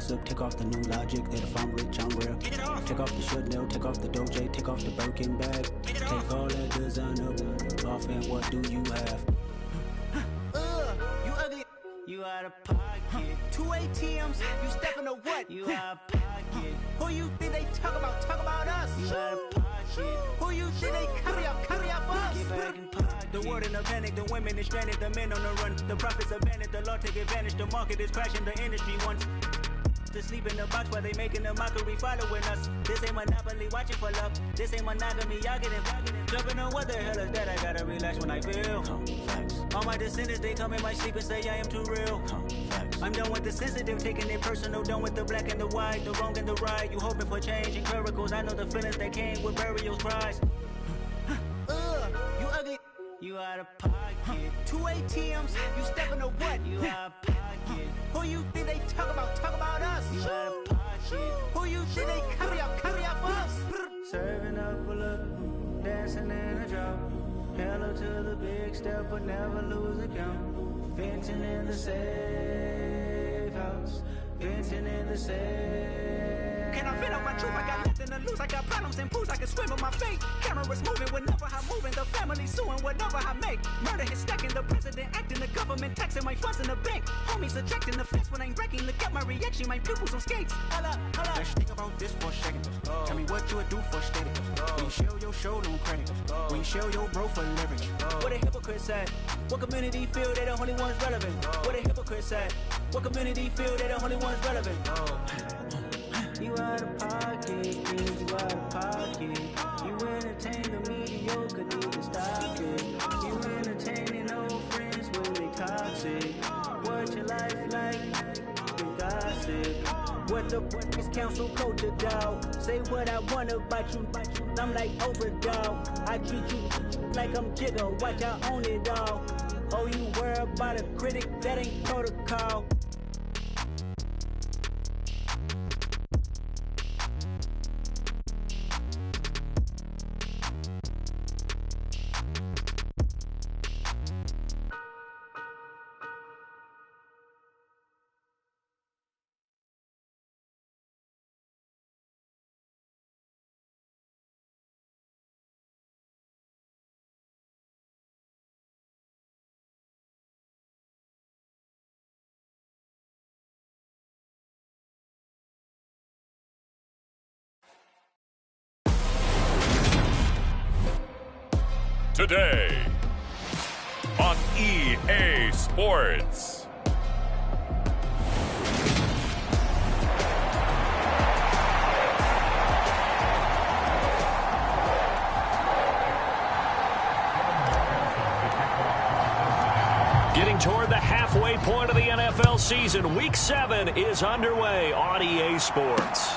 gossip, take off the new logic that if I'm rich, I'm real. Take off the Chanel, take off the Doja, take off the Birkin bag. Take all that designer off and what do you have? You ugly. You out of pocket. 2 ATMs, you stepping to what? You out of pocket. Who you think they talk about? Talk about us. You out of pocket. Who you think they carry up for us? Get back in pocket. The world in a panic, the women is stranded, the men on the run. The profits abandoned, the law take advantage. The market is crashing, the industry wants to sleep in the box while they making a mockery following us. This ain't Monopoly, watching for love. This ain't monogamy, y'all getting jumping on what the hell is that? I gotta relax when I feel. All my descendants, they come in my sleep and say I am too real. I'm done with the sensitive, taking it personal. Done with the black and the white, the wrong and the right. You hoping for change and miracles. I know the feelings that came with burial cries. You ugly. You out of pocket. 2 ATMs, you stepping to what? You out of pocket. Who you think they talk about? Talk about us. You out of pocket. Who you think they carry up for us? Serving up a look, dancing in a drop. Hello to the big step, but never lose a count. Venting in the safe house. Venting in the safe. Can I vent out my truth? I got nothing to lose. I got problems and pools. I can swim with my fate. Cameras moving whenever I'm moving. The family suing whatever I make. Murder is stacking. The president acting. The government taxing my funds in the bank. Homies ejecting the fence when I'm wrecking. Look at my reaction. My pupils on skates. Holla. Let's think about this for a second. Tell me what you would do for steady. When you show your show, no credit. When you show your bro for leverage. What a hypocrite said. What community feel they the only ones relevant? What a hypocrite said. What community feel they the only ones relevant? You out of pocket, you out of pocket. You entertain the mediocre, need to stop it. You entertaining old friends when they toxic. What your life like? You gossip. What the is council culture, dog? Say what I want about you. I'm like Oprah, dog. I treat you like I'm Jigga. Watch I own it all. Oh, you worry about a critic? That ain't protocol. Today on EA Sports. Getting toward the halfway point of the NFL season, Week 7 is underway on EA Sports.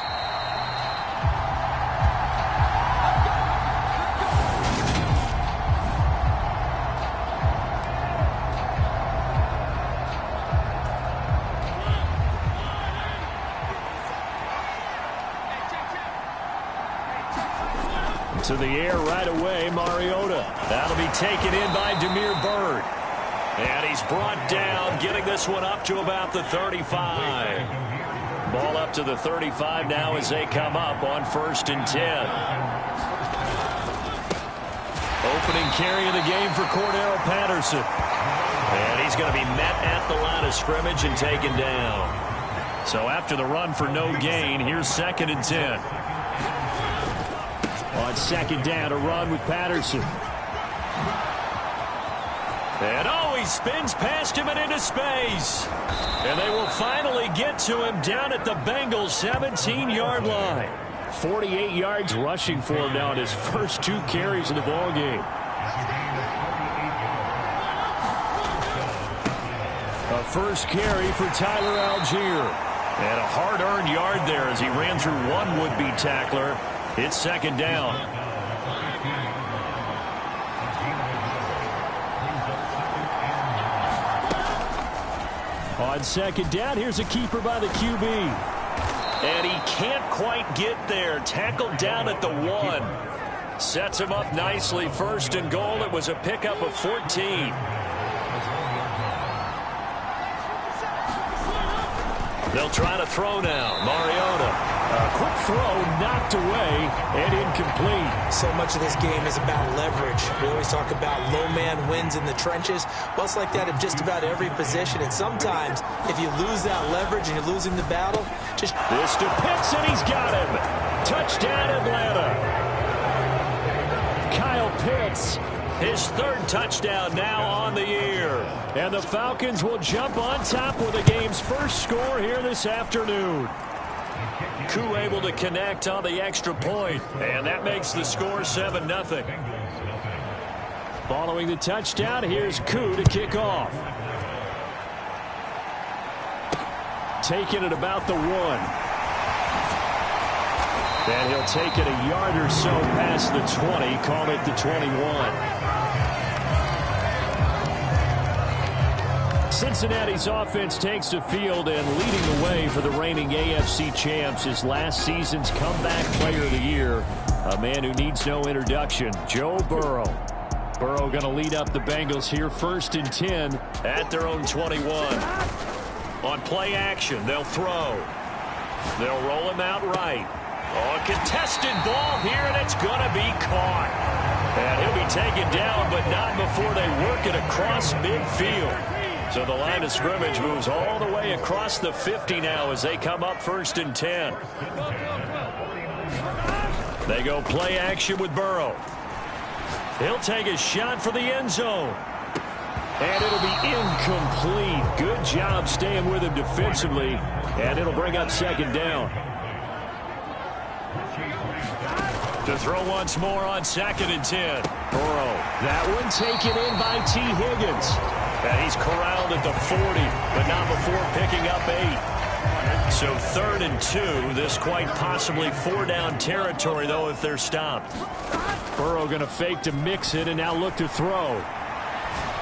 To the air right away, Mariota. That'll be taken in by Damiere Byrd. And he's brought down, getting this one up to about the 35. Ball up to the 35 now as they come up on 1st and 10. Opening carry of the game for Cordero Patterson. And he's going to be met at the line of scrimmage and taken down. So after the run for no gain, here's 2nd and 10. On 2nd down, a run with Patterson. And he spins past him and into space. And they will finally get to him down at the Bengals 17-yard line. 48 yards rushing for him now in his first 2 carries in the ballgame. A first carry for Tyler Algier. And a hard-earned yard there as he ran through one would-be tackler. It's 2nd down. On 2nd down, here's a keeper by the QB. And he can't quite get there. Tackled down at the 1. Sets him up nicely. 1st and goal. It was a pickup of 14. They'll try to throw now. Mariota. Quick throw, knocked away, and incomplete. So much of this game is about leverage. We always talk about low man wins in the trenches. Well, it's like that in just about every position. And sometimes, if you lose that leverage and you're losing the battle, just... This to Pitts, and he's got him. Touchdown, Atlanta. Kyle Pitts, his third touchdown now on the year. And the Falcons will jump on top with the game's first score here this afternoon. Koo able to connect on the extra point, and that makes the score 7-0. Following the touchdown, here's Koo to kick off. Taking it about the 1. And he'll take it a yard or so past the 20, call it the 21. Cincinnati's offense takes the field, and leading the way for the reigning AFC champs is last season's comeback player of the year, a man who needs no introduction, Joe Burrow. Burrow going to lead up the Bengals here, 1st and 10 at their own 21. On play action, they'll throw. They'll roll him out right. Oh, a contested ball here, and it's going to be caught. And he'll be taken down, but not before they work it across midfield. So the line of scrimmage moves all the way across the 50 now as they come up 1st and 10. They go play action with Burrow. He'll take a shot for the end zone. And it'll be incomplete. Good job staying with him defensively. And it'll bring up 2nd down. To throw once more on 2nd and 10. Burrow. That one taken in by T. Higgins. And he's corralled at the 40, but not before picking up 8. So 3rd and 2. This quite possibly 4-down territory, though, if they're stopped. Burrow going to fake to mix it and now look to throw.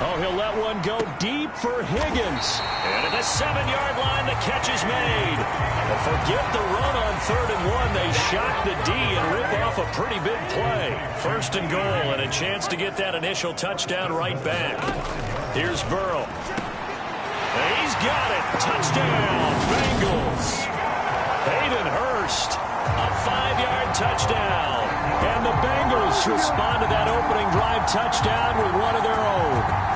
Oh, he'll let one go deep for Higgins. And at the 7-yard line, the catch is made. But forget the run on 3rd and 1. They shock the D and rip off a pretty big play. 1st and goal, and a chance to get that initial touchdown right back. Here's Burrow. And he's got it. Touchdown, Bengals. Hayden Hurst, a 5-yard touchdown. And the Bengals respond to that opening drive touchdown with one of their own.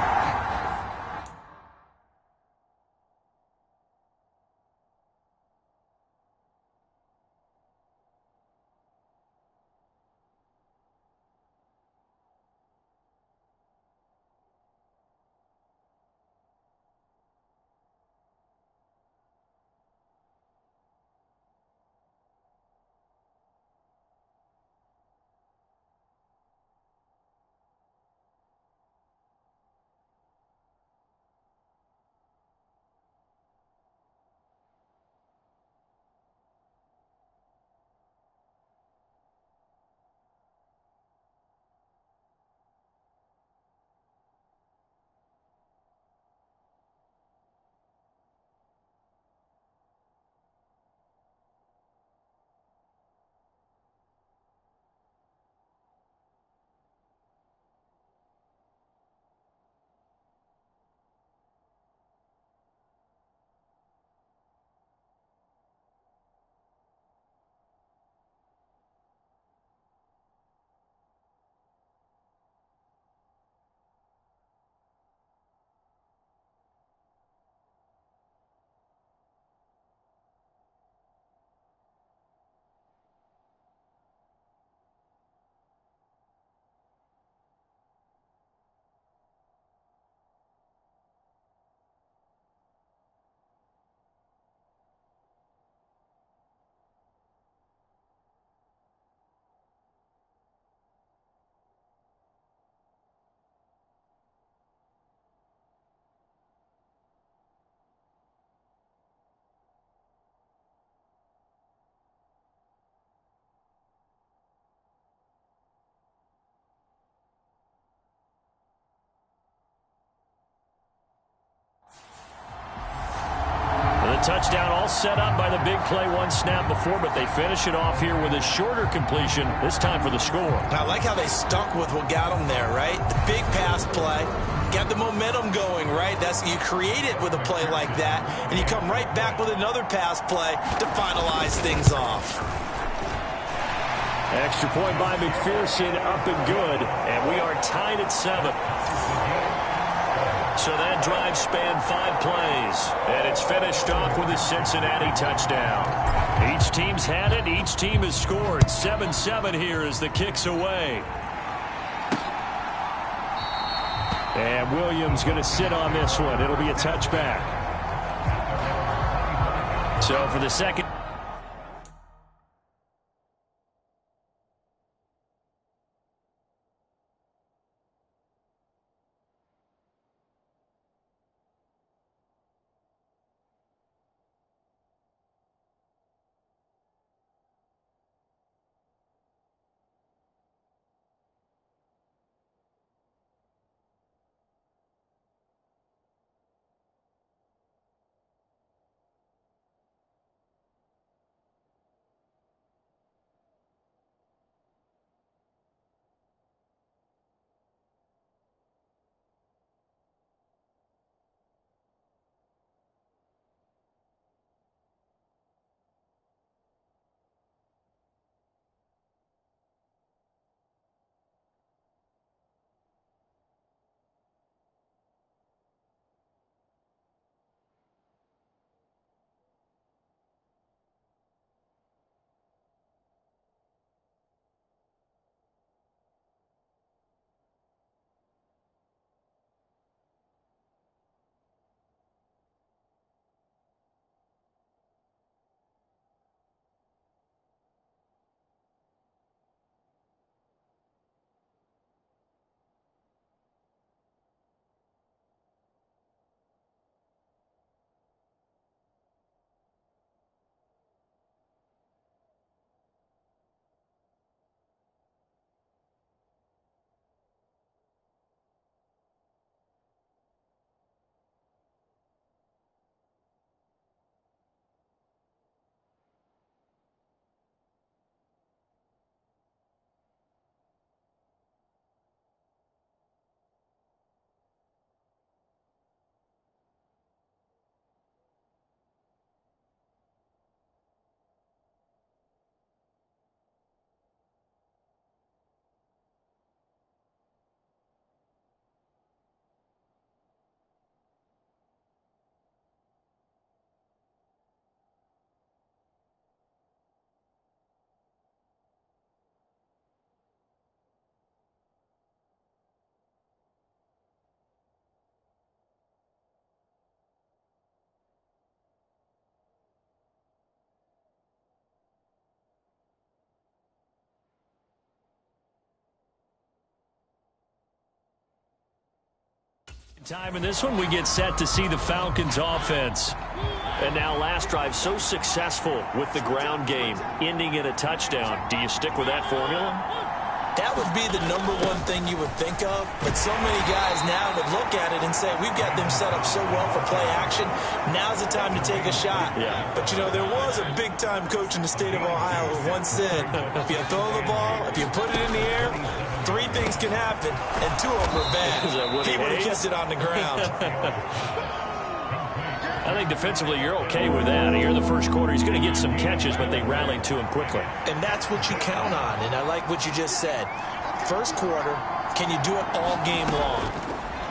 touchdown all set up by the big play one snap before, but they finish it off here with a shorter completion, this time for the score. I like how they stuck with what got them there, right? The big pass play. Got the momentum going, right? You create it with a play like that, and you come right back with another pass play to finalize things off. Extra point by McPherson, up and good, and we are tied at 7. So that drive spanned 5 plays, and it's finished off with a Cincinnati touchdown. Each team's had it. Each team has scored. 7-7 here as the kick's away. And Williams going to sit on this one. It'll be a touchback. So for the second. Time in this one, we get set to see the Falcons offense. And now last drive so successful with the ground game, ending in a touchdown. Do you stick with that formula? That would be the #1 thing you would think of, but so many guys now would look at it and say, we've got them set up so well for play action, now's the time to take a shot. Yeah. But, you know, there was a big-time coach in the state of Ohio who once said, if you throw the ball, if you put it in the air, 3 things can happen, and 2 of them are bad. He would have kept it on the ground. I think defensively you're okay with that. Here in the first quarter, he's going to get some catches, but they rallied to him quickly. And that's what you count on, and I like what you just said. First quarter, can you do it all game long?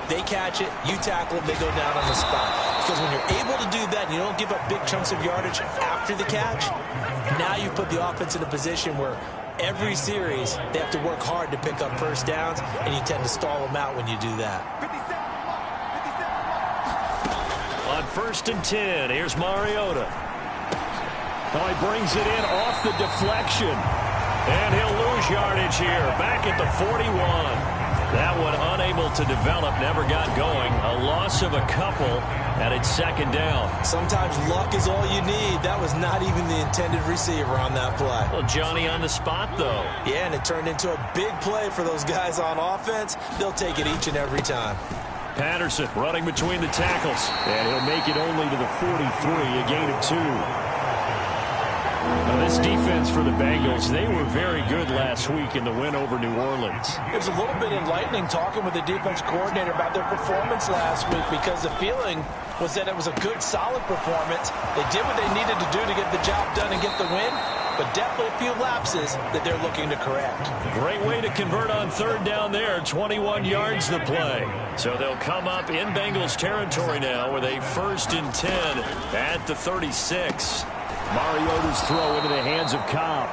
They catch it, you tackle them, they go down on the spot. Because when you're able to do that, and you don't give up big chunks of yardage after the catch, now you put the offense in a position where every series they have to work hard to pick up first downs, and you tend to stall them out when you do that. On 1st and 10, here's Mariota. Oh, he brings it in off the deflection. And he'll lose yardage here. Back at the 41. That one unable to develop, never got going. A loss of a couple, and it's 2nd down. Sometimes luck is all you need. That was not even the intended receiver on that play. Well, Johnny on the spot, though. Yeah, and it turned into a big play for those guys on offense. They'll take it each and every time. Patterson running between the tackles. And he'll make it only to the 43, a gain of 2. Now this defense for the Bengals, they were very good last week in the win over New Orleans. It was a little bit enlightening talking with the defense coordinator about their performance last week, because the feeling was that it was a good, solid performance. They did what they needed to do to get the job done and get the win, but definitely a few lapses that they're looking to correct. Great way to convert on third down there. 21 yards to play. So they'll come up in Bengals territory now with a 1st and 10 at the 36. Mariota's throw into the hands of Cobb.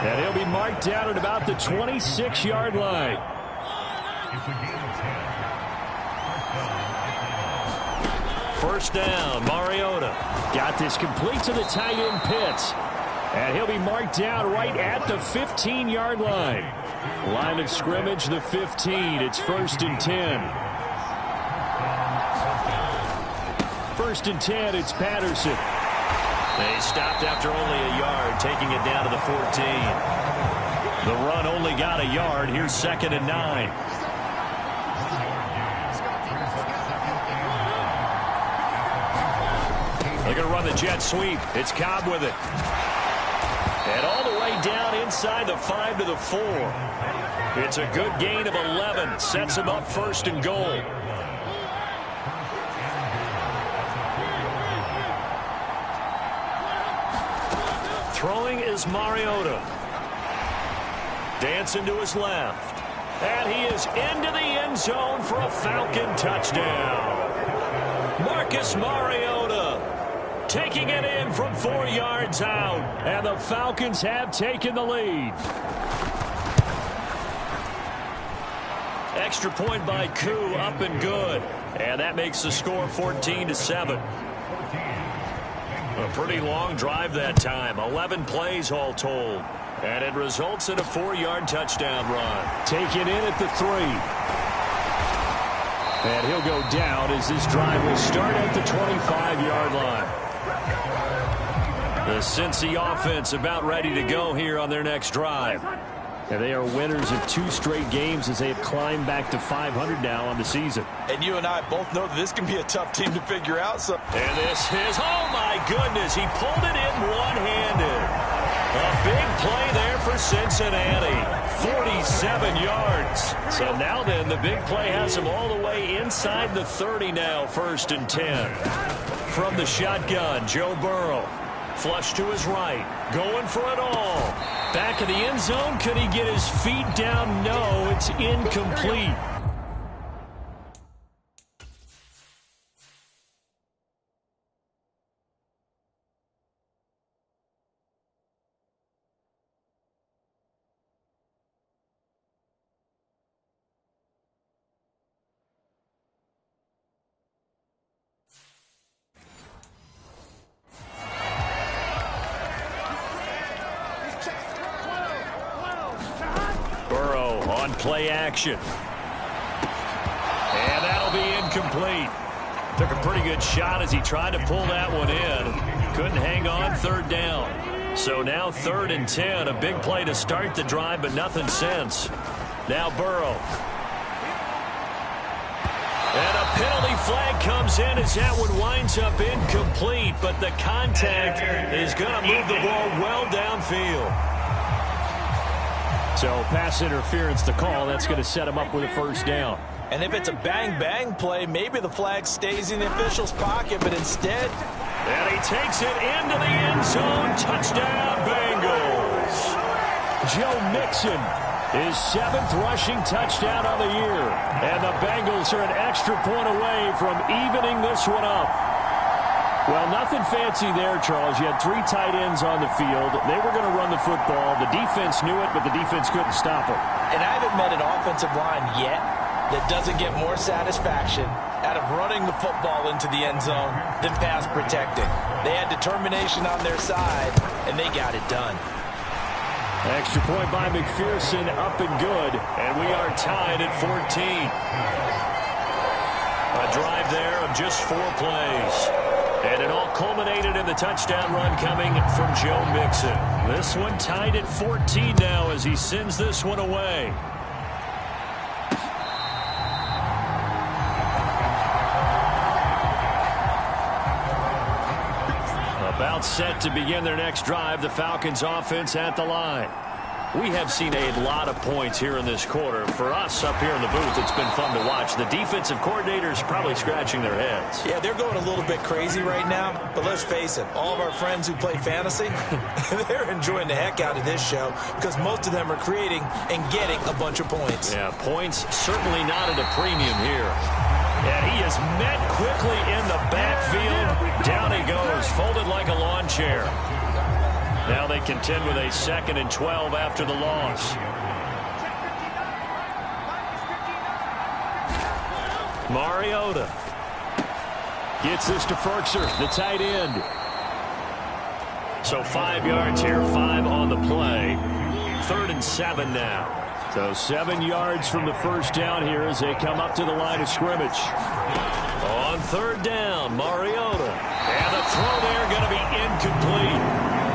And he'll be marked down at about the 26-yard line. First down, Mariota. Got this complete to the tight end Pitts. And he'll be marked down right at the 15-yard line. Line of scrimmage, the 15. It's 1st and 10. 1st and 10, it's Patterson. They stopped after only a yard, taking it down to the 14. The run only got a yard. Here's 2nd and 9. They're going to run the jet sweep. It's Cobb with it. And all the way down inside the 5 to the 4. It's a good gain of 11. Sets him up 1st and goal. Throwing is Mariota. Dancing to his left. And he is into the end zone for a Falcon touchdown. Marcus Mariota taking it in from 4 yards out. And the Falcons have taken the lead. Extra point by Koo, up and good. And that makes the score 14-7. A pretty long drive that time. 11 plays all told. And it results in a 4-yard touchdown run. Taken in at the 3. And he'll go down as this drive will start at the 25-yard line. The Cincy offense about ready to go here on their next drive. And they are winners of 2 straight games as they have climbed back to 500 now on the season. And you and I both know that this can be a tough team to figure out. And this is, oh my goodness, he pulled it in one-handed. A big play there for Cincinnati. 47 yards. So now then, the big play has him all the way inside the 30 now, 1st and 10. From the shotgun, Joe Burrow. Flush to his right. Going for it all. Back of the end zone. Could he get his feet down? No, it's incomplete. Play action. And that'll be incomplete. Took a pretty good shot as he tried to pull that one in. Couldn't hang on 3rd down. So now 3rd and 10. A big play to start the drive, but nothing since. Now Burrow. And a penalty flag comes in as that one winds up incomplete, but the contact is going to move the ball well downfield. So pass interference to call. That's going to set him up with a 1st down. And if it's a bang-bang play, maybe the flag stays in the official's pocket, but instead... And he takes it into the end zone. Touchdown, Bengals. Joe Mixon, his 7th rushing touchdown of the year. And the Bengals are an extra point away from evening this one up. Well, nothing fancy there, Charles. You had 3 tight ends on the field. They were going to run the football. The defense knew it, but the defense couldn't stop it. And I haven't met an offensive line yet that doesn't get more satisfaction out of running the football into the end zone than pass protecting. They had determination on their side, and they got it done. Extra point by McPherson, up and good. And we are tied at 14. A drive there of just 4 plays. And it all culminated in the touchdown run coming from Joe Mixon. This one tied at 14 now as he sends this one away. About set to begin their next drive, the Falcons offense at the line. We have seen a lot of points here in this quarter. For us up here in the booth, it's been fun to watch. The defensive coordinators probably scratching their heads. Yeah, they're going a little bit crazy right now. But let's face it, all of our friends who play fantasy, they're enjoying the heck out of this show because most of them are creating and getting a bunch of points. Yeah, points certainly not at a premium here. And he is met quickly in the backfield. Down he goes, folded like a lawn chair. Now they contend with a 2nd and 12 after the loss. Mariota gets this to Ferkser, the tight end. So 5 yards here, 5 on the play. 3rd and 7 now. So 7 yards from the first down here as they come up to the line of scrimmage. On 3rd down, Mariota. And the throw there going to be incomplete.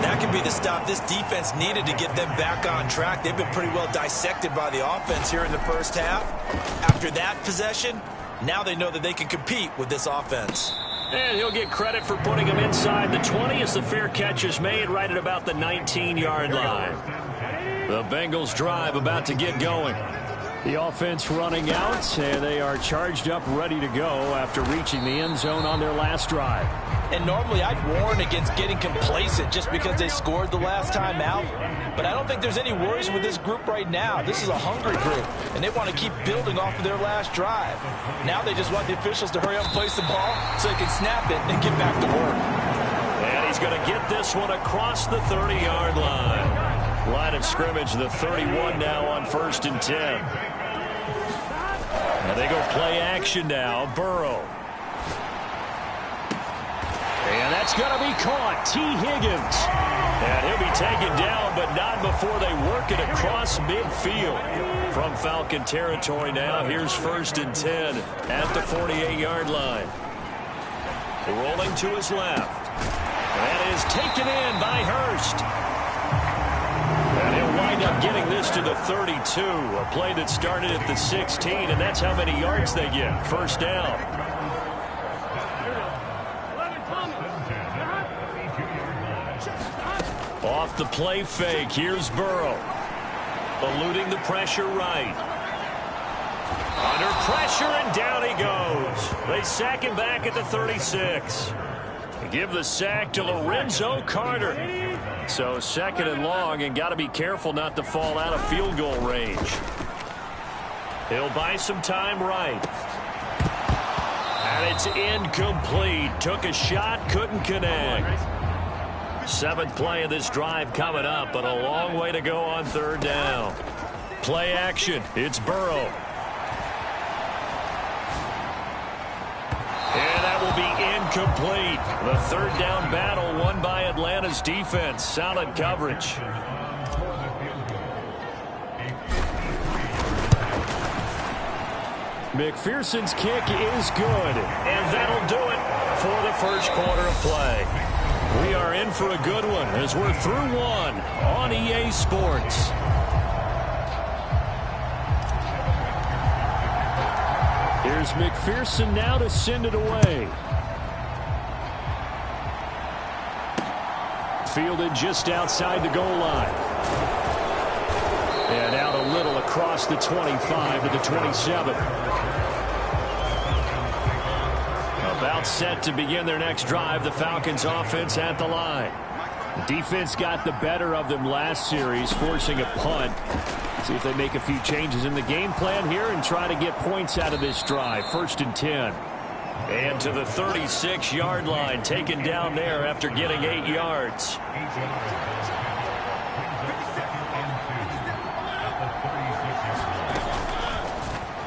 That could be the stop this defense needed to get them back on track. They've been pretty well dissected by the offense here in the first half. After that possession, now they know that they can compete with this offense. And he'll get credit for putting him inside the 20 as the fair catch is made right at about the 19-yard line. The Bengals drive about to get going. The offense running out, and they are charged up, ready to go after reaching the end zone on their last drive. And normally I'd warn against getting complacent just because they scored the last time out. But I don't think there's any worries with this group right now. This is a hungry group, and they want to keep building off of their last drive. Now they just want the officials to hurry up and place the ball so they can snap it and get back to work. And he's going to get this one across the 30-yard line. Line of scrimmage, the 31 now on 1st and 10. And they go play action now. Burrow. And that's going to be caught. T. Higgins. And he'll be taken down, but not before they work it across midfield. From Falcon territory now, here's 1st and 10 at the 48-yard line. Rolling to his left. That is taken in by Hurst. And he'll wind up getting this to the 32. A play that started at the 16, and that's how many yards they get. 1st down. Off the play fake, here's Burrow. Eluding the pressure right. Under pressure, and down he goes. They sack him back at the 36. They give the sack to Lorenzo Carter. So 2nd and long, and got to be careful not to fall out of field goal range. He'll buy some time right. And it's incomplete. Took a shot, couldn't connect. 7th play of this drive coming up, but a long way to go on 3rd down. Play action. It's Burrow. And that will be incomplete. The 3rd down battle won by Atlanta's defense. Solid coverage. McPherson's kick is good. And that'll do it for the first quarter of play. We are in for a good one as we're through one on EA Sports. Here's McPherson now to send it away. Fielded just outside the goal line. And out a little across the 25 to the 27. About set to begin their next drive, the Falcons offense at the line. The defense got the better of them last series, forcing a punt. See if they make a few changes in the game plan here and try to get points out of this drive. 1st and 10. And to the 36-yard line, taken down there after getting 8 yards.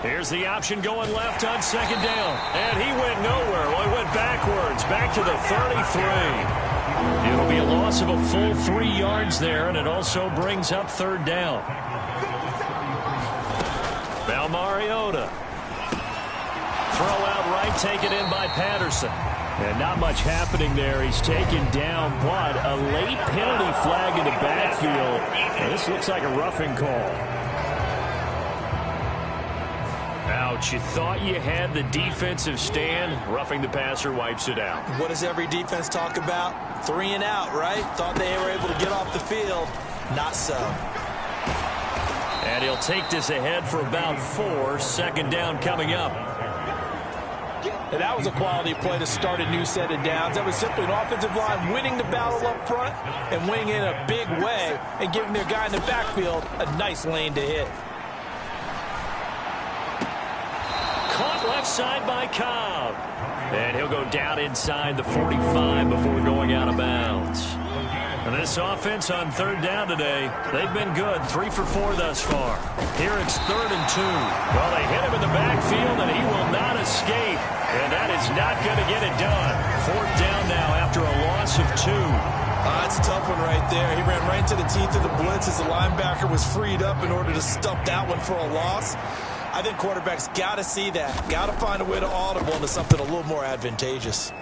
Here's the option going left on 2nd down. And he went nowhere. Well, he went backwards, back to the 33. It'll be a loss of a full 3 yards there, and it also brings up 3rd down. Now Mariota. Throw out right, taken in by Patterson. And not much happening there. He's taken down, but a late penalty flag in the backfield. And this looks like a roughing call. Ouch, you thought you had the defensive stand. Roughing the passer wipes it out. What does every defense talk about? 3 and out, right? Thought they were able to get off the field. Not so. And he'll take this ahead for about 4. Second down coming up. And that was a quality play to start a new set of downs. That was simply an offensive line winning the battle up front and winning in a big way and giving their guy in the backfield a nice lane to hit. Caught left side by Cobb. And he'll go down inside the 45 before going out of bounds. And this offense on third down today, they've been good. 3 for 4 thus far. Here it's 3rd and 2. Well, they hit him in the backfield, and he will not escape. And that is not going to get it done. 4th down now after a loss of 2. That's a tough one right there. He ran right into the teeth of the blitz as the linebacker was freed up in order to stump that one for a loss. I think quarterbacks got to see that. Got to find a way to audible into something a little more advantageous.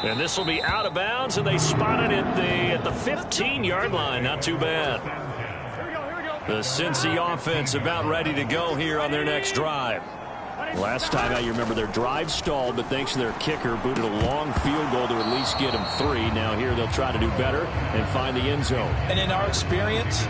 And this will be out of bounds, and they spot it at the 15-yard line. Not too bad. The Cincy offense about ready to go here on their next drive. Last time out, you remember their drive stalled, but thanks to their kicker, booted a long field goal to at least get them 3. Now here they'll try to do better and find the end zone. And in our experience,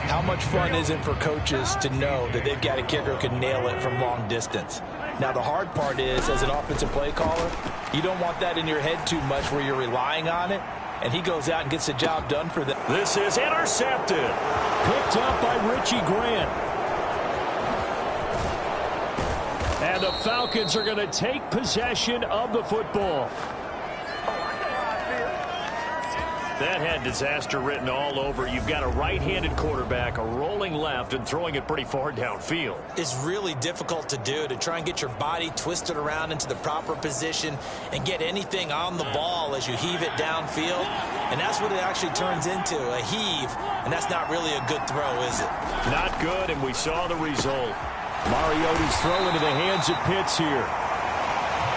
how much fun is it for coaches to know that they've got a kicker who can nail it from long distance? Now, the hard part is, as an offensive play caller, you don't want that in your head too much where you're relying on it, and he goes out and gets the job done for them. This is intercepted. Picked up by Richie Grant. And the Falcons are going to take possession of the football. That had disaster written all over. You've got a right-handed quarterback, a rolling left, and throwing it pretty far downfield. It's really difficult to do, to try and get your body twisted around into the proper position and get anything on the ball as you heave it downfield. And that's what it actually turns into, a heave. And that's not really a good throw, is it? Not good, and we saw the result. Mariota's throw into the hands of Pitts here.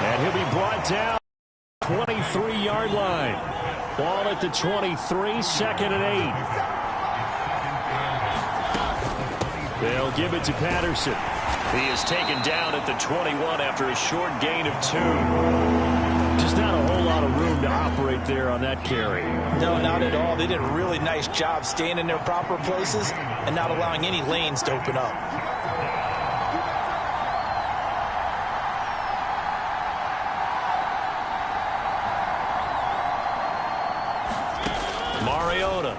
And he'll be brought down 23-yard line. Ball at the 23, 2nd and 8. They'll give it to Patterson. He is taken down at the 21 after a short gain of 2. Just not a whole lot of room to operate there on that carry. No, not at all. They did a really nice job staying in their proper places and not allowing any lanes to open up. Mariota.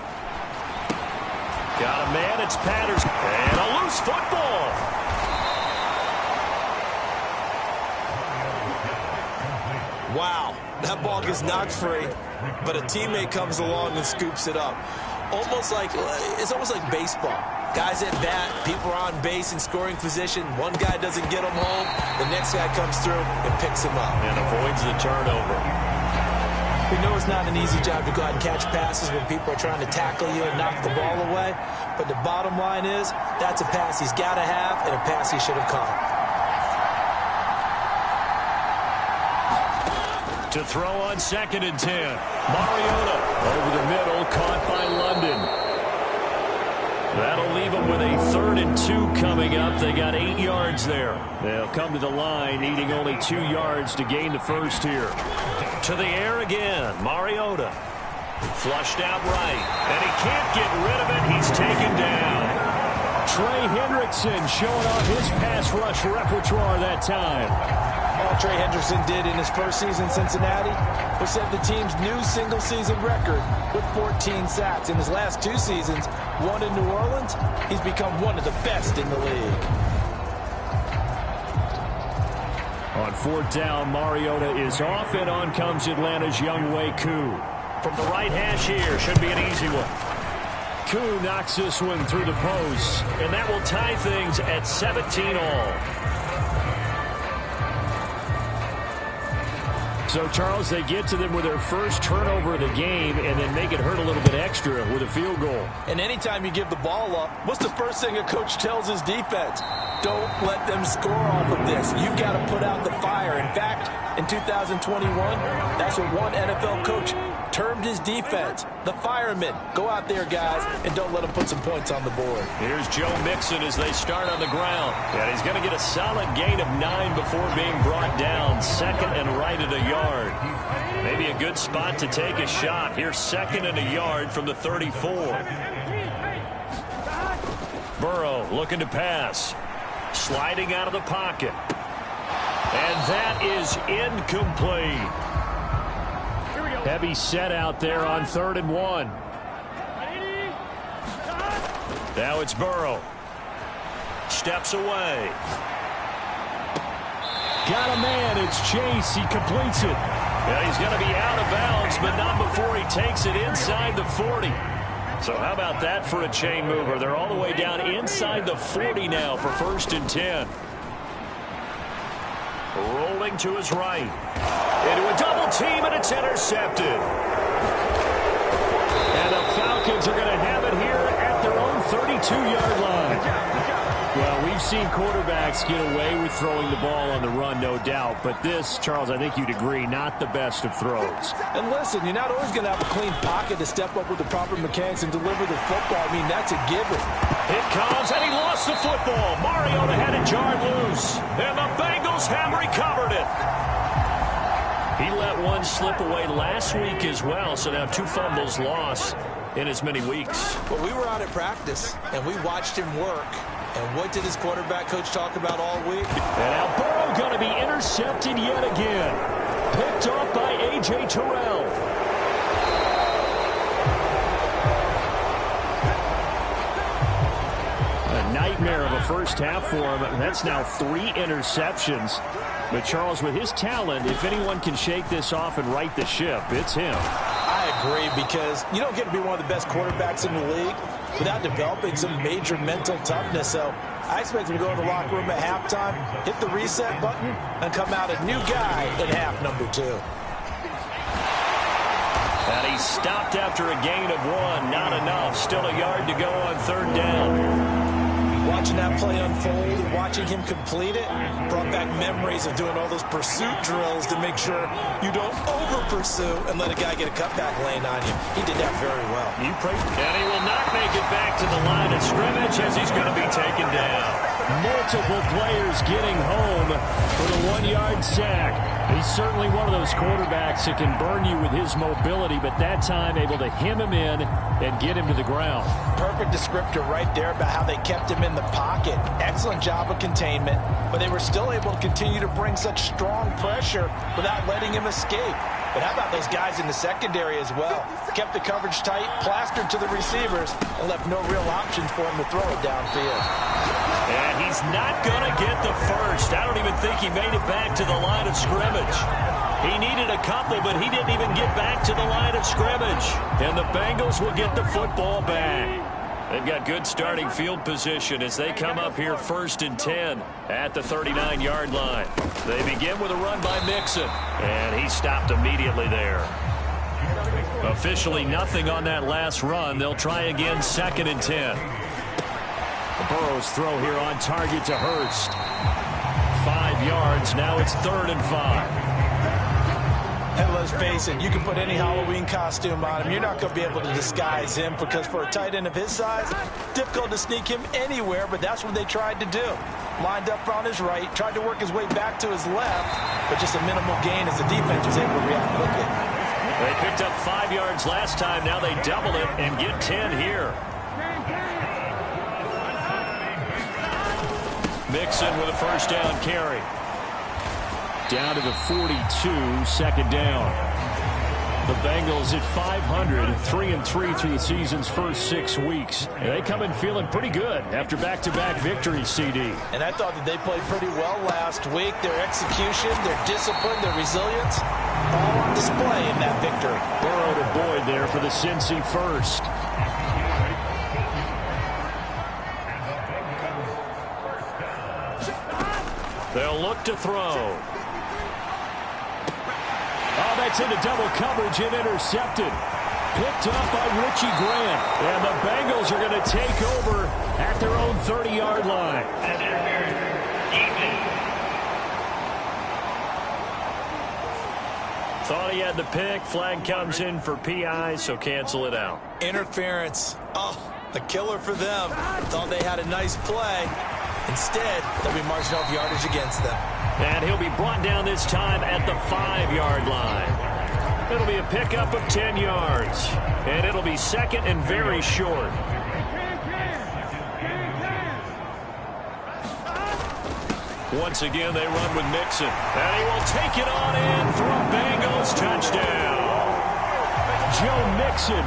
Got a man, it's Patterson. And a loose football. Wow, that ball gets knocked free, but a teammate comes along and scoops it up. It's almost like baseball. Guys at bat, people are on base in scoring position. One guy doesn't get him home, the next guy comes through and picks him up. And avoids the turnover. We know it's not an easy job to go out and catch passes when people are trying to tackle you and knock the ball away. But the bottom line is, that's a pass he's got to have and a pass he should have caught. To throw on 2nd and 10. Mariota over the middle, caught by London. That'll leave them with a 3rd and 2 coming up. They got 8 yards there. They'll come to the line, needing only 2 yards to gain the first here. To the air again, Mariota. Flushed out right, and he can't get rid of it. He's taken down. Trey Hendrickson showing off his pass rush repertoire that time. All Trey Hendrickson did in his first season in Cincinnati was set the team's new single-season record with 14 sacks. In his last 2 seasons, 1 in New Orleans, he's become one of the best in the league. On 4th down, Mariota is off, and on comes Atlanta's Younghoe Koo. From the right hash here, should be an easy one. Koo knocks this one through the post, and that will tie things at 17 all. So, Charles, they get to them with their first turnover of the game and then make it hurt a little bit extra with a field goal. And anytime you give the ball up, what's the first thing a coach tells his defense? Don't let them score off of this. You've got to put out the fire. In fact, in 2021, that's what one NFL coach termed his defense, the firemen. Go out there, guys, and don't let them put some points on the board. Here's Joe Mixon as they start on the ground. And he's going to get a solid gain of 9 before being brought down. Second and right at a yard. Maybe a good spot to take a shot. Here's second and a yard from the 34. Burrow looking to pass. Sliding out of the pocket. And that is incomplete. Heavy set out there on 3rd and 1. Now it's Burrow. Steps away. Got a man. It's Chase. He completes it. And he's going to be out of bounds, but not before he takes it inside the 40. So how about that for a chain mover? They're all the way down inside the 40 now for 1st and 10. Rolling to his right. Into a double team, and it's intercepted. And the Falcons are going to have it here at their own 32-yard line. Well, we've seen quarterbacks get away with throwing the ball on the run, no doubt. But this, Charles, I think you'd agree, not the best of throws. And listen, you're not always going to have a clean pocket to step up with the proper mechanics and deliver the football. I mean, that's a given. It comes, and he lost the football. Mariota had it jarred loose. And the Bengals have recovered it. He let one slip away last week as well, so now 2 fumbles lost in as many weeks. Well, we were out at practice, and we watched him work. And what did his quarterback coach talk about all week? And now Burrow going to be intercepted yet again. Picked off by A.J. Terrell. A nightmare of a first half for him. That's now 3 interceptions. But Charles, with his talent, if anyone can shake this off and right the ship, it's him. I agree, because you don't get to be one of the best quarterbacks in the league without developing some major mental toughness. So I expect him to go in the locker room at halftime, hit the reset button, and come out a new guy in half number 2. And he stopped after a gain of 1. Not enough. Still a yard to go on 3rd down. Watching that play unfold and watching him complete it brought back memories of doing all those pursuit drills to make sure you don't over-pursue and let a guy get a cutback lane on you. He did that very well. And he will not make it back to the line of scrimmage as he's going to be taken down. Multiple players getting home for the 1-yard sack. He's certainly one of those quarterbacks that can burn you with his mobility, but that time able to hem him in and get him to the ground. Perfect descriptor right there about how they kept him in the pocket. Excellent job of containment, but they were still able to continue to bring such strong pressure without letting him escape. But how about those guys in the secondary as well? Kept the coverage tight, plastered to the receivers, and left no real options for him to throw it downfield. And he's not going to get the first. I don't even think he made it back to the line of scrimmage. He needed a couple, but he didn't even get back to the line of scrimmage. And the Bengals will get the football back. They've got good starting field position as they come up here 1st and 10 at the 39-yard line. They begin with a run by Mixon, and he stopped immediately there. Officially nothing on that last run. They'll try again 2nd and 10. Burrow's throw here on target to Hurst. 5 yards. Now it's 3rd and 5. And let's face it, you can put any Halloween costume on him. You're not going to be able to disguise him, because for a tight end of his size, difficult to sneak him anywhere, but that's what they tried to do. Lined up on his right, tried to work his way back to his left, but just a minimal gain as the defense was able to react quickly. They picked up 5 yards last time. Now they double it and get 10 here. Mixon with a first down carry. Down to the 42, 2nd down. The Bengals at 500, 3-3 through the season's first 6 weeks. And they come in feeling pretty good after back-to-back victories, CD. And I thought that they played pretty well last week. Their execution, their discipline, their resilience, all on display in that victory. Burrow to Boyd there for the Cincy first. They'll look to throw. Oh, that's into double coverage and intercepted. Picked up by Richie Grant. And the Bengals are going to take over at their own 30-yard line. Thought he had the pick. Flag comes in for PI, so cancel it out. Interference. Oh, a killer for them. Thought they had a nice play. Instead, they'll be marching off yardage against them. And he'll be brought down this time at the 5-yard line. It'll be a pickup of 10 yards. And it'll be second and very short. Once again, they run with Mixon. And he will take it on in for a Bengals touchdown. Joe Mixon,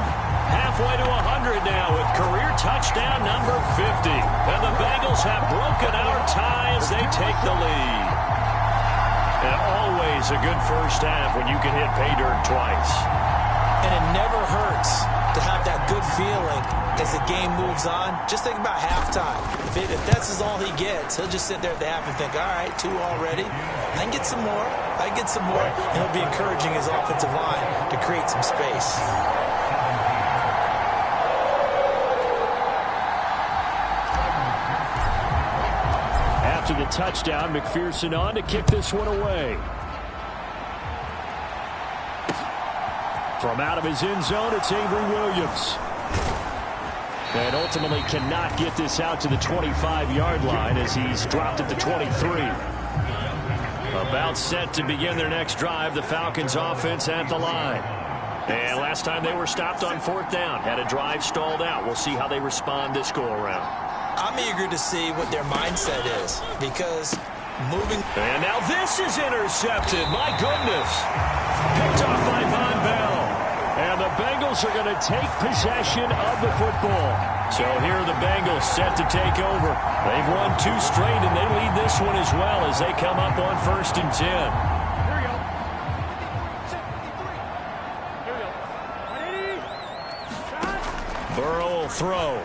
halfway to 100 now with career touchdown number 50. And the Bengals have broken our tie as they take the lead. And always a good first half when you can hit pay dirt twice. And it never hurts to have that good feeling as the game moves on. Just think about halftime. If that's all he gets, he'll just sit there at the half and think, all right, 2 already. I can get some more. I can get some more. And he'll be encouraging his offensive line to create some space. After the touchdown, McPherson on to kick this one away. From out of his end zone, it's Avery Williams. And ultimately cannot get this out to the 25-yard line as he's dropped at the 23. About set to begin their next drive, the Falcons offense at the line. And last time they were stopped on 4th down, had a drive stalled out. We'll see how they respond this go-around. I'm eager to see what their mindset is because moving. And now this is intercepted. My goodness. Picked off by Von Bell. And the Bengals are going to take possession of the football. So here are the Bengals set to take over. They've won 2 straight, and they lead this one as well as they come up on 1st and 10. Burrow will throw.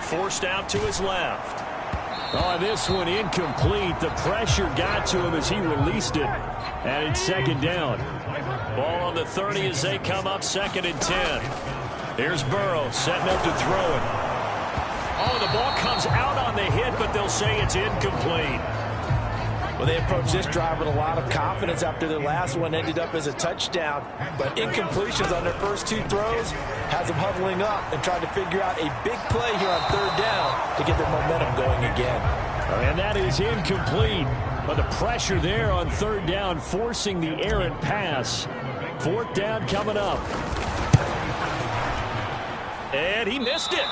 Forced out to his left. Oh, this one incomplete. The pressure got to him as he released it. And it's 2nd down. Ball on the 30 as they come up 2nd and 10. Here's Burrow setting up to throw it. Oh, the ball comes out on the hit, but they'll say it's incomplete. Well, they approached this drive with a lot of confidence after their last one ended up as a touchdown. But incompletions on their first 2 throws has them huddling up and trying to figure out a big play here on 3rd down to get their momentum going again. And that is incomplete. But the pressure there on 3rd down, forcing the errant pass. 4th down coming up. And he missed it.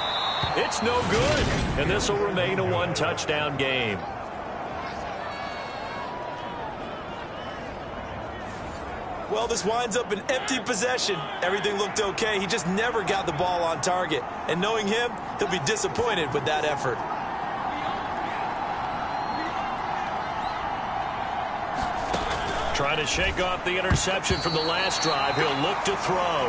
It's no good. And this will remain a 1-touchdown game. Well, this winds up an empty possession. Everything looked okay. He just never got the ball on target. And knowing him, he'll be disappointed with that effort. Trying to shake off the interception from the last drive. He'll look to throw.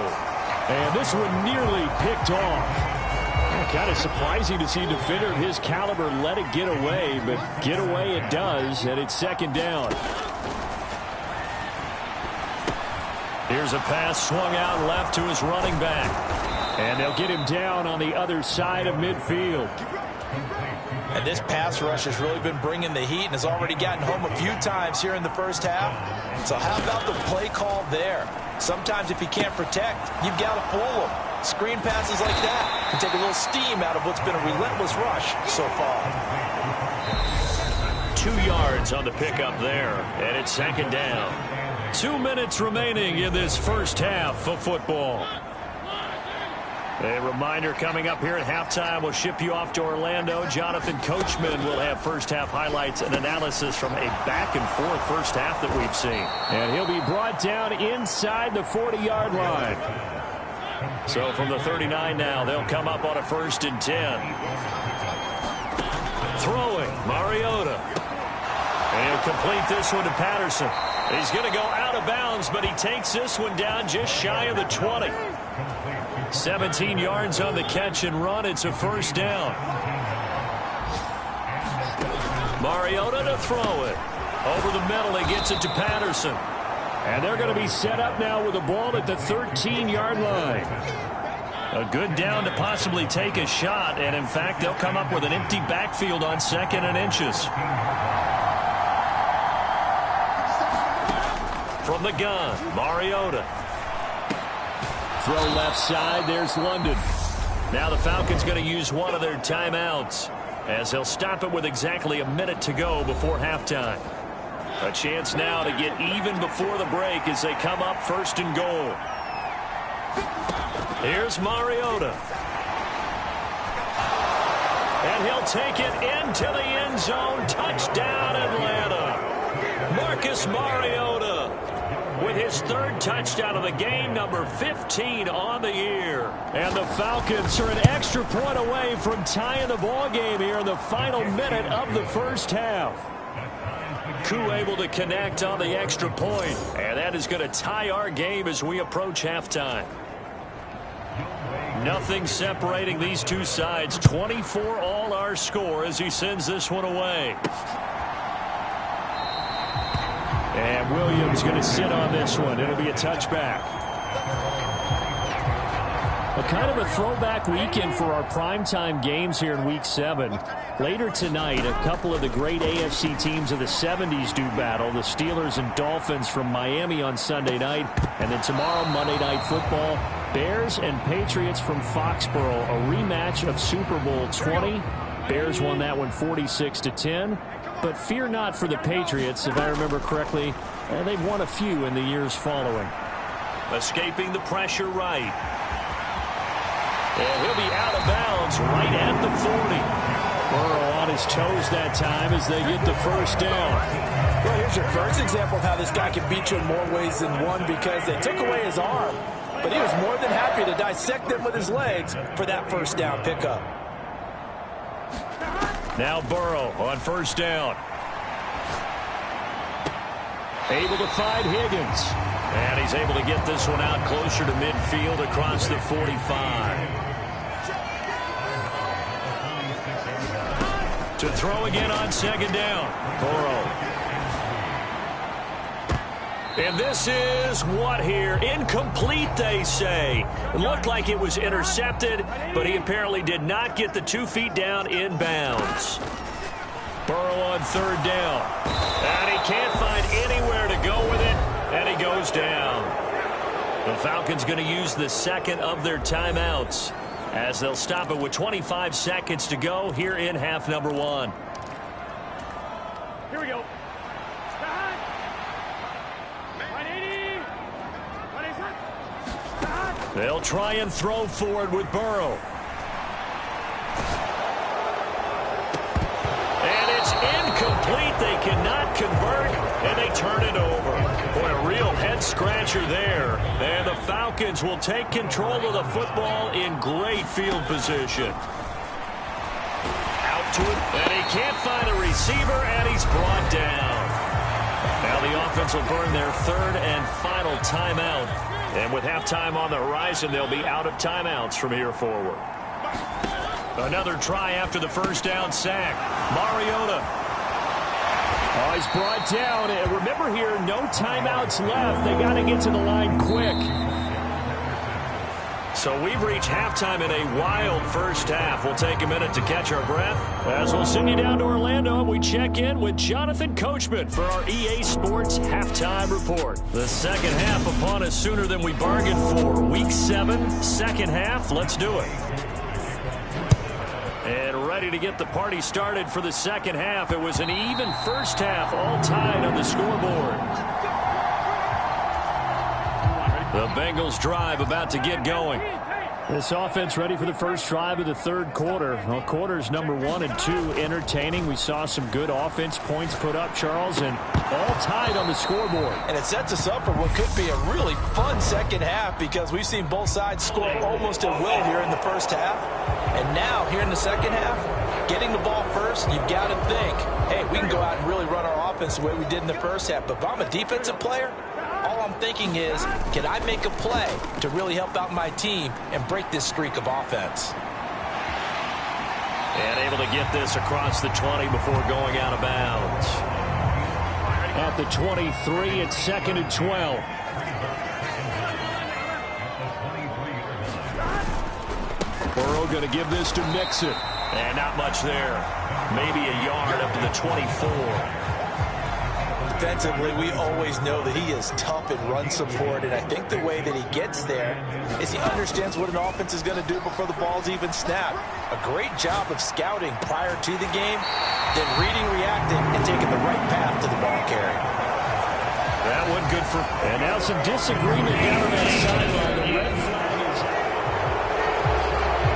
And this one nearly picked off. Kind of surprising to see a defender of his caliber let it get away, but get away it does, and it's 2nd down. Here's a pass swung out left to his running back. And they'll get him down on the other side of midfield. And this pass rush has really been bringing the heat and has already gotten home a few times here in the first half. So how about the play call there? Sometimes if you can't protect, you've got to fool them. Screen passes like that can take a little steam out of what's been a relentless rush so far. 2 yards on the pickup there, and it's 2nd down. 2 minutes remaining in this first half of football. A reminder coming up here at halftime. We'll ship you off to Orlando. Jonathan Coachman will have first half highlights and analysis from a back-and-forth first half that we've seen. And he'll be brought down inside the 40-yard line. So from the 39 now, they'll come up on a 1st and 10. Throwing, Mariota. And he'll complete this one to Patterson. He's going to go out of bounds, but he takes this one down just shy of the 20. 17 yards on the catch and run. It's a 1st down. Mariota to throw it. Over the middle, he gets it to Patterson. And they're going to be set up now with the ball at the 13-yard line. A good down to possibly take a shot, and in fact, they'll come up with an empty backfield on 2nd and inches. From the gun, Mariota. Throw left side, there's London. Now the Falcons going to use one of their timeouts as they'll stop it with exactly a minute to go before halftime. A chance now to get even before the break as they come up 1st and goal. Here's Mariota. And he'll take it into the end zone. Touchdown, Atlanta. Marcus Mariota with his 3rd touchdown of the game, number 15 on the year. And the Falcons are an extra point away from tying the ball game here in the final minute of the first half. Koo able to connect on the extra point, and that is going to tie our game as we approach halftime. Nothing separating these two sides. 24 all our score as he sends this one away. And Williams going to sit on this one. It'll be a touchback. A kind of a throwback weekend for our primetime games here in Week 7. Later tonight, a couple of the great AFC teams of the 70s do battle. The Steelers and Dolphins from Miami on Sunday night. And then tomorrow, Monday Night Football, Bears and Patriots from Foxborough. A rematch of Super Bowl 20. Bears won that one 46-10. But fear not for the Patriots. If I remember correctly, they've won a few in the years following. Escaping the pressure right. And he'll be out of bounds right at the 40. Burrow on his toes that time as they get the first down. Well, here's your first example of how this guy can beat you in more ways than one, because they took away his arm, but he was more than happy to dissect them with his legs for that first down pickup. Now Burrow on first down. Able to find Higgins. And he's able to get this one out closer to midfield across the 45. To throw again on second down. Burrow. And this is what here? Incomplete, they say. It looked like it was intercepted, but he apparently did not get the 2 feet down inbounds. Burrow on third down. And he can't find anywhere to go with it, and he goes down. The Falcons going to use the second of their timeouts as they'll stop it with 25 seconds to go here in half number 1. Here we go. They'll try and throw forward with Burrow. And it's incomplete. They cannot convert, and they turn it over. Boy, a real head-scratcher there. And the Falcons will take control of the football in great field position. Out to it, and he can't find a receiver, and he's brought down. Now the offense will burn their third and final timeout. And with halftime on the horizon, they'll be out of timeouts from here forward. Another try after the first down sack. Mariota. Oh, he's brought down. And remember here, no timeouts left. They got to get to the line quick. So we've reached halftime in a wild first half. We'll take a minute to catch our breath as we'll send you down to Orlando and we check in with Jonathan Coachman for our EA Sports Halftime Report. The second half upon us sooner than we bargained for. Week 7, second half. Let's do it. And ready to get the party started for the second half. It was an even first half, all tied on the scoreboard. The Bengals drive about to get going. This offense ready for the first drive of the third quarter. Well, quarters number 1 and 2 entertaining. We saw some good offense points put up, Charles, and all tied on the scoreboard. And it sets us up for what could be a really fun second half, because we've seen both sides score almost at will here in the first half. And now, here in the second half, getting the ball first, you've got to think, hey, we can go out and really run our offense the way we did in the first half. But if I'm a defensive player, all I'm thinking is, can I make a play to really help out my team and break this streak of offense? And able to get this across the 20 before going out of bounds. At the 23, it's 2nd and 12. Burrow going to give this to Mixon. And not much there. Maybe a yard up to the 24. defensively, we always know that he is tough in run support, and I think the way that he gets there is he understands what an offense is going to do before the ball's even snapped. A great job of scouting prior to the game, then reading, reacting, and taking the right path to the ball carrier. That one good for... And now some disagreement down on that sideline. The red flag is...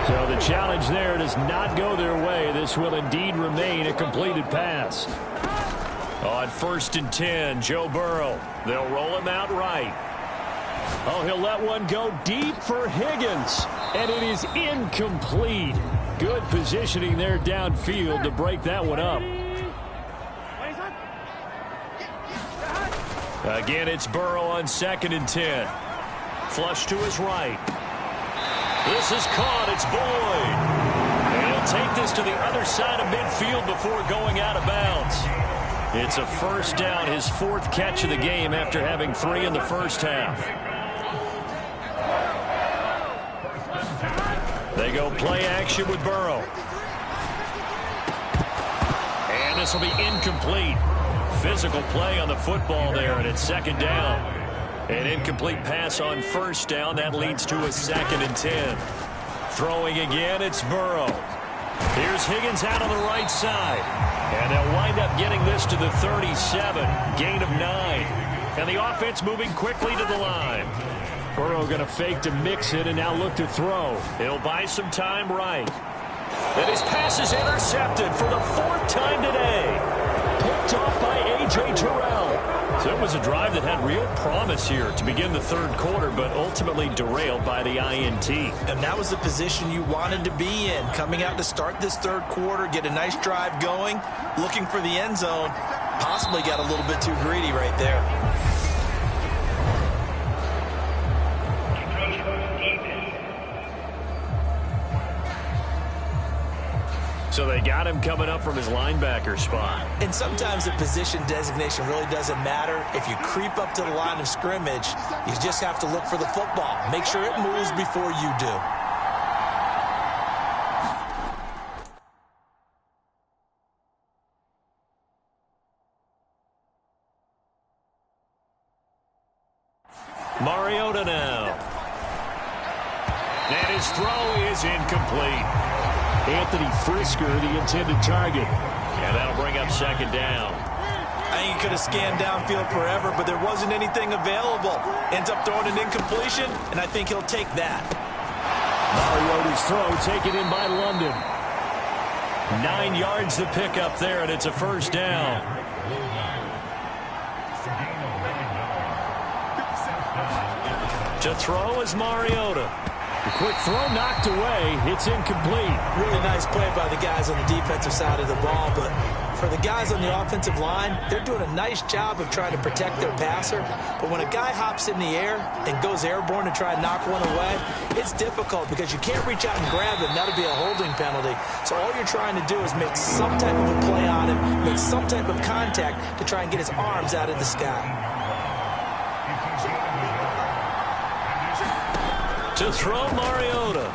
So the challenge there does not go their way. This will indeed remain a completed pass. On 1st and 10, Joe Burrow. They'll roll him out right. Oh, he'll let one go deep for Higgins. And it is incomplete. Good positioning there downfield to break that one up. Again, it's Burrow on 2nd and 10. Flush to his right. This is caught. It's Boyd. And he'll take this to the other side of midfield before going out of bounds. It's a first down, his 4th catch of the game after having 3 in the first half. They go play action with Burrow. And this will be incomplete. Physical play on the football there, and it's 2nd down. An incomplete pass on 1st down. That leads to a 2nd and 10. Throwing again, it's Burrow. Here's Higgins out on the right side. And they'll wind up getting this to the 37. Gain of 9. And the offense moving quickly to the line. Burrow going to fake to mix it and now look to throw. He'll buy some time right. And his pass is intercepted for the 4th time today. Picked off by A.J. Terrell. So it was a drive that had real promise here to begin the 3rd quarter, but ultimately derailed by the INT. And that was the position you wanted to be in. Coming out to start this 3rd quarter, get a nice drive going, looking for the end zone. Possibly got a little bit too greedy right there. So they got him coming up from his linebacker spot. And sometimes the position designation really doesn't matter. If you creep up to the line of scrimmage, you just have to look for the football. Make sure it moves before you do. Mariota now. And his throw is incomplete. Anthony Frisker, the intended target. And that'll bring up 2nd down. I think he could have scanned downfield forever, but there wasn't anything available. Ends up throwing an incompletion, and I think he'll take that. Mariota's throw taken in by London. 9 yards to pick up there, and it's a 1st down. To throw is Mariota. The quick throw knocked away. It's incomplete. Really nice play by the guys on the defensive side of the ball, but for the guys on the offensive line, they're doing a nice job of trying to protect their passer. But when a guy hops in the air and goes airborne to try and knock one away, it's difficult because you can't reach out and grab him. That'll be a holding penalty. So all you're trying to do is make some type of a play on him, make some type of contact to try and get his arms out of the sky. To throw Mariota.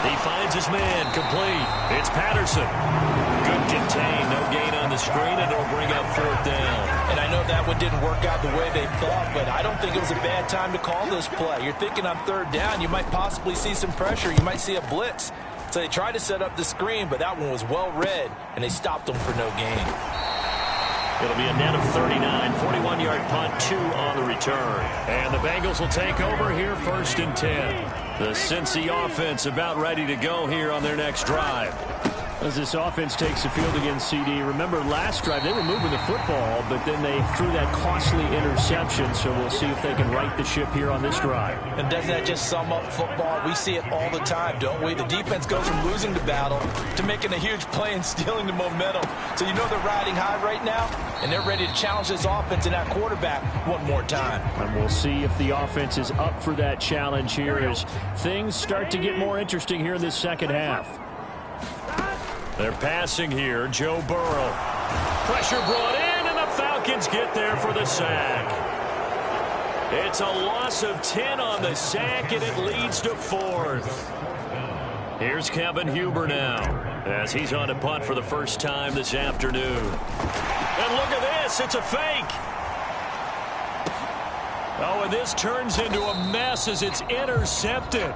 He finds his man complete. It's Patterson. Good contain. No gain on the screen, and it'll bring up 4th down. And I know that one didn't work out the way they thought, but I don't think it was a bad time to call this play. You're thinking on 3rd down, you might possibly see some pressure. You might see a blitz. So they tried to set up the screen, but that one was well read, and they stopped them for no gain. It'll be a net of 39, 41-yard punt, 2 on the return. And the Bengals will take over here 1st and 10. The Cincy offense about ready to go here on their next drive. As this offense takes the field against CD, remember last drive they were moving the football, but then they threw that costly interception, so we'll see if they can right the ship here on this drive. And doesn't that just sum up football? We see it all the time, don't we? The defense goes from losing the battle to making a huge play and stealing the momentum. So you know they're riding high right now, and they're ready to challenge this offense and that quarterback one more time. And we'll see if the offense is up for that challenge here as things start to get more interesting here in this 2nd half. They're passing here. Joe Burrow. Pressure brought in, and the Falcons get there for the sack. It's a loss of 10 on the sack, and it leads to 4th. Here's Kevin Huber now as he's on a punt for the first time this afternoon. And look at this. this. It's a fake. Oh, and this turns into a mess as it's intercepted.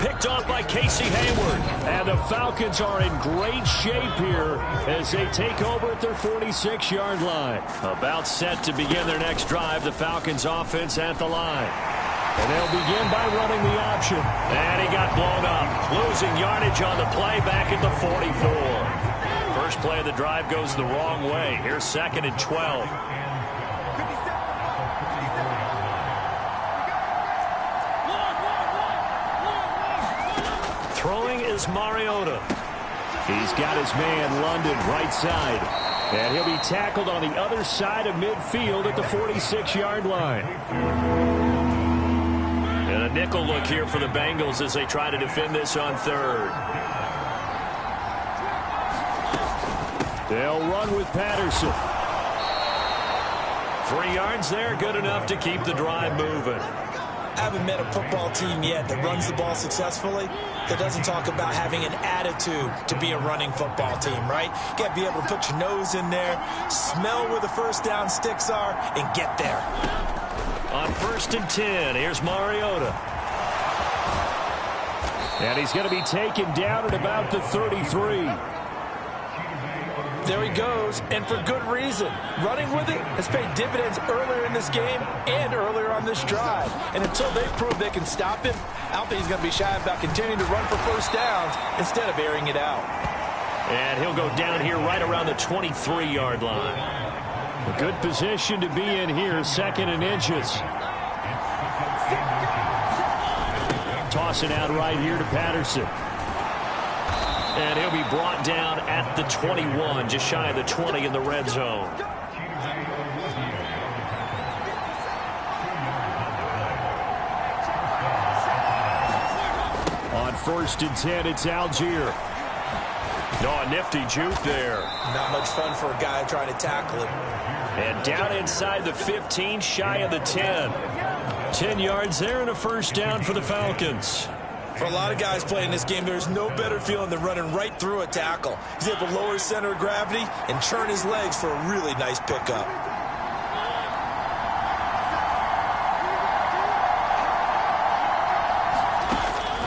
Picked off by Casey Hayward. And the Falcons are in great shape here as they take over at their 46-yard line. About set to begin their next drive. The Falcons offense at the line. And they'll begin by running the option. And he got blown up. Losing yardage on the play back at the 44. First play of the drive goes the wrong way. Here's 2nd and 12. Throwing is Mariota. He's got his man London right side. And he'll be tackled on the other side of midfield at the 46-yard line. And a nickel look here for the Bengals as they try to defend this on 3rd. They'll run with Patterson. 3 yards there, good enough to keep the drive moving. I haven't met a football team yet that runs the ball successfully that doesn't talk about having an attitude to be a running football team, right? You got to be able to put your nose in there, smell where the first down sticks are, and get there. On 1st and 10, here's Mariota. And he's going to be taken down at about the 33. There he goes, and for good reason. Running with it has paid dividends earlier in this game and earlier on this drive. And until they prove they can stop him, I don't think he's going to be shy about continuing to run for first downs instead of airing it out. And he'll go down here right around the 23-yard line. A good position to be in here, 2nd and inches. Tossing out right here to Patterson. And he'll be brought down at the 21, just shy of the 20 in the red zone. On 1st and 10, it's Algier. No, a nifty juke there. Not much fun for a guy trying to tackle him. And down inside the 15, shy of the 10. 10 yards there and a first down for the Falcons. For a lot of guys playing this game, there's no better feeling than running right through a tackle. He's able to lower his center of gravity and churn his legs for a really nice pickup.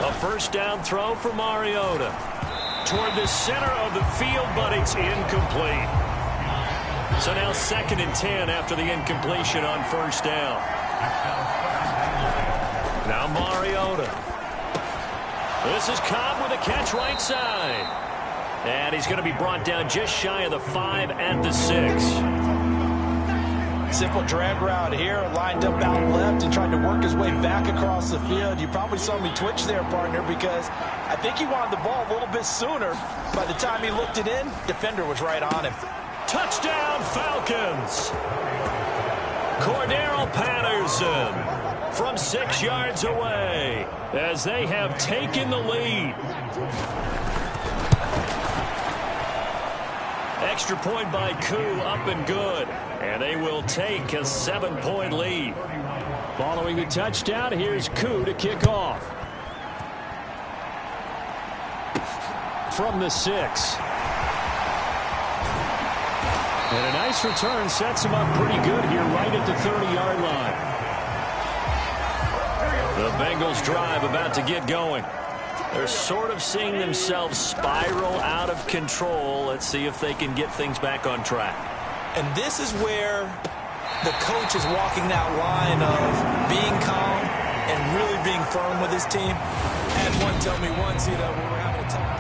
A first down throw for Mariota. Toward the center of the field, but it's incomplete. So now 2nd and 10 after the incompletion on first down. Now Mariota. This is Cobb with a catch right side. And he's going to be brought down just shy of the 5 at the 6. Simple drag route here, lined up out left and tried to work his way back across the field. You probably saw me twitch there, partner, because I think he wanted the ball a little bit sooner. By the time he looked it in, defender was right on him. Touchdown, Falcons! Cordero Patterson from 6 yards away as they have taken the lead. Extra point by Koo, up and good. And they will take a 7-point lead. Following the touchdown, here's Koo to kick off. From the 6. And a nice return sets him up pretty good here right at the 30-yard line. The Bengals drive about to get going. They're sort of seeing themselves spiral out of control. Let's see if they can get things back on track. And this is where the coach is walking that line of being calm and really being firm with his team. I had one tell me once, we were having a talk.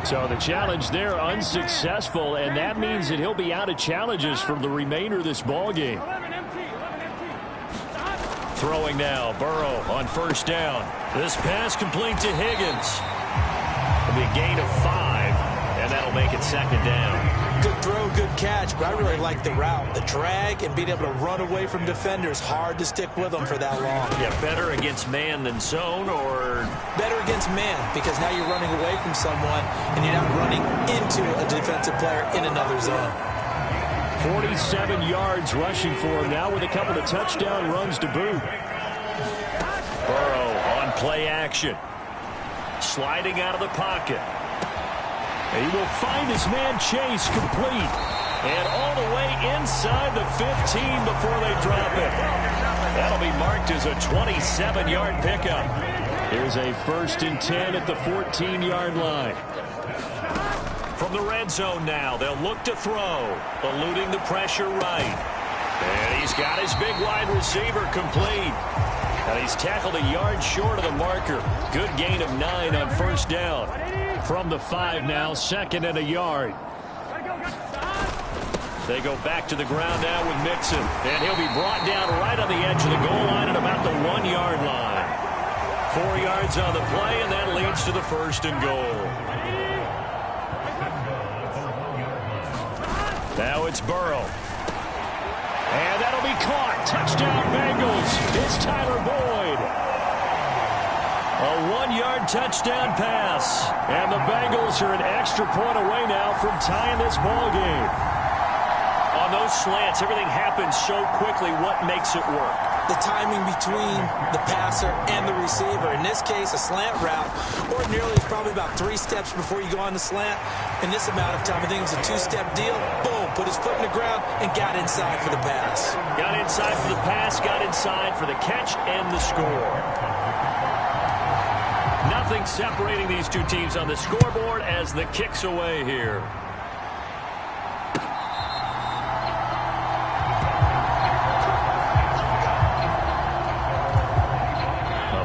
So the challenge there unsuccessful, and that means that he'll be out of challenges for the remainder of this ball game. Throwing now, Burrow on first down. This pass complete to Higgins. It'll be a gain of 5, and that'll make it 2nd down. Good throw, good catch, but I really like the route. The drag and being able to run away from defenders, hard to stick with them for that long. Yeah, better against man than zone, or? Better against man, because now you're running away from someone and you're not running into a defensive player in another zone. 47 yards rushing for him now with a couple of touchdown runs to boot. Burrow on play action. Sliding out of the pocket. He will find his man Chase complete. And all the way inside the 15 before they drop it. That'll be marked as a 27-yard pickup. Here's a 1st and 10 at the 14-yard line. From the red zone now, they'll look to throw, eluding the pressure right. And he's got his big wide receiver complete. And he's tackled a yard short of the marker. Good gain of 9 on 1st down. From the 5 now, 2nd and a yard. They go back to the ground now with Mixon. And he'll be brought down right on the edge of the goal line at about the 1-yard line. 4 yards on the play, and that leads to the 1st and goal. Now it's Burrow. And that'll be caught. Touchdown Bengals. It's Tyler Boyd. A 1-yard touchdown pass. And the Bengals are an extra point away now from tying this ball game. On those slants, everything happens so quickly. What makes it work? The timing between the passer and the receiver. In this case, a slant route ordinarily is probably about 3 steps before you go on the slant. In this amount of time, I think it was a 2-step deal. Boom, put his foot in the ground and got inside for the pass. Got inside for the pass, got inside for the catch and the score. Nothing separating these two teams on the scoreboard as the kick's away here.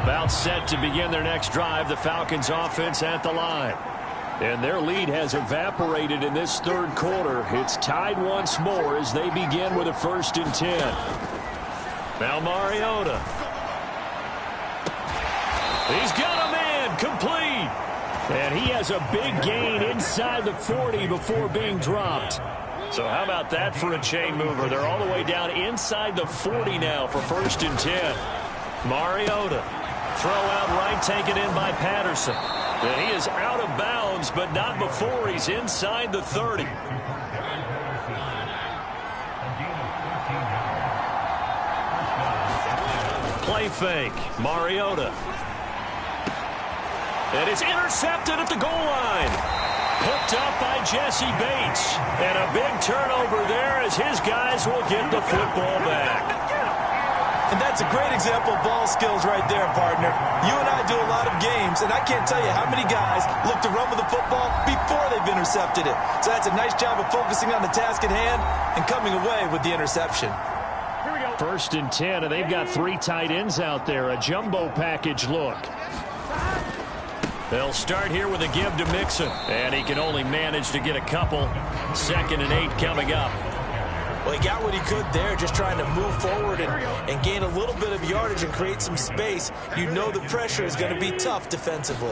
About set to begin their next drive, the Falcons offense at the line. And their lead has evaporated in this 3rd quarter. It's tied once more as they begin with a 1st and 10. Now Mariota. He's got a man complete. And he has a big gain inside the 40 before being dropped. So how about that for a chain mover? They're all the way down inside the 40 now for 1st and 10. Mariota. Throw out right, taken in by Patterson. And he is out of bounds, but not before he's inside the 30. Play fake. Mariota. And it's intercepted at the goal line. Hooked up by Jesse Bates. And a big turnover there as his guys will get the football back. And that's a great example of ball skills right there, partner. You and I do a lot of games, and I can't tell you how many guys look to run with the football before they've intercepted it. So that's a nice job of focusing on the task at hand and coming away with the interception. 1st and 10, and they've got 3 tight ends out there. A jumbo package look. They'll start here with a give to Mixon, and he can only manage to get a couple. 2nd and 8 coming up. Well, he got what he could there, just trying to move forward and gain a little bit of yardage and create some space. You know the pressure is going to be tough defensively.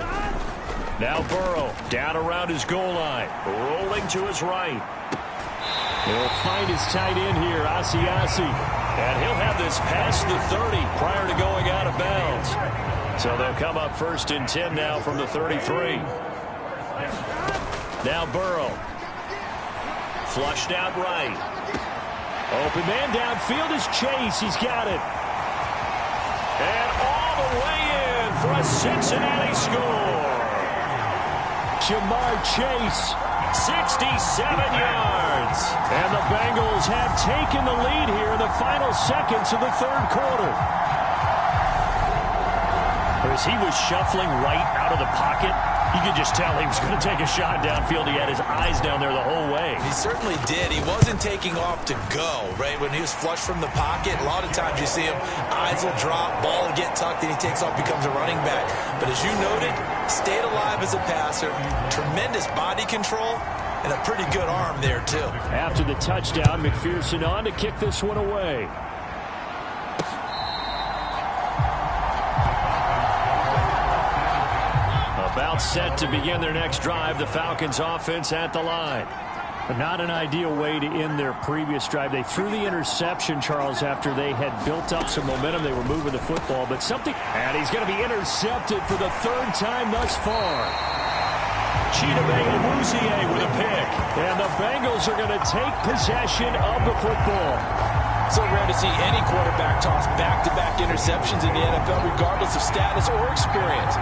Now Burrow down around his goal line, rolling to his right. He'll find his tight end here, Asiasi. And he'll have this past the 30 prior to going out of bounds. So they'll come up 1st and 10 now from the 33. Now Burrow. Flushed out right. Open man downfield is Chase. He's got it. And all the way in for a Cincinnati score. Jamar Chase, 67 yards. And the Bengals have taken the lead here in the final seconds of the 3rd quarter. As he was shuffling right out of the pocket, you could just tell he was going to take a shot downfield. He had his eyes down there the whole way. He certainly did. He wasn't taking off to go, right? When he was flush from the pocket, a lot of times you see him, eyes will drop, ball will get tucked, and he takes off, becomes a running back. But as you noted, stayed alive as a passer, tremendous body control, and a pretty good arm there, too. After the touchdown, McPherson on to kick this one away. About set to begin their next drive, the Falcons offense at the line. But not an ideal way to end their previous drive. They threw the interception, Charles, after they had built up some momentum. They were moving the football, but something... And he's going to be intercepted for the 3rd time thus far. Chidobe Awuzie with a pick. And the Bengals are going to take possession of the football. So rare to see any quarterback toss back-to-back interceptions in the NFL, regardless of status or experience.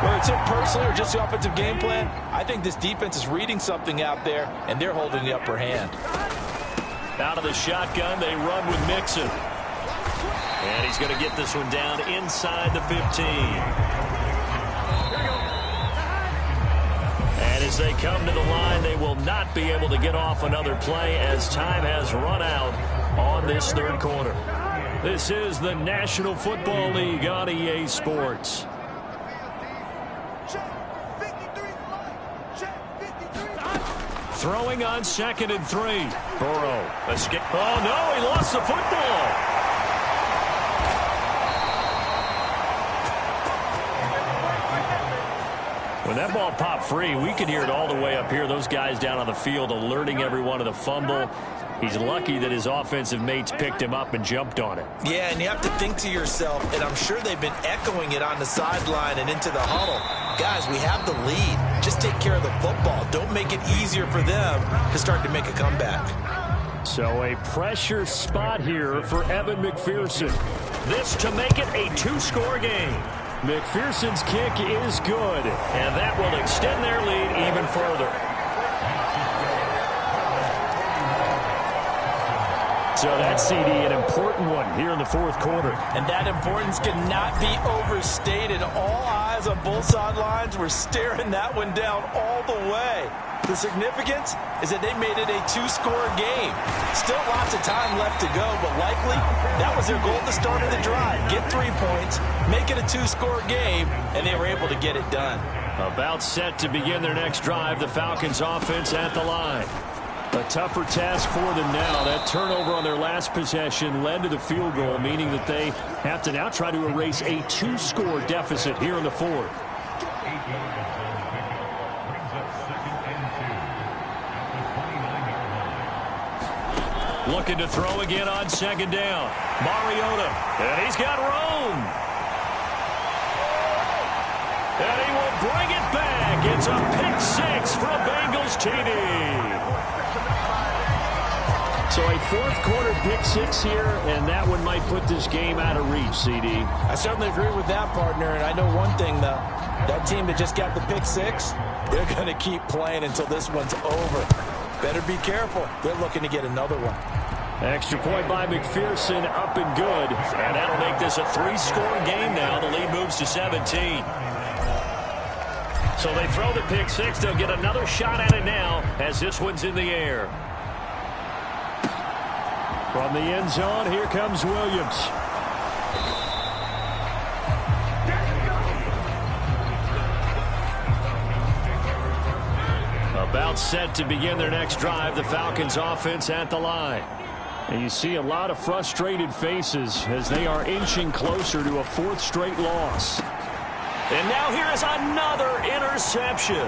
Whether it's him personally or just the offensive game plan, I think this defense is reading something out there, and they're holding the upper hand. Out of the shotgun, they run with Mixon. And he's going to get this one down inside the 15. And as they come to the line, they will not be able to get off another play as time has run out on this third quarter. This is the National Football League on EA Sports. Throwing on 2nd and 3. Burrow escape. Oh, no, he lost the football. When that ball popped free, we could hear it all the way up here. Those guys down on the field alerting everyone of the fumble. He's lucky that his offensive mates picked him up and jumped on it. Yeah, and you have to think to yourself, and I'm sure they've been echoing it on the sideline and into the huddle. Guys, we have the lead. Just take care of the football. Don't make it easier for them to start to make a comeback. So a pressure spot here for Evan McPherson. This to make it a 2-score game. McPherson's kick is good, and that will extend their lead even further. So that's, CD, an important one here in the fourth quarter. And that importance cannot be overstated. All eyes on both sidelines were staring that one down all the way. The significance is that they made it a 2-score game. Still lots of time left to go, but likely that was their goal at the start of the drive. Get 3 points, make it a 2-score game, and they were able to get it done. About set to begin their next drive, the Falcons offense at the line. A tougher task for them now. That turnover on their last possession led to the field goal, meaning that they have to now try to erase a 2-score deficit here in the fourth. Looking to throw again on 2nd down. Mariota, and he's got room. And he will bring it back. It's a pick-6 from Bengals TD. So a fourth-quarter pick-6 here, and that one might put this game out of reach, CD. I certainly agree with that, partner, and I know one thing, though. That team that just got the pick-6, they're going to keep playing until this one's over. Better be careful. They're looking to get another one. Extra point by McPherson, up and good. And that'll make this a 3-score game now. The lead moves to 17. So they throw the pick-6. They'll get another shot at it now as this one's in the air. From the end zone, here comes Williams. About set to begin their next drive, the Falcons offense at the line. And you see a lot of frustrated faces as they are inching closer to a 4th straight loss. And now here is another interception.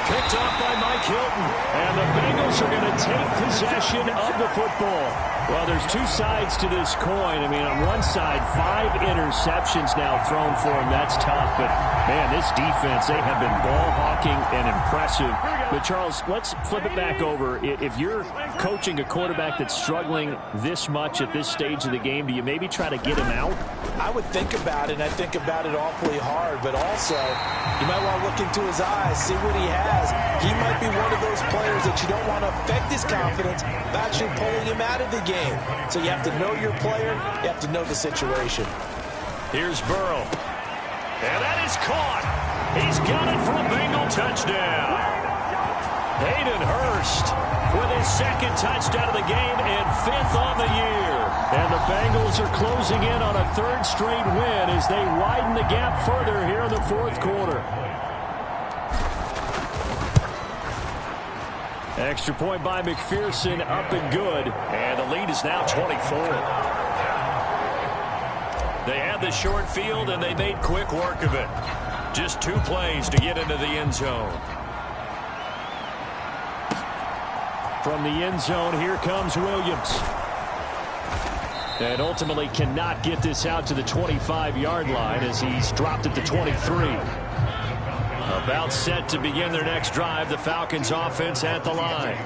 Picked off by Mike Hilton. And the Bengals are going to take possession of the football. Well, there's 2 sides to this coin. I mean, on one side, 5 interceptions now thrown for him. That's tough. But, man, this defense, they have been ball hawking and impressive. But, Charles, let's flip it back over. If you're coaching a quarterback that's struggling this much at this stage of the game, do you maybe try to get him out? I would think about it, and I think about it awfully hard. But also, you might want to look into his eyes, see what he has. He might be one of those players that you don't want to affect his confidence by actually pulling him out of the game. So you have to know your player. You have to know the situation. Here's Burrow. And that is caught. He's got it for a Bengal touchdown. Hayden Hurst with his 2nd touchdown of the game and 5th on the year. And the Bengals are closing in on a 3rd straight win as they widen the gap further here in the fourth quarter. Extra point by McPherson, up and good. And the lead is now 24. They had the short field, and they made quick work of it. Just 2 plays to get into the end zone. From the end zone, here comes Williams. And ultimately cannot get this out to the 25-yard line as he's dropped at the 23. About set to begin their next drive, the Falcons offense at the line.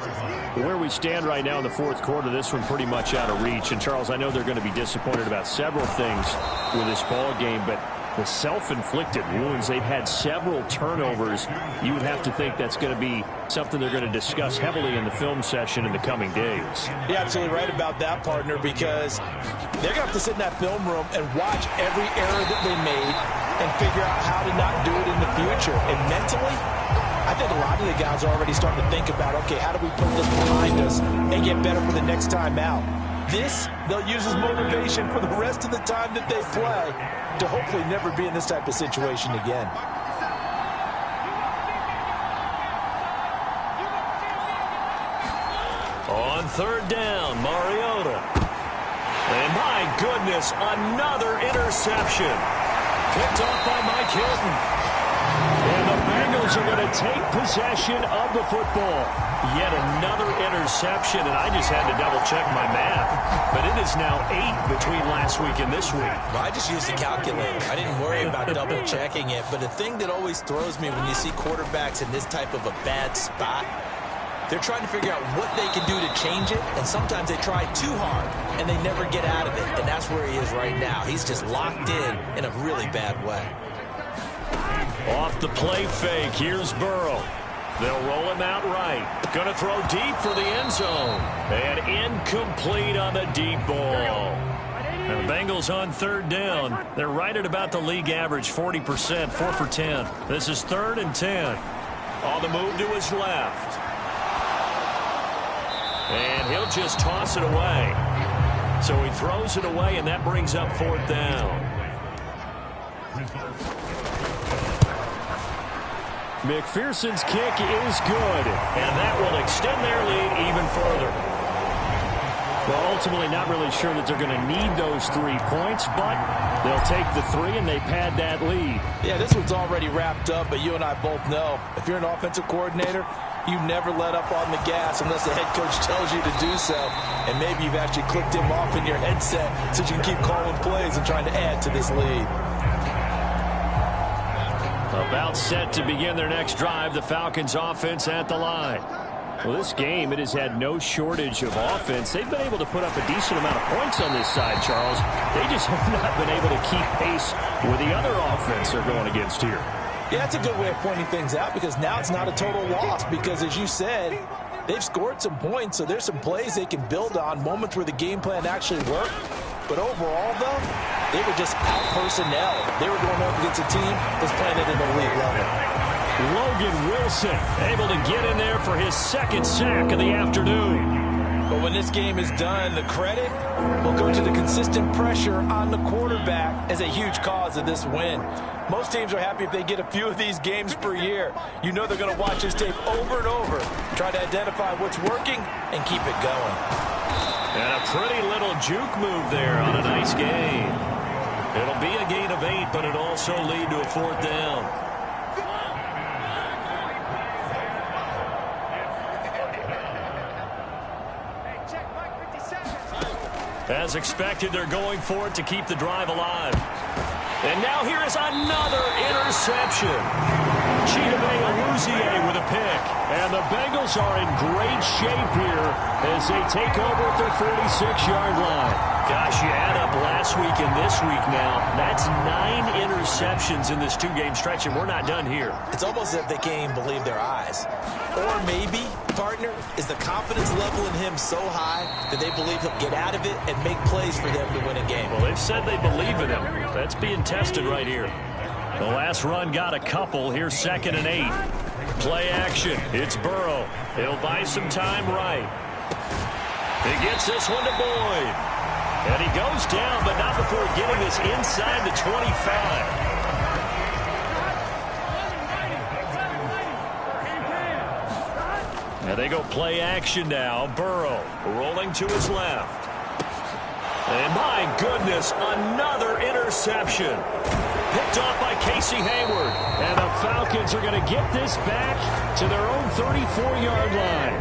Where we stand right now in the fourth quarter, this one pretty much out of reach. And, Charles, I know they're going to be disappointed about several things with this ball game, but the self-inflicted wounds. They've had several turnovers. You would have to think that's going to be something they're going to discuss heavily in the film session in the coming days. You're absolutely right about that, partner, because they're going to have to sit in that film room and watch every error that they made and figure out how to not do it in the future. And mentally, I think a lot of the guys are already starting to think about, okay, how do we put this behind us and get better for the next time out? This, they'll use as motivation for the rest of the time that they play to hopefully never be in this type of situation again. On third down, Mariota. And my goodness, another interception. Picked off by Mike Hilton. And the Bengals are going to take possession of the football. Yet another interception, and I just had to double-check my math. But it is now 8 between last week and this week. Well, I just used a calculator. I didn't worry about double-checking it. But the thing that always throws me when you see quarterbacks in this type of a bad spot, they're trying to figure out what they can do to change it, and sometimes they try too hard, and they never get out of it. And that's where he is right now. He's just locked in a really bad way. Off the play fake, here's Burrow. They'll roll him out right. Going to throw deep for the end zone. And incomplete on the deep ball. And the Bengals on third down. They're right at about the league average, 40%, 4 for 10. This is 3rd and 10. On the move to his left. And he'll just toss it away. So he throws it away, and that brings up 4th down. McPherson's kick is good, and that will extend their lead even further. Well, ultimately not really sure that they're going to need those 3 points, but they'll take the 3 and they pad that lead. Yeah, this one's already wrapped up, but you and I both know if you're an offensive coordinator, you never let up on the gas unless the head coach tells you to do so. And maybe you've actually clicked him off in your headset so you can keep calling plays and trying to add to this lead. About set to begin their next drive, the Falcons offense at the line. Well, this game, it has had no shortage of offense. They've been able to put up a decent amount of points on this side, Charles. They just have not been able to keep pace with the other offense they're going against here. Yeah, that's a good way of pointing things out because now it's not a total loss because, as you said, they've scored some points, so there's some plays they can build on, moments where the game plan actually worked. But overall, though, they were just out-personnel. They were going up against a team that's playing at an elite level. Logan Wilson able to get in there for his 2nd sack of the afternoon. But when this game is done, the credit will go to the consistent pressure on the quarterback as a huge cause of this win. Most teams are happy if they get a few of these games per year. You know they're going to watch this tape over and over, try to identify what's working, and keep it going. And a pretty little juke move there on a nice gain. It'll be a gain of 8, but it'll also lead to a 4th down. As expected, they're going for it to keep the drive alive. And now here is another interception. Chidobe Awuzie with a pick. And the Bengals are in great shape here as they take over at their 46-yard line. Gosh, you add up last week and this week now. That's 9 interceptions in this 2-game stretch, and we're not done here. It's almost as if they can't even believe their eyes. Or maybe, partner, is the confidence level in him so high that they believe he'll get out of it and make plays for them to win a game. Well, they've said they believe in him. That's being tested right here. The last run got a couple. Here's 2nd and 8. Play action. It's Burrow. He'll buy some time right. He gets this one to Boyd. And he goes down, but not before getting this inside the 25. And they go play action now. Burrow rolling to his left. And my goodness, another interception. Picked off by Casey Hayward. And the Falcons are going to get this back to their own 34-yard line.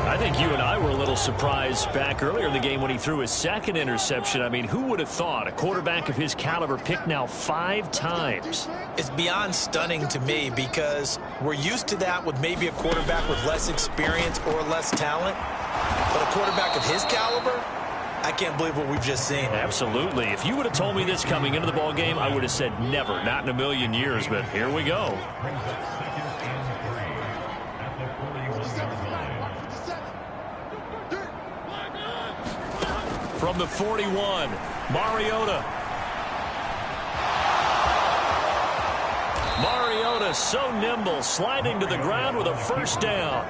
I think you and I were a little surprised back earlier in the game when he threw his 2nd interception. I mean, who would have thought a quarterback of his caliber picked now 5 times? It's beyond stunning to me because we're used to that with maybe a quarterback with less experience or less talent. But a quarterback of his caliber, I can't believe what we've just seen. Absolutely. If you would have told me this coming into the ball game, I would have said never, not in a million years, but here we go. From the 41, Mariota. Mariota so nimble, sliding to the ground with a first down.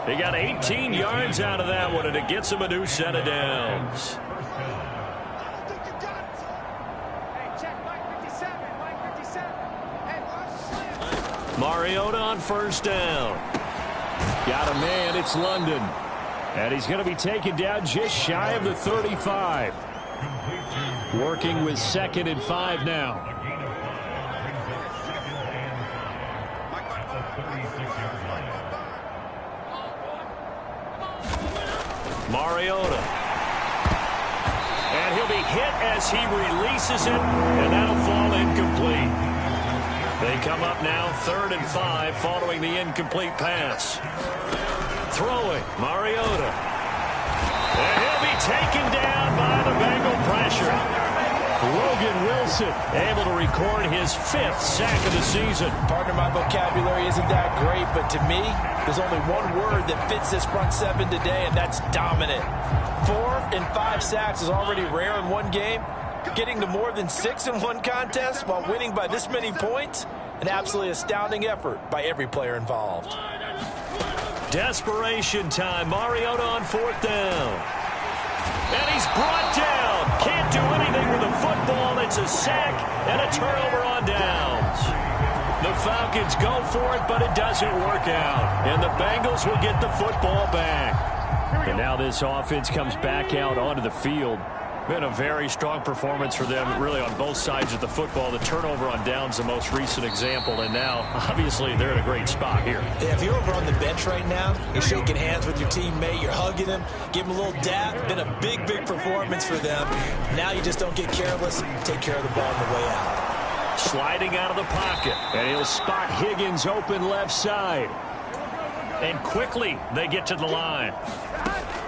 He got 18 yards out of that one, and it gets him a new set of downs. Mariota on first down. Got a man, it's London. And he's going to be taken down just shy of the 35. Working with 2nd and 5 now. Mariota. And he'll be hit as he releases it, and that'll fall incomplete. They come up now 3rd and 5 following the incomplete pass. Throwing, Mariota. And he'll be taken down by the Bengal pressure. Logan Wilson able to record his 5th sack of the season. Partner, my vocabulary isn't that great, but to me, there's only one word that fits this front 7 today, and that's dominant. 4 and 5 sacks is already rare in one game. Getting to more than 6 in one contest while winning by this many points, an absolutely astounding effort by every player involved. Desperation time. Mariota on 4th down. And he's brought down. Can't do anything with the football. It's a sack and a turnover on downs. The Falcons go for it, but it doesn't work out. And the Bengals will get the football back. And now this offense comes back out onto the field. Been a very strong performance for them, really, on both sides of the football. The turnover on downs, the most recent example, and now, obviously, they're in a great spot here. Yeah, if you're over on the bench right now, you're shaking hands with your teammate, you're hugging him, give him a little dap. Been a big, big performance for them. Now you just don't get careless, take care of the ball on the way out. Sliding out of the pocket, and he'll spot Higgins open left side. And quickly, they get to the line.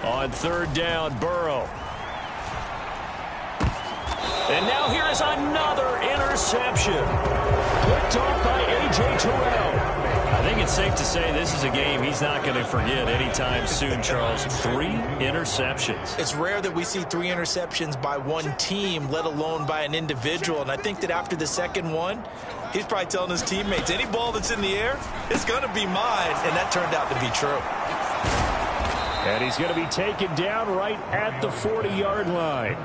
On 3rd down, Burrow. And now here is another interception. Picked off by A.J. Terrell. I think it's safe to say this is a game he's not going to forget anytime soon, Charles. 3 interceptions. It's rare that we see 3 interceptions by one team, let alone by an individual. And I think that after the second one, he's probably telling his teammates, any ball that's in the air, it's going to be mine. And that turned out to be true. And he's going to be taken down right at the 40-yard line.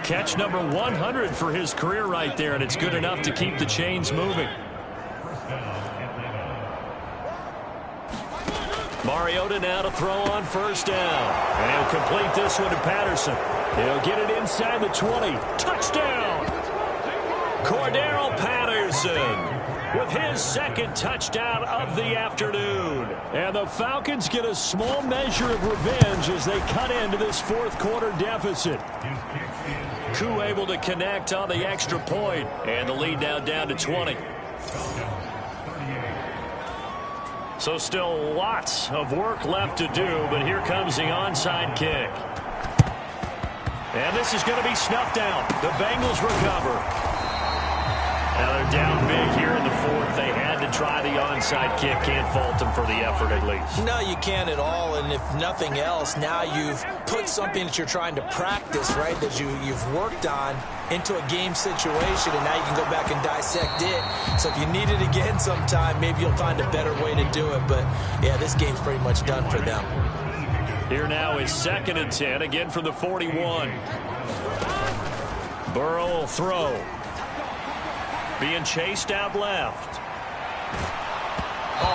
Catch number 100 for his career right there, and it's good enough to keep the chains moving. Mariota now to throw on 1st down. And he'll complete this one to Patterson. He'll get it inside the 20. Touchdown! Cordero Patterson with his 2nd touchdown of the afternoon. And the Falcons get a small measure of revenge as they cut into this 4th quarter deficit. Koo able to connect on the extra point, and the lead now down to 20. So still lots of work left to do, but here comes the onside kick. And this is going to be snuffed out. The Bengals recover. Now they're down big here in the 4th. They had to try the onside kick. Can't fault them for the effort, at least. No, you can't at all. And if nothing else, now you've put something that you're trying to practice, right, that you've worked on into a game situation, and now you can go back and dissect it. So if you need it again sometime, maybe you'll find a better way to do it. But, yeah, this game's pretty much done for them. Here now is 2nd and 10, again from the 41. Burrow will throw. Being chased out left.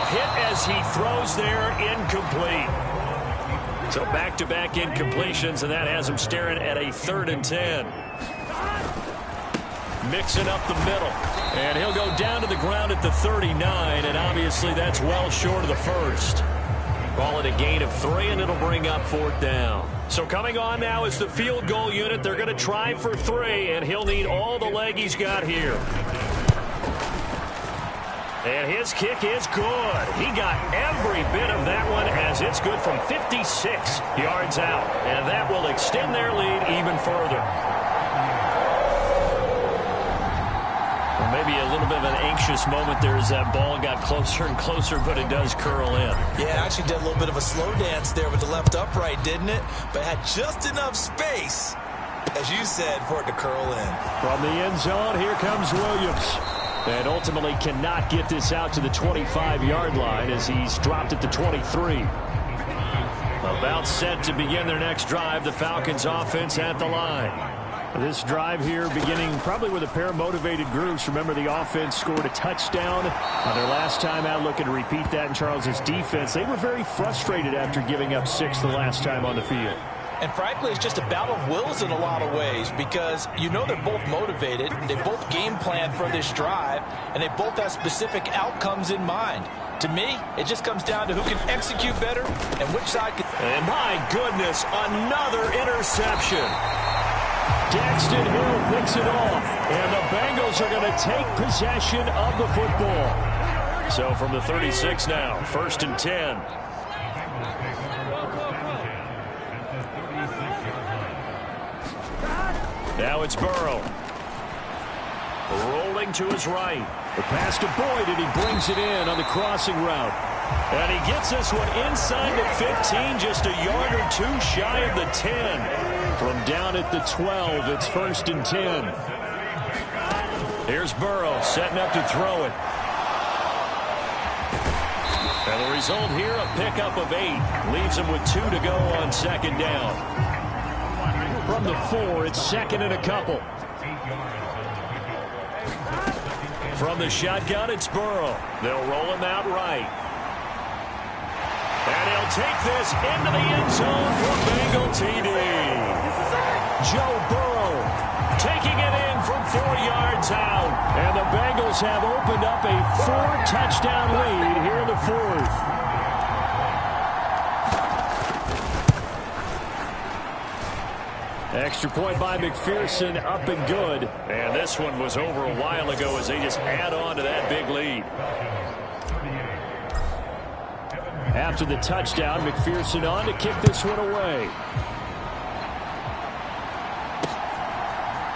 Hit as he throws there, incomplete. So back-to-back incompletions, and that has him staring at a 3rd and 10. Mixing up the middle. And he'll go down to the ground at the 39, and obviously that's well short of the 1st. Call it a gain of 3, and it'll bring up 4th down. So coming on now is the field goal unit. They're going to try for 3, and he'll need all the leg he's got here. And his kick is good. He got every bit of that one as it's good from 56 yards out. And that will extend their lead even further. Well, maybe a little bit of an anxious moment there as that ball got closer and closer, but it does curl in. Yeah, actually did a little bit of a slow dance there with the left upright, didn't it? But had just enough space, as you said, for it to curl in. From the end zone, here comes Williams. And ultimately cannot get this out to the 25-yard line as he's dropped at the 23. About set to begin their next drive, the Falcons offense at the line. This drive here beginning probably with a pair of motivated groups. Remember, the offense scored a touchdown on their last time out. Looking to repeat that in Charles's defense. They were very frustrated after giving up 6 the last time on the field. And frankly, it's just a battle of wills in a lot of ways because you know they're both motivated. They both game plan for this drive, and they both have specific outcomes in mind. To me, it just comes down to who can execute better and which side can. And my goodness, another interception. Daxton Hill picks it off, and the Bengals are going to take possession of the football. So from the 36 now, 1st and 10. Now it's Burrow. Rolling to his right. The pass to Boyd, and he brings it in on the crossing route. And he gets this one inside the 15, just a yard or two shy of the 10. From down at the 12, it's 1st and 10. Here's Burrow setting up to throw it. And the result here, a pickup of 8. Leaves him with 2 to go on 2nd down. From the 4, it's 2nd and a couple. From the shotgun, it's Burrow. They'll roll him out right. And he'll take this into the end zone for Bengal TD. Joe Burrow taking it in from 4 yards out. And the Bengals have opened up a 4-touchdown lead here in the 4th. Extra point by McPherson, up and good. And this one was over a while ago as they just add on to that big lead. After the touchdown, McPherson on to kick this one away.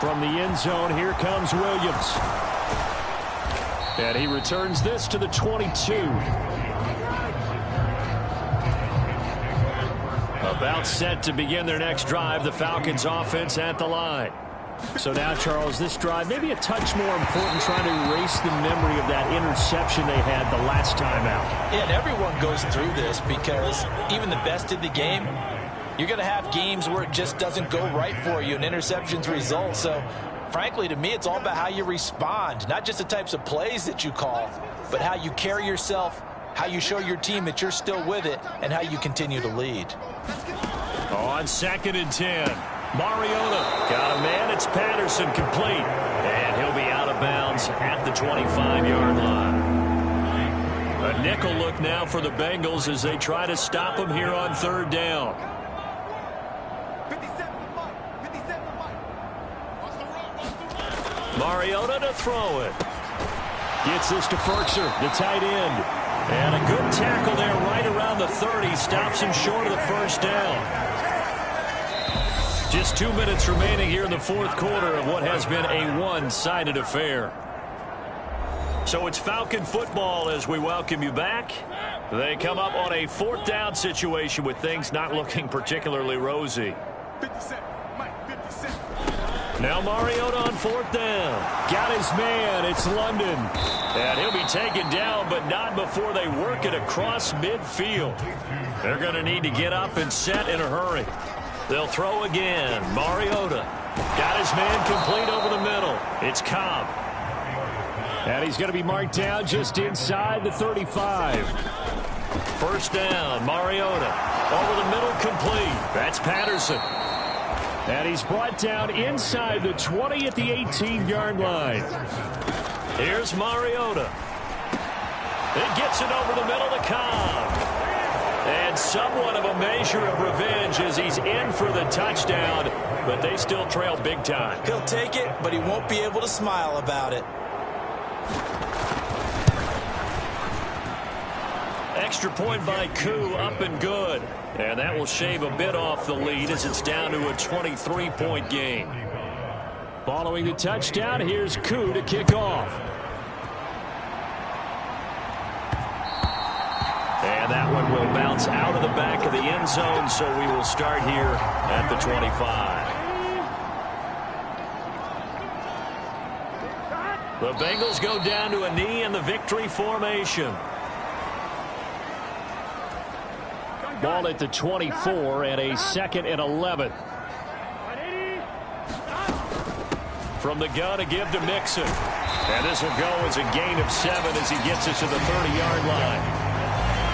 From the end zone, here comes Williams. And he returns this to the 22. About set to begin their next drive, the Falcons offense at the line. So now, Charles, this drive maybe a touch more important, trying to erase the memory of that interception they had the last time out. Yeah, and everyone goes through this because even the best in the game, you're going to have games where it just doesn't go right for you and interceptions result. So, frankly, to me, it's all about how you respond, not just the types of plays that you call, but how you carry yourself, how you show your team that you're still with it, and how you continue to lead. On 2nd and 10, Mariota got a man. It's Patterson complete. And he'll be out of bounds at the 25-yard line. A nickel look now for the Bengals as they try to stop him here on 3rd down. Mariota to throw it. Gets this to Ferkser, the tight end. And a good tackle there right around the 30. Stops him short of the 1st down. Just 2 minutes remaining here in the 4th quarter of what has been a one-sided affair. So it's Falcon football as we welcome you back. They come up on a 4th down situation with things not looking particularly rosy. 57, Mike, 57. Now Mariota on 4th down. Got his man. It's London. And he'll be taken down, but not before they work it across midfield. They're going to need to get up and set in a hurry. They'll throw again. Mariota got his man complete over the middle. It's Cobb. And he's going to be marked down just inside the 35. 1st down, Mariota. Over the middle, complete. That's Patterson. And he's brought down inside the 20 at the 18-yard line. Here's Mariota. It gets it over the middle to Cobb. And somewhat of a measure of revenge as he's in for the touchdown, but they still trail big time. He'll take it, but he won't be able to smile about it. extra point by Koo, up and good. And that will shave a bit off the lead as it's down to a 23-point game. Following the touchdown, here's Koo to kick off. And that one will bounce out of the back of the end zone, so we will start here at the 25. The Bengals go down to a knee in the victory formation. Ball at the 24 and a 2nd and 11. From the gun, a give to Mixon. And this will go as a gain of 7 as he gets it to the 30-yard line.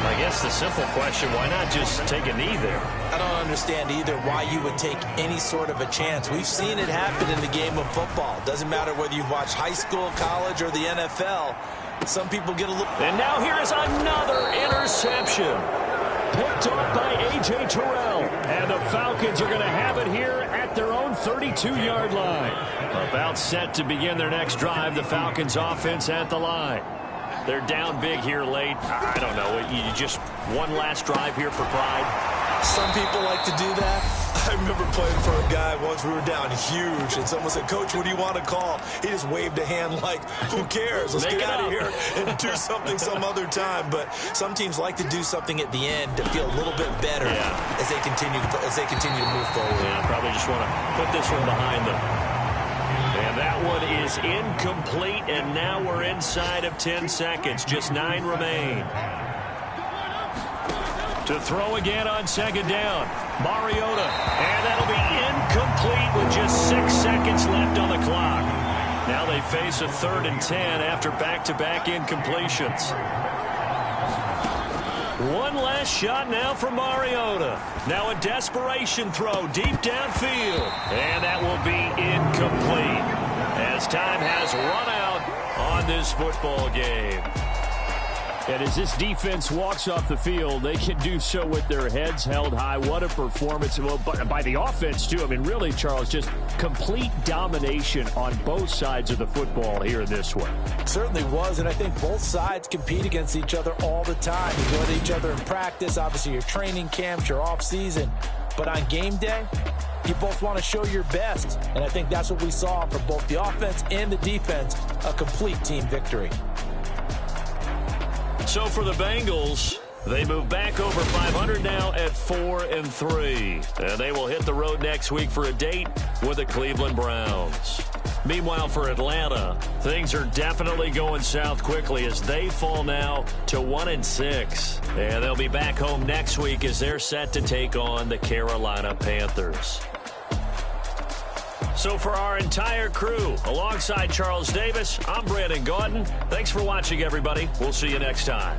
I guess the simple question, why not just take a knee there? I don't understand either why you would take any sort of a chance. We've seen it happen in the game of football. Doesn't matter whether you've watched high school, college, or the NFL. Some people get a little... And now here is another interception. Picked up by A.J. Terrell. And the Falcons are going to have it here at their own 32-yard line. About set to begin their next drive, the Falcons offense at the line. They're down big here late. I don't know. You just one last drive here for pride. Some people like to do that. I remember playing for a guy once. We were down huge, and someone said, "Coach, what do you want to call?" He just waved a hand like, "Who cares? Let's get out of here and do something some other time." But some teams like to do something at the end to feel a little bit better as they continue to move forward. Yeah, probably just want to put this one behind them. And that one is incomplete, and now we're inside of 10 seconds. Just 9 remain. To throw again on 2nd down. Mariota. And that'll be incomplete with just 6 seconds left on the clock. Now they face a 3rd and 10 after back-to-back incompletions. One last shot now for Mariota. Now a desperation throw deep downfield. And that will be incomplete as time has run out on this football game. And as this defense walks off the field, they can do so with their heads held high. What a performance by the offense, too. I mean, really, Charles, just complete domination on both sides of the football here in this one. Certainly was, and I think both sides compete against each other all the time. You go to each other in practice, obviously your training camps, your off-season. But on game day, you both want to show your best. And I think that's what we saw from both the offense and the defense, a complete team victory. So for the Bengals, they move back over 500 now at 4-3. And they will hit the road next week for a date with the Cleveland Browns. Meanwhile, for Atlanta, things are definitely going south quickly as they fall now to 1-6. And they'll be back home next week as they're set to take on the Carolina Panthers. So for our entire crew, alongside Charles Davis, I'm Brandon Gaudin. Thanks for watching, everybody. We'll see you next time.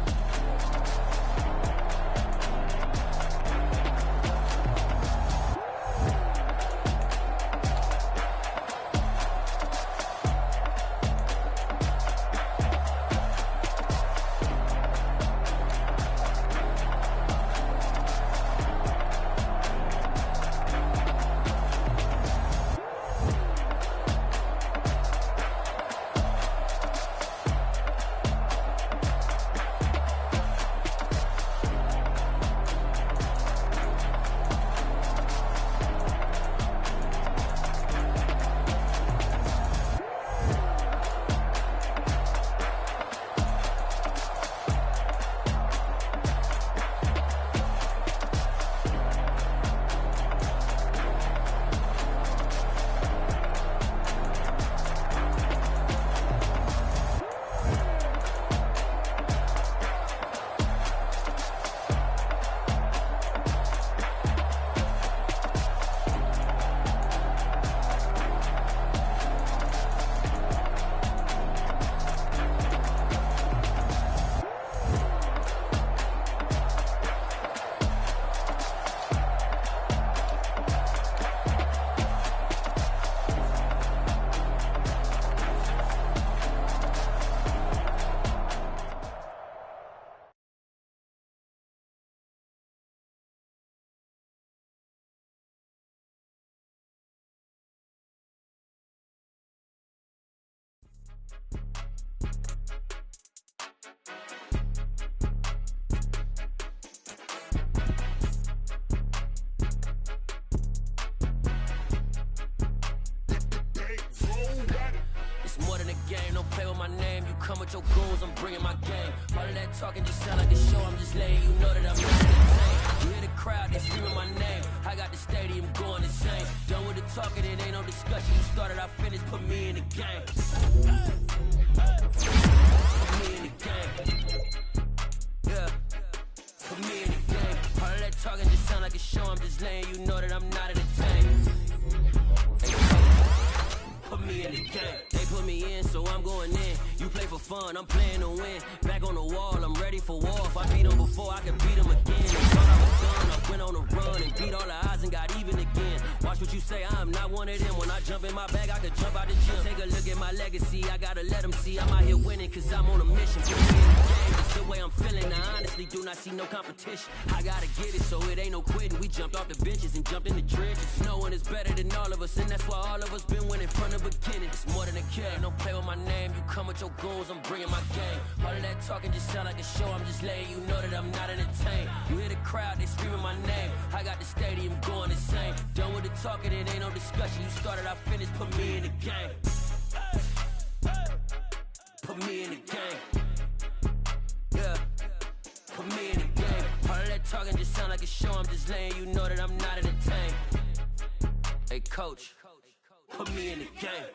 don't play with my name. You come with your goons, I'm bringing my game. All of that talking just sound like a show, I'm just laying. You know that I'm not entertained. You hear the crowd, they screaming my name. I got the stadium going insane. Done with the talking, it ain't no discussion. You started, I finished, put me in the game. Put me in the game. Yeah. Put me in the game. All of that talking just sound like a show, I'm just laying. You know that I'm not entertained. Put me in the game. They put me in, so I'm going in. You play for fun, I'm playing to win. Back on the wall, I'm ready for war. If I beat them before, I can beat them again. They thought I was done, I went on a run and beat all the odds and got even again. Watch what you say, I'm not one of them. When I jump in my bag, I could jump out the gym. Take a look at my legacy, I gotta let them see. I'm out here winning, cause I'm on a mission. Put me in the game, it's the way I'm feeling. I honestly do not see no competition. I gotta get it, so it ain't no quitting. We jumped off the benches and jumped in the trenches. No one is better than all of us, and that's why all of us been winning from the beginning. It's more than a kill, don't play with my name. You come with your goons, I'm bringing my game. All of that talking just sound like a show, I'm just laying. You know that I'm not entertained. You hear the crowd, they screaming my name. I got the stadium going insane. Done with the talking, it ain't no discussion. You started, I finished, put me in the game. Put me in the game. Yeah. Put me in the game. All of that talking just sound like a show, I'm just laying. You know that I'm not entertained. Hey coach, put me in the game.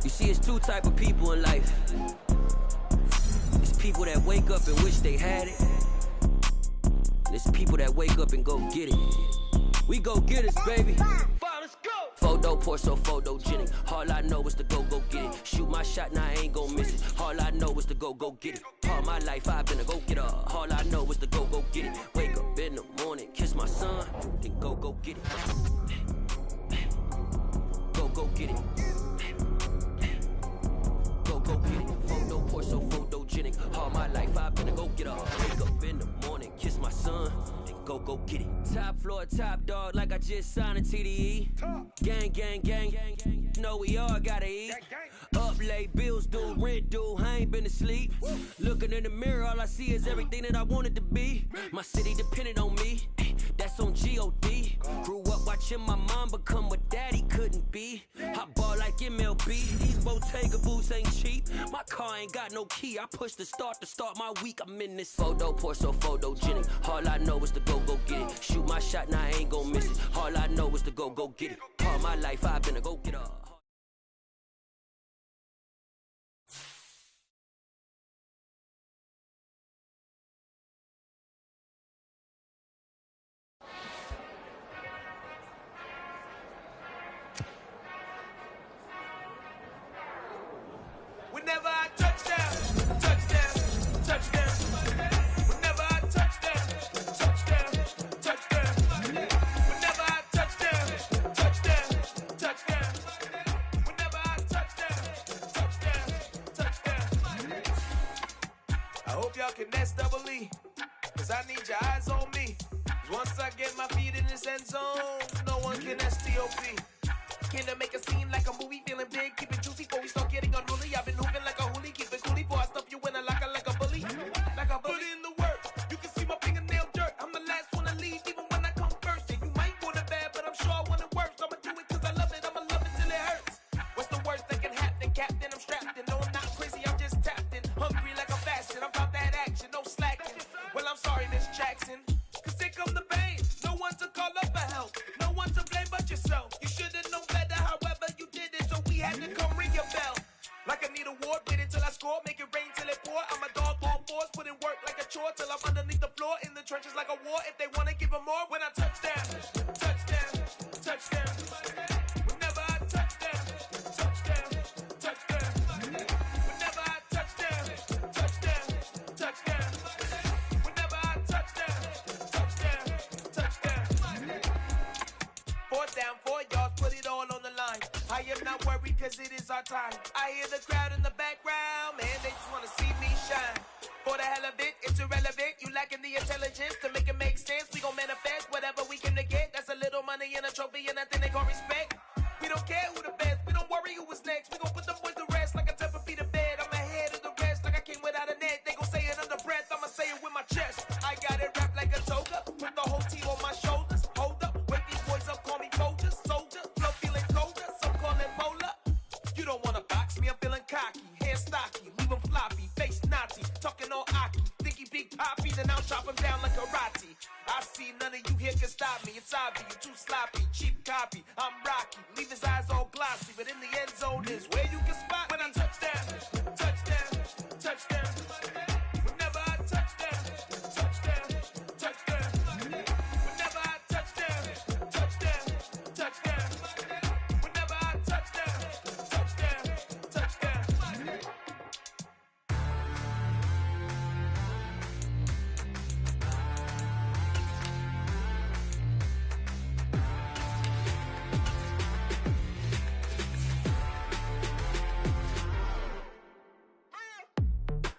You see, it's two type of people in life. It's people that wake up and wish they had it. And it's people that wake up and go get it. We go get it, baby. Let's go. Photo pour so photogenic. All I know is to go get it. Shoot my shot, now I ain't gon' miss it. All I know is to go get it. All my life I've been a go-getter. All I know is to go get it. Wake up in the morning, kiss my son, then go get it. Go get it. Go get it. Photo pour so photogenic. All my life I've been a go-getter. Wake up in the morning, kiss my son, then go get it. Top floor, top dog, like I just signed a TDE. Gang. Know we all gotta eat. Up late, bills due, rent due, I ain't been asleep. Looking in the mirror, all I see is everything that I wanted to be. My city depended on me, that's on G.O.D. Grew up watching my mom become what daddy couldn't be. I ball like MLB, these Bottega boots ain't cheap. My car ain't got no key, I push the start to start my week. I'm in this photo pour so photogenic. All I know is to go get it. Shoot my shot, now I ain't gon' miss it. All I know is to go get it. All my life I've been a go-getter. Whenever I touchdown. Whenever I touchdown. Whenever I touchdown. Whenever I touchdown. I hope y'all can double E, cause I need your eyes on me. Once I get my feet in this end zone, no one can STOP. Can I make a scene like a movie, feeling big, keep it juicy before we start getting unruly. I've been hooping like a hoolie, keep it coolie before I stuff you in a locker like a bully. Like a bully. Put in the work, you can see my fingernail dirt. I'm the last one to leave, even when I come first. And you might want it bad, but I'm sure I want it worse. I'ma do it cause I love it, I'ma love it till it hurts. What's the worst that can happen, Captain? I'm strapped in, no I'm not crazy, I'm just tapped in. Hungry like I'm fasting, I'm about that action, no slacking. Well I'm sorry, Miss Jackson, cause here come the pain. No one to call up for help, no one to blame but yourself. You should've known better, however you did it, so we had to come ring your bell. Like I need a ward, wait until I score, make it rain till it pour. I'm a dog on fours, put in work like a chore till I'm underneath the floor, in the trenches like a war. If they wanna give them more, when I touchdown. Whenever I touchdown. Whenever I touchdown. Whenever I touchdown. Fourth down, 4 yards, put it all on the line. I am not worried cause it is our time. I hear the crowd in the background, man, they just wanna see me shine. For the hell of it, it's irrelevant. You lacking the intelligence to make it make sense. We gon' manifest whatever we came to get. That's a little money and a trophy and nothing they gon' respect. We don't care who the best, we don't worry who hair stocky, leave him floppy, face Nazi, talking all aki. Think he big poppy, then I'll chop him down like karate. I see none of you here can stop me. It's obvious, you too sloppy, cheap copy. I'm Rocky, leave his eyes all glossy, but in the end zone is where you can spot when I touchdown, touchdown, touchdown. Whenever I touchdown, touchdown, touchdown. Whenever I touchdown, touchdown, touchdown. Whenever I touchdown, touchdown, touchdown.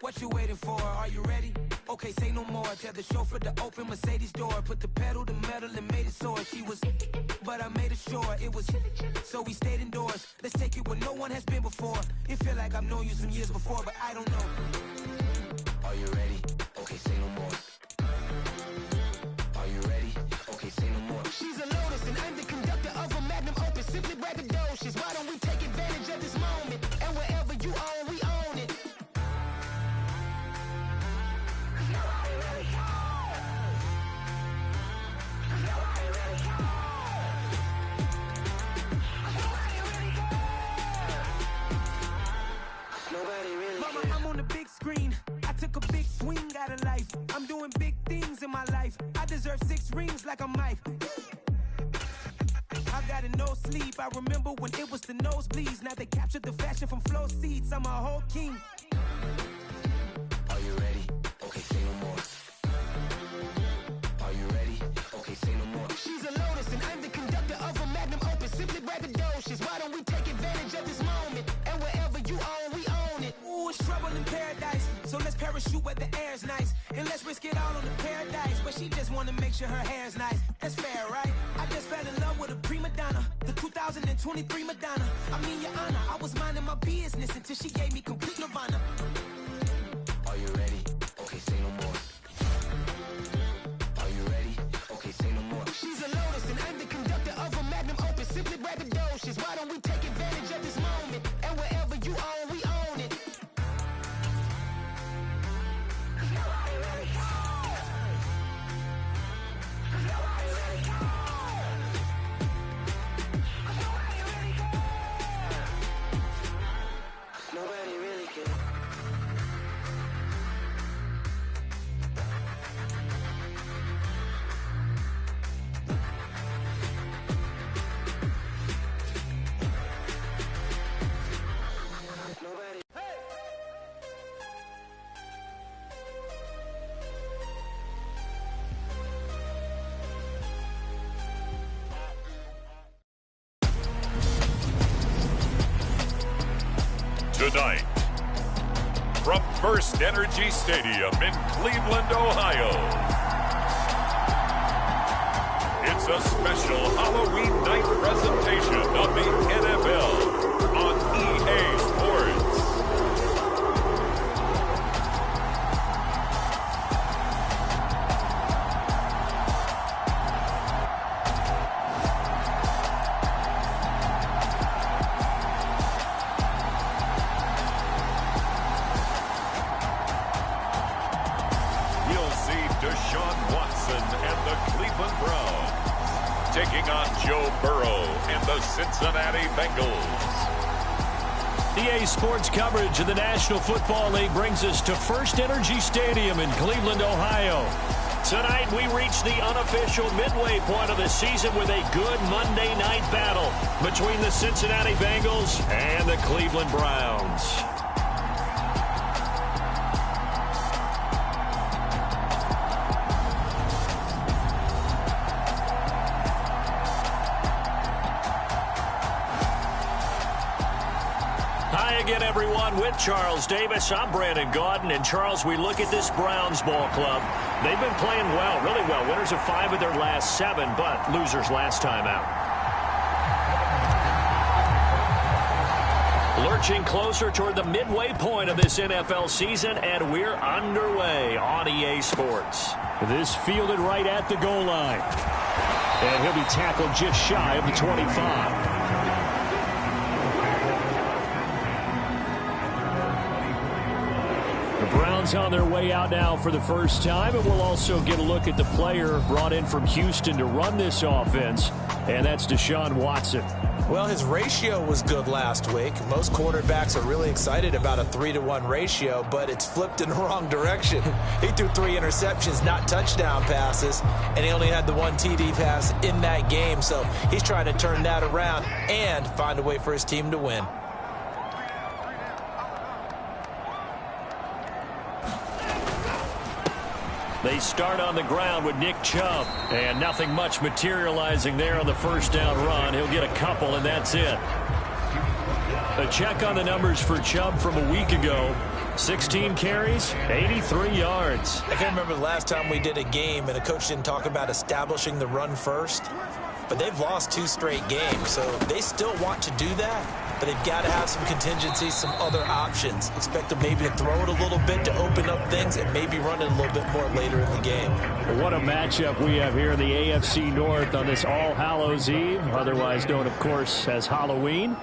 What you waiting for? Are you ready? Okay, say no more. Tell the chauffeur to open Mercedes door. Put the pedal to metal and made it soar. She was, but I made it sure it was. So we stayed indoors. Let's take it where no one has been before. It feel like I've known you some years before, but I don't know. Are you ready? Okay, say no more. Are you ready? Okay, say no more. She's a Lotus and I'm the conductor of a magnum opus. Simply braggadocious. Why don't we take advantage of this moment? And wherever you own, we own it. Mama, I'm on the big screen. I took a big swing out of life. I'm doing big things in my life. I deserve 6 rings like I'm Mike. I got no sleep. I remember when it was the nosebleeds. Now they captured the fashion from flow seats. I'm a whole king. Are you ready? Okay, say no more. Are you ready? Okay, say no more. She's a Lotus and I'm the conductor of a magnum opus. Simply braggadocious. Why don't we take advantage of this moment? And wherever you own, we own it. Ooh, it's trouble in paradise. So let's parachute where the air's nice. And let's risk it all on the paradise. But she just wanna make sure her hair's nice. That's fair, right? I just fell in love with a prima donna. The 2023 Madonna. I mean, your honor, I was minding my business until she gave me complete nirvana. Are you ready? Okay, say no more. Are you ready? Okay, say no more. She's a Lotus and I'm the conductor of a magnum opus. Simply braggadocious. Why don't we take advantage of this moment? And wherever you own, we own it. Nobody really cares. Nobody. Tonight, from First Energy Stadium in Cleveland, Ohio, it's a special Halloween night presentation of the NFL on EA Sports. Taking on Joe Burrow and the Cincinnati Bengals. EA Sports coverage of the National Football League brings us to First Energy Stadium in Cleveland, Ohio. Tonight we reach the unofficial midway point of the season with a good Monday night battle between the Cincinnati Bengals and the Cleveland Browns. Again, everyone, with Charles Davis. I'm Brandon Gaudin. And, Charles, we look at this Browns ball club. They've been playing well, really well. Winners of 5 of their last 7, but losers last time out. Lurching closer toward the midway point of this NFL season, and we're underway on EA Sports. This fielded right at the goal line. And he'll be tackled just shy of the 25. The Browns on their way out now for the first time, and we'll also get a look at the player brought in from Houston to run this offense, and that's Deshaun Watson. Well, his ratio was good last week. Most quarterbacks are really excited about a 3-to-1 ratio, but it's flipped in the wrong direction. He threw 3 interceptions, not touchdown passes, and he only had the 1 TD pass in that game. So he's trying to turn that around and find a way for his team to win. They start on the ground with Nick Chubb, and nothing much materializing there on the first down run. He'll get a couple, and that's it. A check on the numbers for Chubb from a week ago. 16 carries, 83 yards. I can't remember the last time we did a game and a coach didn't talk about establishing the run first. But they've lost 2 straight games, so they still want to do that. But they've got to have some contingencies, some other options. Expect them maybe to throw it a little bit to open up things and maybe run it a little bit more later in the game. Well, what a matchup we have here in the AFC North on this All Hallows Eve, otherwise known, of course, as Halloween.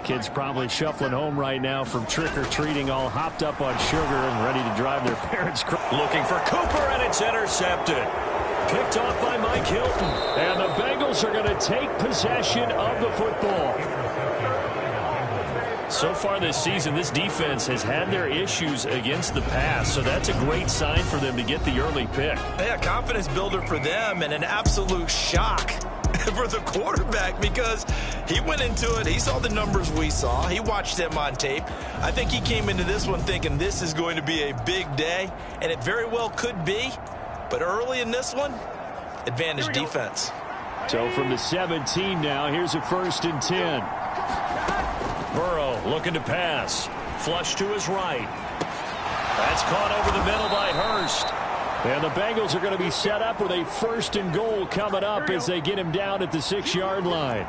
Kids probably shuffling home right now from trick-or-treating, all hopped up on sugar and ready to drive their parents crazy. Looking for Cooper, and it's intercepted. Picked off by Mike Hilton. And the Bengals are going to take possession of the football. So far this season, this defense has had their issues against the pass, so that's a great sign for them to get the early pick. Yeah, confidence builder for them and an absolute shock for the quarterback because he went into it. He saw the numbers we saw. He watched them on tape. I think he came into this one thinking this is going to be a big day, and it very well could be. But early in this one, advantage defense. So from the 17 now, here's a 1st and 10. Burrow looking to pass. Flush to his right. That's caught over the middle by Hurst. And the Bengals are going to be set up with a 1st and goal coming up as they get him down at the 6-yard line.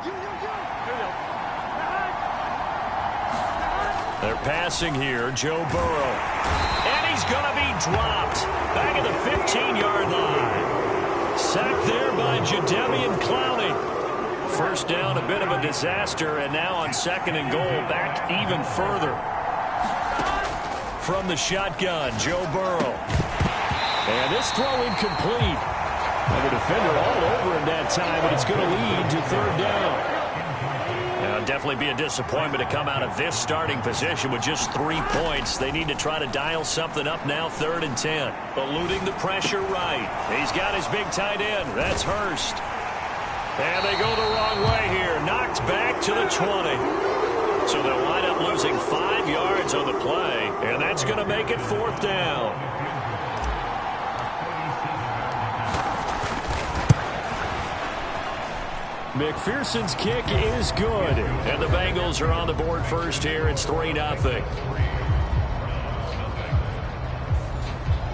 They're passing here, Joe Burrow. And he's going to be dropped. Back at the 15-yard line. Sacked there by Jadeveon Clowney. First down, a bit of a disaster, and now on 2nd and goal, back even further. From the shotgun, Joe Burrow. And this throw incomplete. And the defender all over him that time, and it's going to lead to 3rd down. Now, definitely be a disappointment to come out of this starting position with just 3 points. They need to try to dial something up now, 3rd and 10. Eluding the pressure right. He's got his big tight end. That's Hurst. And they go the wrong way here. Knocked back to the 20. So they'll wind up losing 5 yards on the play. And that's going to make it 4th down. McPherson's kick is good. And the Bengals are on the board first here. It's 3-0.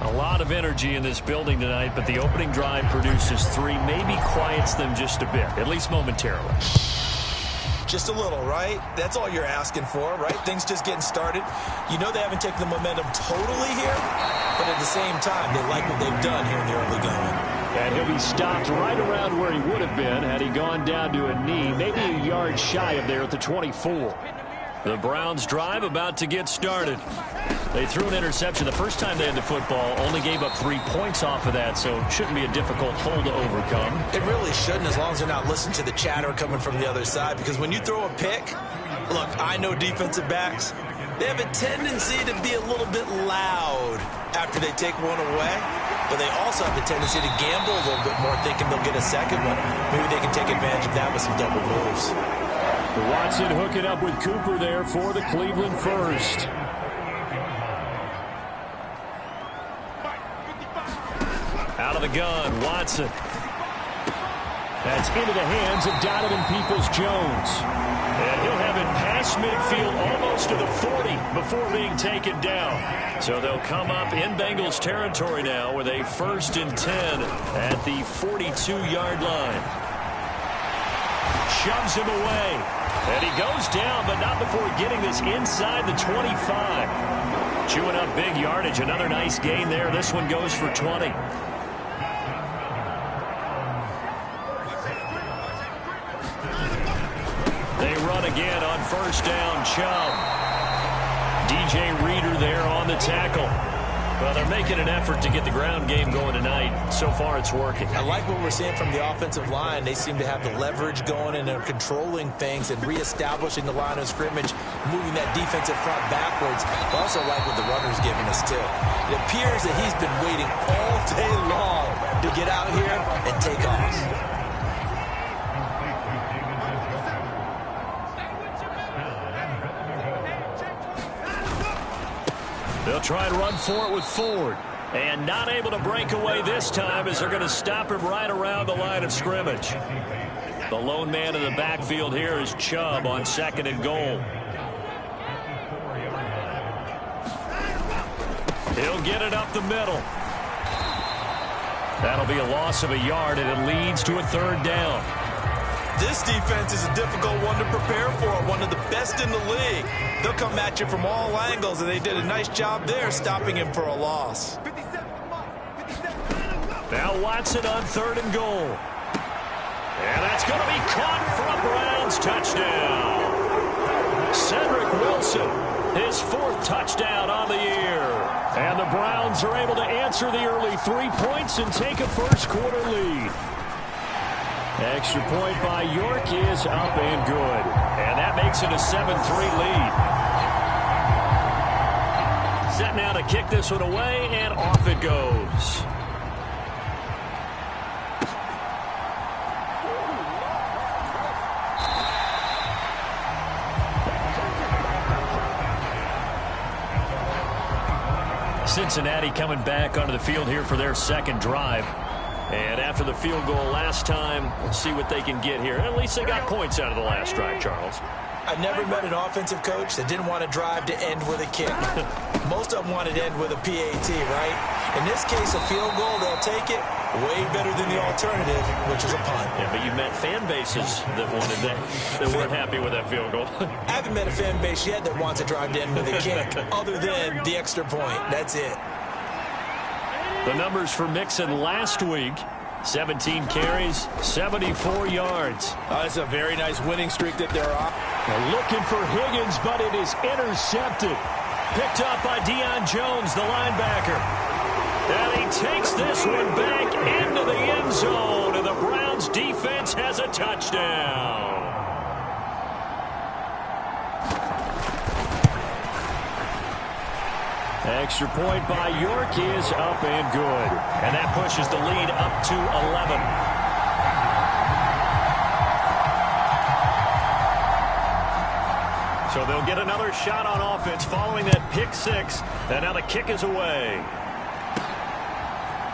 A lot of energy in this building tonight, but the opening drive produces 3, maybe quiets them just a bit, at least momentarily. Just a little, right? That's all you're asking for, right? Things just getting started. You know they haven't taken the momentum totally here, but at the same time, they like what they've done here in the early going. And he'll be stopped right around where he would have been had he gone down to a knee, maybe a yard shy of there at the 24. The Browns drive about to get started. They threw an interception the first time they had the football, only gave up 3 points off of that, so it shouldn't be a difficult hole to overcome. It really shouldn't, as long as they're not listening to the chatter coming from the other side, because when you throw a pick, look, I know defensive backs, they have a tendency to be a little bit loud after they take one away, but they also have the tendency to gamble a little bit more, thinking they'll get a second one. Maybe they can take advantage of that with some double moves. Watson hooking up with Cooper there for the Cleveland first. Out of the gun, Watson. That's into the hands of Donovan Peoples-Jones. And he'll have it past midfield almost to the 40 before being taken down. So they'll come up in Bengals territory now with a 1st and 10 at the 42-yard line. Shoves him away. And he goes down, but not before getting this inside the 25. Chewing up big yardage. Another nice gain there. This one goes for 20. They run again on 1st down. Chubb. DJ Reader there on the tackle. Well, they're making an effort to get the ground game going tonight. So far, it's working. I like what we're seeing from the offensive line. They seem to have the leverage going, and they're controlling things and reestablishing the line of scrimmage, moving that defensive front backwards. I also like what the runner's giving us, too. It appears that he's been waiting all day long to get out here and take off. They'll try and run for it with Ford. And not able to break away this time as they're going to stop him right around the line of scrimmage. The lone man in the backfield here is Chubb on 2nd and goal. He'll get it up the middle. That'll be a loss of a yard, and it leads to a 3rd down. This defense is a difficult one to prepare for, one of the best in the league. They'll come at you from all angles, and they did a nice job there stopping him for a loss. Now Watson on 3rd and goal. And that's going to be caught for a Browns touchdown. Cedric Wilson, his 4th touchdown on the year. And the Browns are able to answer the early 3 points and take a first-quarter lead. Extra point by York is up and good. And that makes it a 7-3 lead. Set now to kick this one away, and off it goes. Cincinnati coming back onto the field here for their 2nd drive. And after the field goal last time, we'll see what they can get here. At least they got points out of the last drive, Charles. I've never met an offensive coach that didn't want to drive to end with a kick. Most of them wanted to end with a PAT, right? In this case, a field goal, they'll take it. Way better than the alternative, which is a punt. Yeah, but you met fan bases that wanted that weren't happy with that field goal. I haven't met a fan base yet that wants to drive to end with a kick, other than the extra point. That's it. The numbers for Mixon last week: 17 carries, 74 yards. That's a very nice winning streak that they're on. They're looking for Higgins, but it is intercepted. Picked up by Deion Jones, the linebacker. And he takes this one back into the end zone, and the Browns defense has a touchdown. Extra point by York is up and good. And that pushes the lead up to 11. So they'll get another shot on offense following that pick 6. And now the kick is away.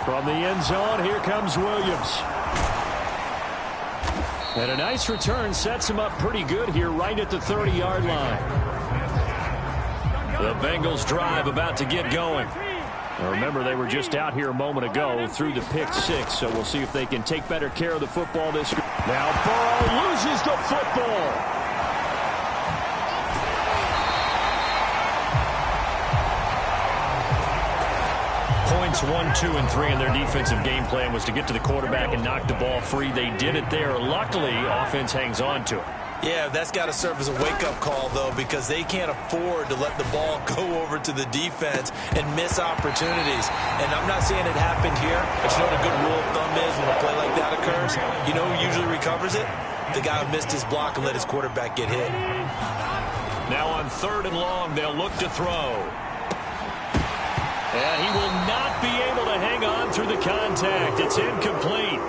From the end zone, here comes Williams. And a nice return sets him up pretty good here right at the 30-yard line. The Bengals drive about to get going. Now remember, they were just out here a moment ago through the pick 6, so we'll see if they can take better care of the football this week. Now Burrow loses the football. Points 1, 2, and 3 in their defensive game plan was to get to the quarterback and knock the ball free. They did it there. Luckily, offense hangs on to it. Yeah, that's got to serve as a wake-up call, though, because they can't afford to let the ball go over to the defense and miss opportunities. And I'm not saying it happened here, but you know what a good rule of thumb is when a play like that occurs? You know who usually recovers it? The guy who missed his block and let his quarterback get hit. Now on 3rd and long, they'll look to throw. And he will not be able to hang on through the contact. It's incomplete.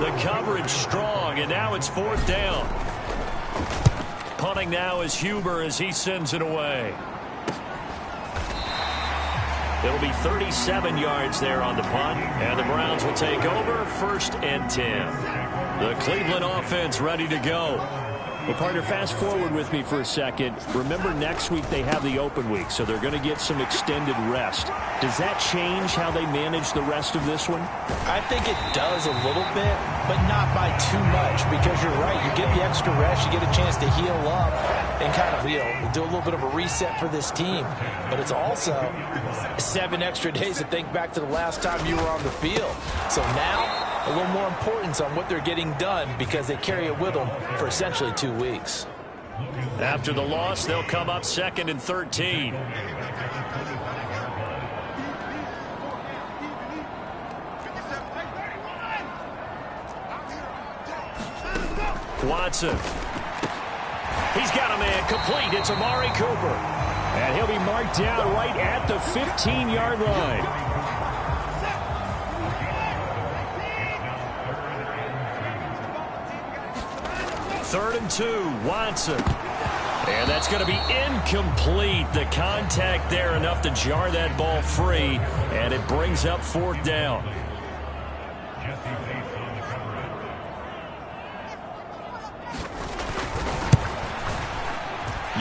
The coverage strong, and now it's 4th down. Punting now is Huber as he sends it away. It'll be 37 yards there on the punt, and the Browns will take over 1st and 10. The Cleveland offense ready to go. Well, partner, fast forward with me for a second. Remember, next week they have the open week, so they're going to get some extended rest. Does that change how they manage the rest of this one? I think it does a little bit, but not by too much, because you're right. You get the extra rest, you get a chance to heal up and kind of, do a little bit of a reset for this team. But it's also 7 extra days to think back to the last time you were on the field. So now, a little more importance on what they're getting done because they carry it with them for essentially 2 weeks. After the loss, they'll come up 2nd and 13. Watson. He's got a man complete. It's Amari Cooper. And he'll be marked down right at the 15-yard line. Third and 2, Watson. And that's going to be incomplete. The contact there enough to jar that ball free, and it brings up 4th down.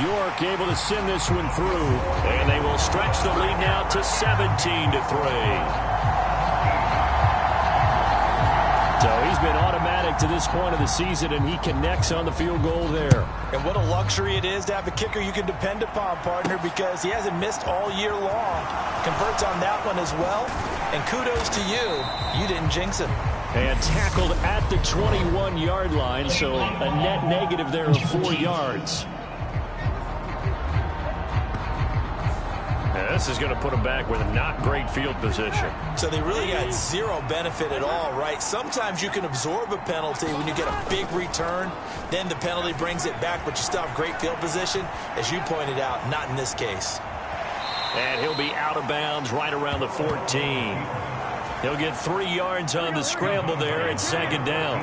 York able to send this one through, and they will stretch the lead now to 17-3. So he's been automatic to this point of the season, and he connects on the field goal there. And what a luxury it is to have a kicker you can depend upon, partner, because he hasn't missed all year long. Converts on that one as well. And kudos to you. You didn't jinx him. And tackled at the 21-yard line, so a net negative there of 4 yards. This is going to put them back with a not great field position. So they really got zero benefit at all, right? Sometimes you can absorb a penalty when you get a big return. Then the penalty brings it back, but you still have great field position. As you pointed out, not in this case. And he'll be out of bounds right around the 14. He'll get 3 yards on the scramble there at 2nd down.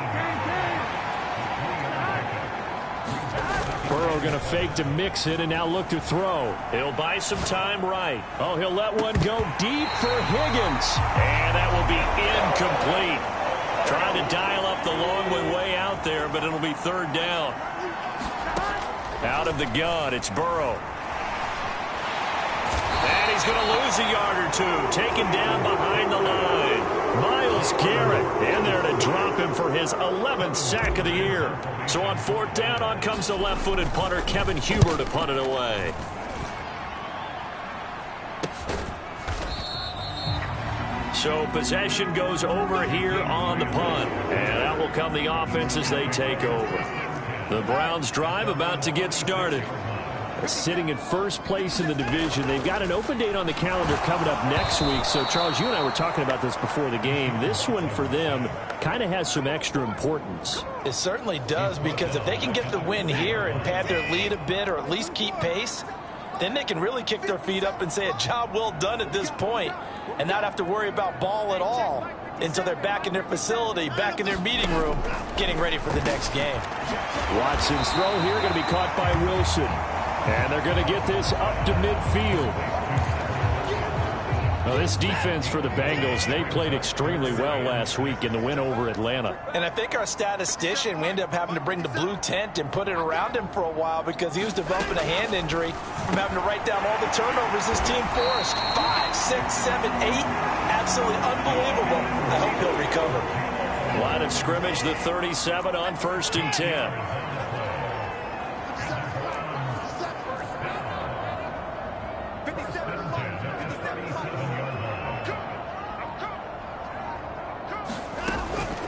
Burrow going to fake to mix it and now look to throw. He'll buy some time right. Oh, he'll let one go deep for Higgins. And that will be incomplete. Trying to dial up the long way out there, but it'll be 3rd down. Out of the gun, it's Burrow. And he's going to lose a yard or 2. Taken down behind the line. Myles Garrett in there to drop him for his 11th sack of the year. So on 4th down, on comes the left-footed punter, Kevin Huber, to punt it away. So possession goes over here on the punt. And that will come the offense as they take over. The Browns drive about to get started. Sitting in first place in the division. They've got an open date on the calendar coming up next week. So, Charles, you and I were talking about this before the game. This one for them kind of has some extra importance. It certainly does, because if they can get the win here and pad their lead a bit or at least keep pace, then they can really kick their feet up and say a job well done at this point and not have to worry about ball at all until they're back in their facility, back in their meeting room, getting ready for the next game. Watson's throw here going to be caught by Wilson. And they're going to get this up to midfield. Well, this defense for the Bengals, they played extremely well last week in the win over Atlanta. And I think our statistician, we ended up having to bring the blue tent and put it around him for a while because he was developing a hand injury from having to write down all the turnovers this team forced. 5, 6, 7, 8. Absolutely unbelievable. I hope he'll recover. Line of scrimmage, the 37 on 1st and 10.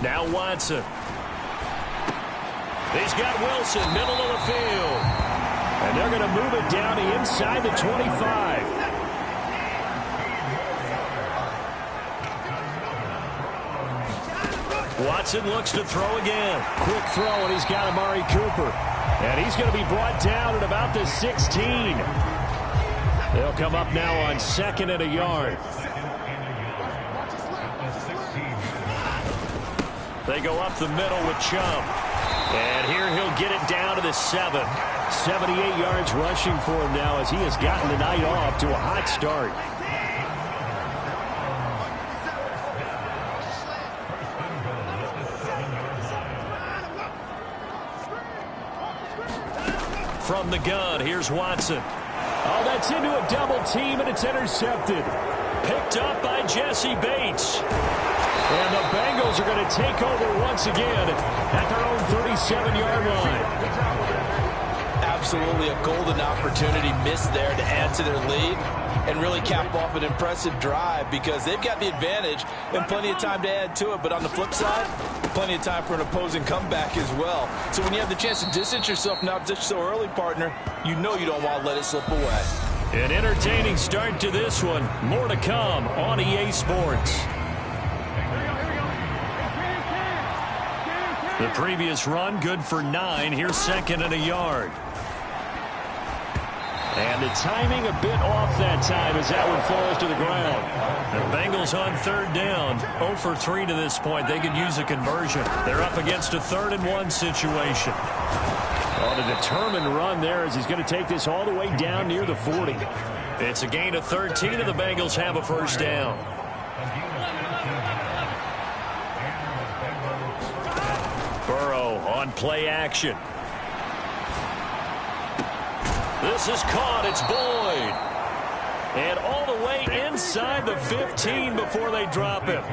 Now Watson. He's got Wilson, middle of the field. And they're going to move it down to inside the 25. Watson looks to throw again. Quick throw, and he's got Amari Cooper. And he's going to be brought down at about the 16. They'll come up now on 2nd and a yard. They go up the middle with Chubb. And here he'll get it down to the 7. 78 yards rushing for him now as he has gotten the night off to a hot start. From the gun, here's Watson. Oh, that's into a double team, and it's intercepted. Picked up by Jesse Bates. And the Bengals are going to take over once again at their own 37-yard line. Absolutely a golden opportunity missed there to add to their lead and really cap off an impressive drive because they've got the advantage and plenty of time to add to it. But on the flip side, plenty of time for an opposing comeback as well. So when you have the chance to distance yourself not just so early, partner, you know you don't want to let it slip away. An entertaining start to this one. More to come on EA Sports. The previous run, good for 9. Here's second and a yard. And the timing a bit off that time as that one falls to the ground. The Bengals on third down. 0 for 3 to this point. They could use a conversion. They're up against a 3rd and 1 situation. On a determined run there as he's going to take this all the way down near the 40. It's a gain of 13 and the Bengals have a first down. Burrow on play action. This is caught. It's Boyd. And all the way inside the 15 before they drop him.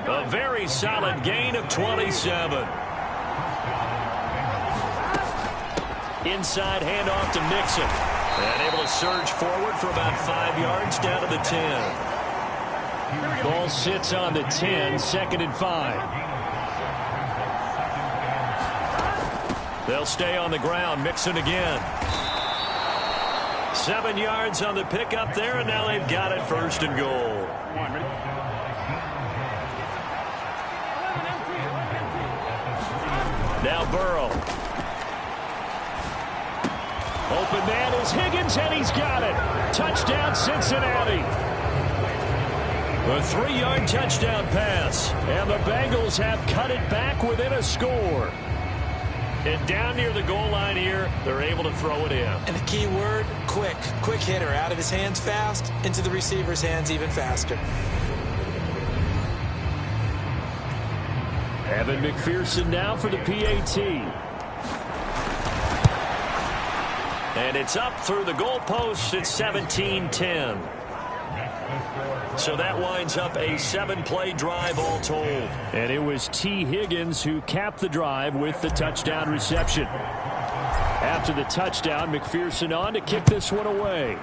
A very solid gain of 27. Inside handoff to Mixon. And able to surge forward for about 5 yards down to the 10. Ball sits on the 10, 2nd and 5. They'll stay on the ground. Mixon again. 7 yards on the pickup there, and now they've got it 1st and goal. Now Burrow. Open man is Higgins, and he's got it. Touchdown, Cincinnati. A 3-yard touchdown pass, and the Bengals have cut it back within a score. And down near the goal line here, they're able to throw it in. And the key word, quick. Quick hitter. Out of his hands fast, into the receiver's hands even faster. Evan McPherson now for the PAT. And it's up through the goalposts. It's 17-10. So that winds up a 7-play drive all told. And it was T. Higgins who capped the drive with the touchdown reception. After the touchdown, McPherson on to kick this one away.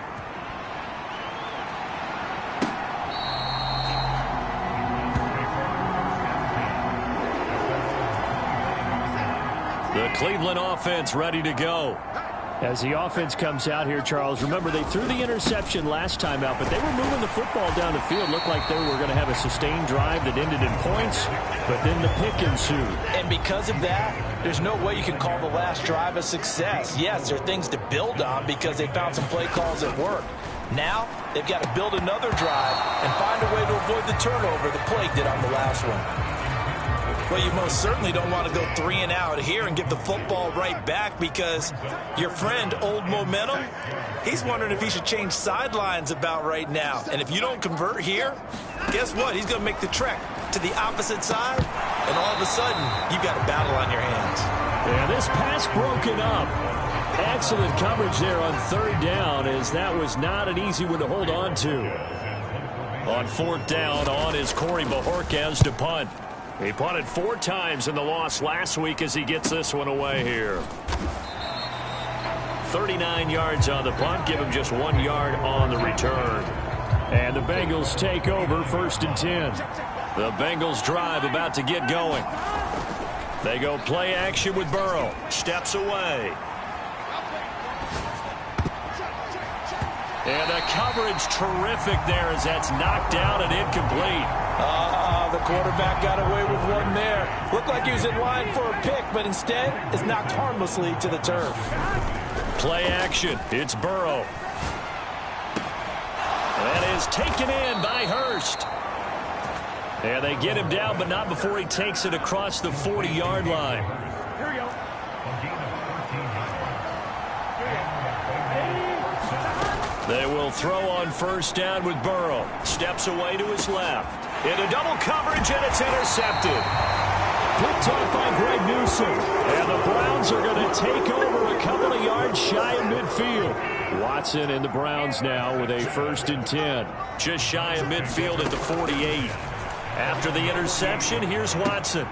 The Cleveland offense ready to go. As the offense comes out here, Charles, remember they threw the interception last time out, but they were moving the football down the field. Looked like they were going to have a sustained drive that ended in points, but then the pick ensued. And because of that, there's no way you can call the last drive a success. Yes, there are things to build on because they found some play calls that work. Now, they've got to build another drive and find a way to avoid the turnover the play did on the last one. Well, you most certainly don't want to go 3 and out here and get the football right back because your friend, Old Momentum, he's wondering if he should change sidelines about right now. And if you don't convert here, guess what? He's going to make the trek to the opposite side, and all of a sudden, you've got a battle on your hands. Yeah, this pass broken up. Excellent coverage there on 3rd down, as that was not an easy one to hold on to. On 4th down, on is Corey Bojorquez to punt. He punted 4 times in the loss last week as he gets this one away here. 39 yards on the punt, give him just 1 yard on the return. And the Bengals take over 1st and 10. The Bengals drive about to get going. They go play action with Burrow. Steps away. And the coverage terrific there as that's knocked down and incomplete. The quarterback got away with one there. Looked like he was in line for a pick, but instead is knocked harmlessly to the turf. Play action. It's Burrow. That is taken in by Hurst. And they get him down, but not before he takes it across the 40-yard line. Here we go. They will throw on 1st down with Burrow. Steps away to his left. Into double coverage, and it's intercepted. Picked off by Greg Newsom. And the Browns are going to take over a couple of yards shy of midfield. Watson and the Browns now with a 1st and 10. Just shy of midfield at the 48. After the interception, here's Watson.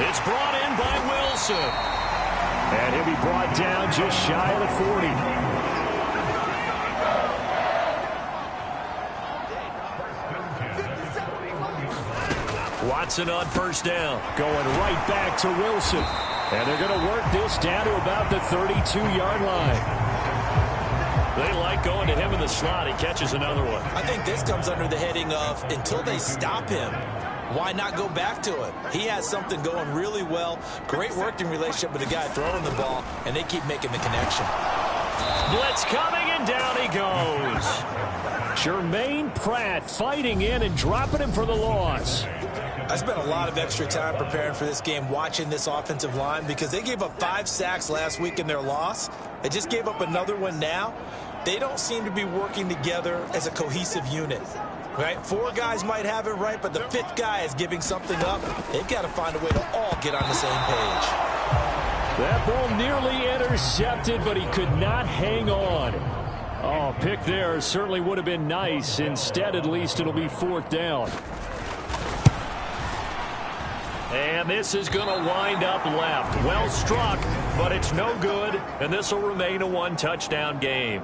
It's brought in by Wilson. And he'll be brought down just shy of the 40. Watson on 1st down. Going right back to Wilson. And they're going to work this down to about the 32-yard line. They like going to him in the slot. He catches another one. I think this comes under the heading of until they stop him. why not go back to it? He has something going really well. Great working relationship with the guy throwing the ball, and they keep making the connection. Blitz coming, and down he goes. Jermaine Pratt fighting in and dropping him for the loss. I spent a lot of extra time preparing for this game, watching this offensive line, because they gave up 5 sacks last week in their loss. They just gave up another one now. They don't seem to be working together as a cohesive unit. Right? 4 guys might have it right, but the 5th guy is giving something up. They've got to find a way to all get on the same page. That ball nearly intercepted, but he could not hang on. Oh, pick there certainly would have been nice. Instead, at least it'll be 4th down. And this is going to wind up left. Well struck, but it's no good, and this will remain a 1-touchdown game.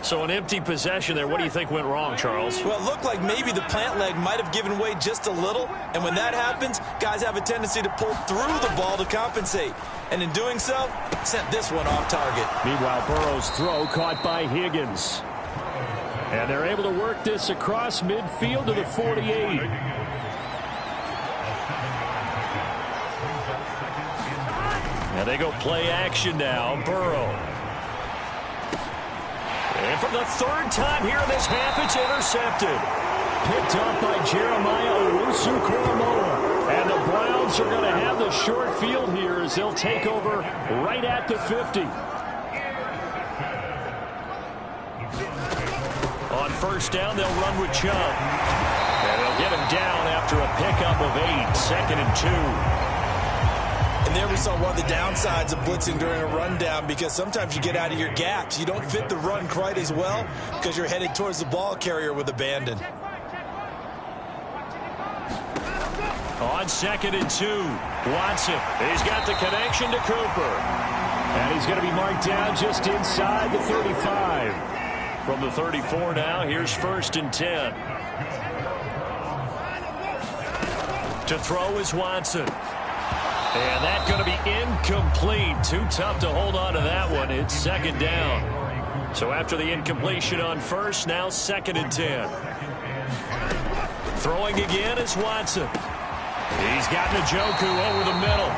So an empty possession there. What do you think went wrong, Charles? Well, it looked like maybe the plant leg might have given way just a little, and when that happens, guys have a tendency to pull through the ball to compensate. And in doing so, sent this one off target. Meanwhile, Burrow's throw caught by Higgins. And they're able to work this across midfield to the 48. And they go play action now. Burrow. And for the 3rd time here in this half, it's intercepted. Picked up by Jeremiah Owusu-Koramoah. And the Browns are going to have the short field here as they'll take over right at the 50. On 1st down, they'll run with Chubb. And they'll get him down after a pickup of 8, 2nd and 2. And there we saw one of the downsides of blitzing during a rundown, because sometimes you get out of your gaps. You don't fit the run quite as well because you're headed towards the ball carrier with abandon. On 2nd and 2, Watson. He's got the connection to Cooper. And he's going to be marked down just inside the 35. From the 34 now, here's 1st and 10. To throw is Watson. And that's going to be incomplete. Too tough to hold on to that one. It's 2nd down. So after the incompletion on 1st, now 2nd and 10. Throwing again is Watson. He's got Njoku over the middle.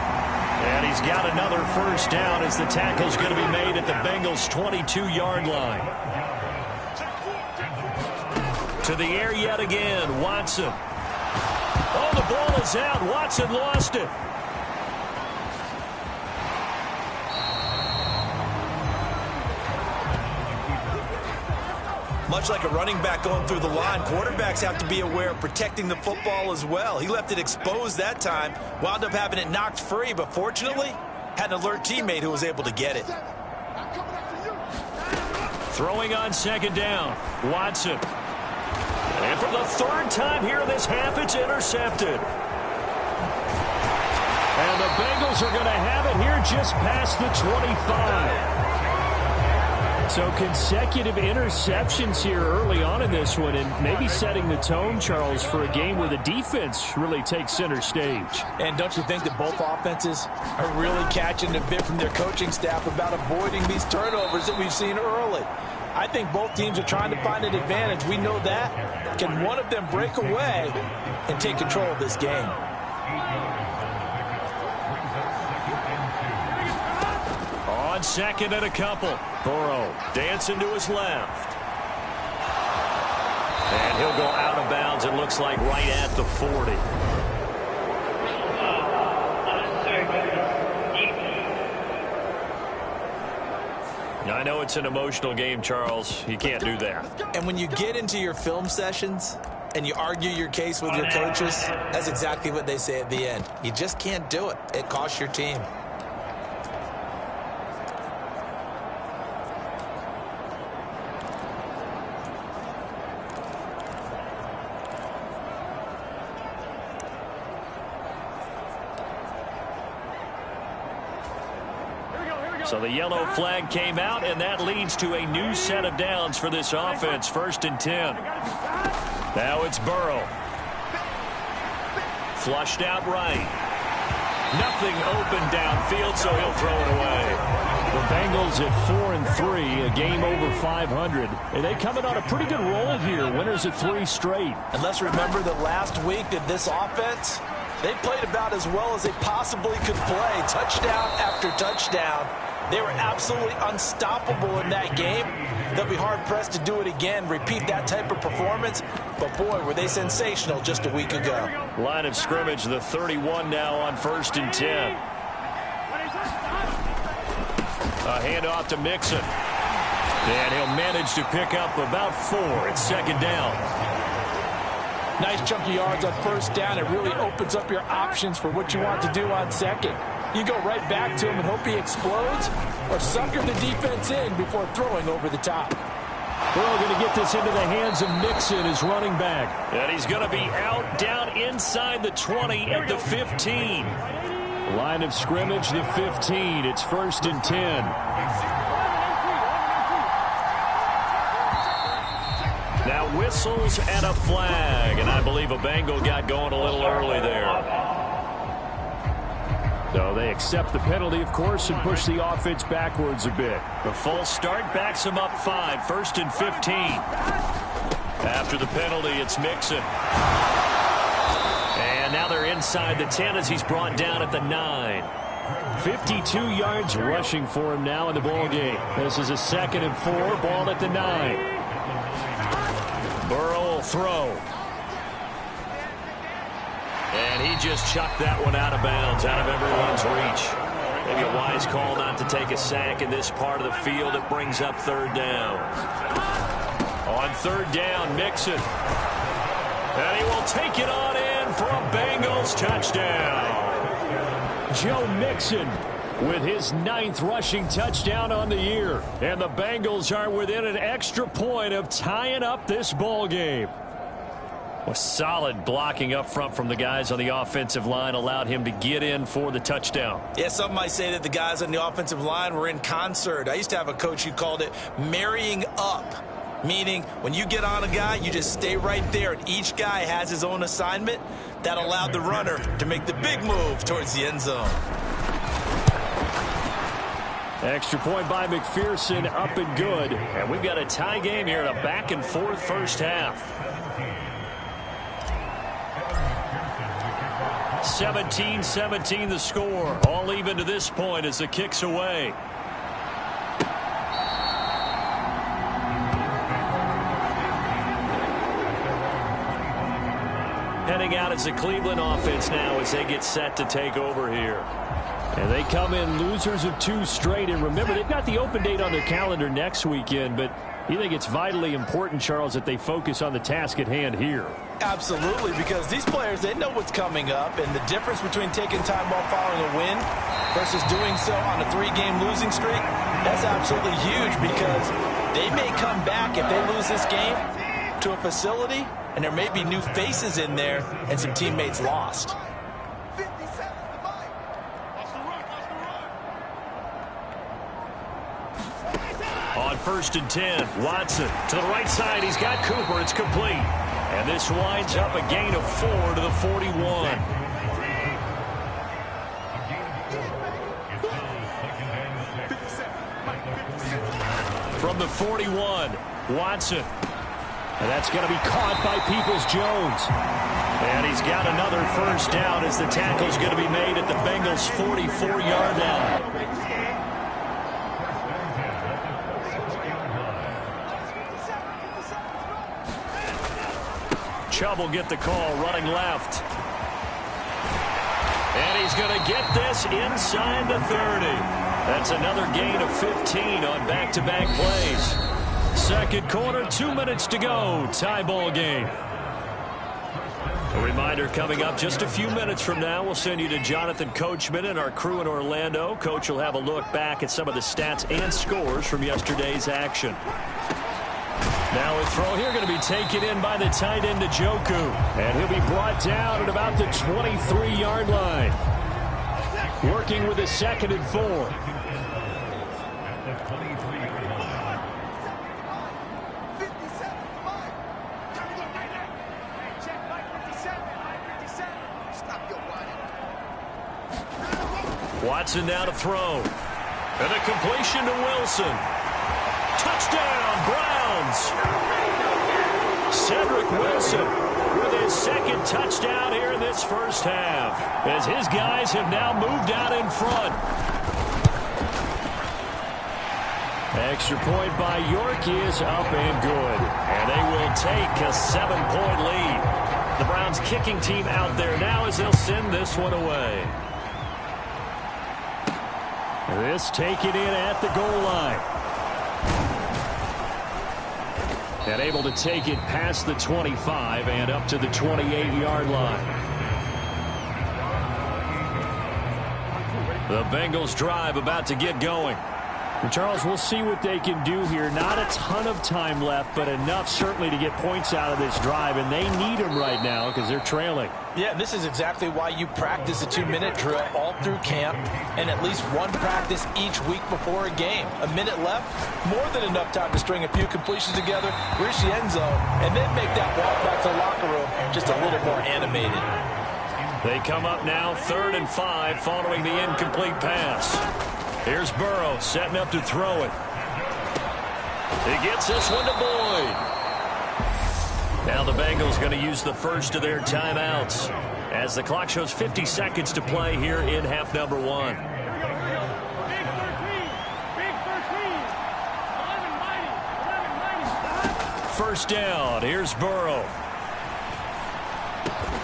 And he's got another 1st down as the tackle's going to be made at the Bengals' 22-yard line. To the air yet again, Watson. Oh, the ball is out. Watson lost it. Much like a running back going through the line, quarterbacks have to be aware of protecting the football as well. He left it exposed that time, wound up having it knocked free, but fortunately, had an alert teammate who was able to get it. Throwing on 2nd down, Watson. And for the 3rd time here in this half, it's intercepted. And the Bengals are going to have it here just past the 25. So consecutive interceptions here early on in this one, and maybe setting the tone, Charles, for a game where the defense really takes center stage. And don't you think that both offenses are really catching a bit from their coaching staff about avoiding these turnovers that we've seen early? I think both teams are trying to find an advantage. We know that. Can one of them break away and take control of this game? On 2nd and a couple, Burrow dancing to his left. And he'll go out of bounds, it looks like, right at the 40. I know it's an emotional game, Charles. You can't do that. And when you get into your film sessions and you argue your case with your coaches, that's exactly what they say at the end. You just can't do it. It costs your team. So the yellow flag came out, and that leads to a new set of downs for this offense. 1st and 10. Now it's Burrow. Flushed out right. Nothing open downfield, so he'll throw it away. The Bengals at 4-3, a game over 500. And they come in on a pretty good roll here. Winners at 3 straight. And let's remember that last week that this offense, they played about as well as they possibly could play. Touchdown after touchdown. They were absolutely unstoppable in that game. They'll be hard-pressed to do it again, repeat that type of performance. But, boy, were they sensational just a week ago. Line of scrimmage, the 31 now on 1st and 10. A handoff to Mixon. And he'll manage to pick up about 4. It's 2nd down. Nice chunky yards on 1st down. It really opens up your options for what you want to do on 2nd. You go right back to him and hope he explodes, or sucker the defense in before throwing over the top. Burrow going to get this into the hands of Mixon, his running back. And he's going to be out down inside the 20 at the 15. Line of scrimmage, the 15. It's 1st and 10. Now whistles and a flag, and I believe a Bengal got going a little early there. So they accept the penalty, of course, and push the offense backwards a bit. The false start backs them up 5, 1st and 15. After the penalty, it's Mixon. And now they're inside the 10 as he's brought down at the 9. 52 yards rushing for him now in the ball game. This is a 2nd and 4, ball at the 9. Burrow will throw. And he just chucked that one out of bounds, out of everyone's reach. Maybe a wise call not to take a sack in this part of the field. It brings up 3rd down. On 3rd down, Mixon. And he will take it on in for a Bengals touchdown. Joe Mixon with his 9th rushing touchdown on the year. And the Bengals are within an extra point of tying up this ball game. A solid blocking up front from the guys on the offensive line allowed him to get in for the touchdown. Yeah, some might say that the guys on the offensive line were in concert. I used to have a coach who called it marrying up, meaning when you get on a guy, you just stay right there, and each guy has his own assignment. That allowed the runner to make the big move towards the end zone. Extra point by McPherson, up and good. And we've got a tie game here in a back-and-forth first half. 17-17 the score. All even to this point as the kick's away. Heading out as the Cleveland offense now as they get set to take over here. And they come in losers of 2 straight. And remember, they've got the open date on their calendar next weekend. But you think it's vitally important, Charles, that they focus on the task at hand here? Absolutely, because these players, they know what's coming up. And the difference between taking time off following a win versus doing so on a 3-game losing streak, that's absolutely huge, because they may come back if they lose this game to a facility, and there may be new faces in there and some teammates lost. On 1st and 10, Watson to the right side. He's got Cooper. It's complete. And this winds up a gain of 4 to the 41. From the 41, Watson. And that's going to be caught by Peoples-Jones. And he's got another first down as the tackle's going to be made at the Bengals' 44-yard line. Chubb will get the call, running left. And he's going to get this inside the 30. That's another gain of 15 on back-to-back plays. Second quarter, 2 minutes to go. Tie ball game. A reminder coming up just a few minutes from now. We'll send you to Jonathan Coachman and our crew in Orlando. Coach will have a look back at some of the stats and scores from yesterday's action. Now a throw here going to be taken in by the tight end Njoku. And he'll be brought down at about the 23-yard line. Working with a 2nd and 4. Watson now to throw. And a completion to Wilson. Touchdown, Browns. Cedric Wilson with his second touchdown here in this first half, as his guys have now moved out in front. Extra point by York is up and good. And they will take a 7-point lead. The Browns kicking team out there now as they'll send this one away. This taken in at the goal line. And able to take it past the 25 and up to the 28-yard line. The Bengals drive about to get going. And Charles, we'll see what they can do here. Not a ton of time left, but enough certainly to get points out of this drive, and they need them right now because they're trailing. Yeah, this is exactly why you practice a 2-minute drill all through camp and at least one practice each week before a game. A minute left, more than enough time to string a few completions together, reach the end zone, and then make that walk back to the locker room just a little more animated. They come up now 3rd and 5 following the incomplete pass. Here's Burrow setting up to throw it. He gets this one to Boyd. Now the Bengals going to use the first of their timeouts as the clock shows 50 seconds to play here in half number 1. First down. Here's Burrow.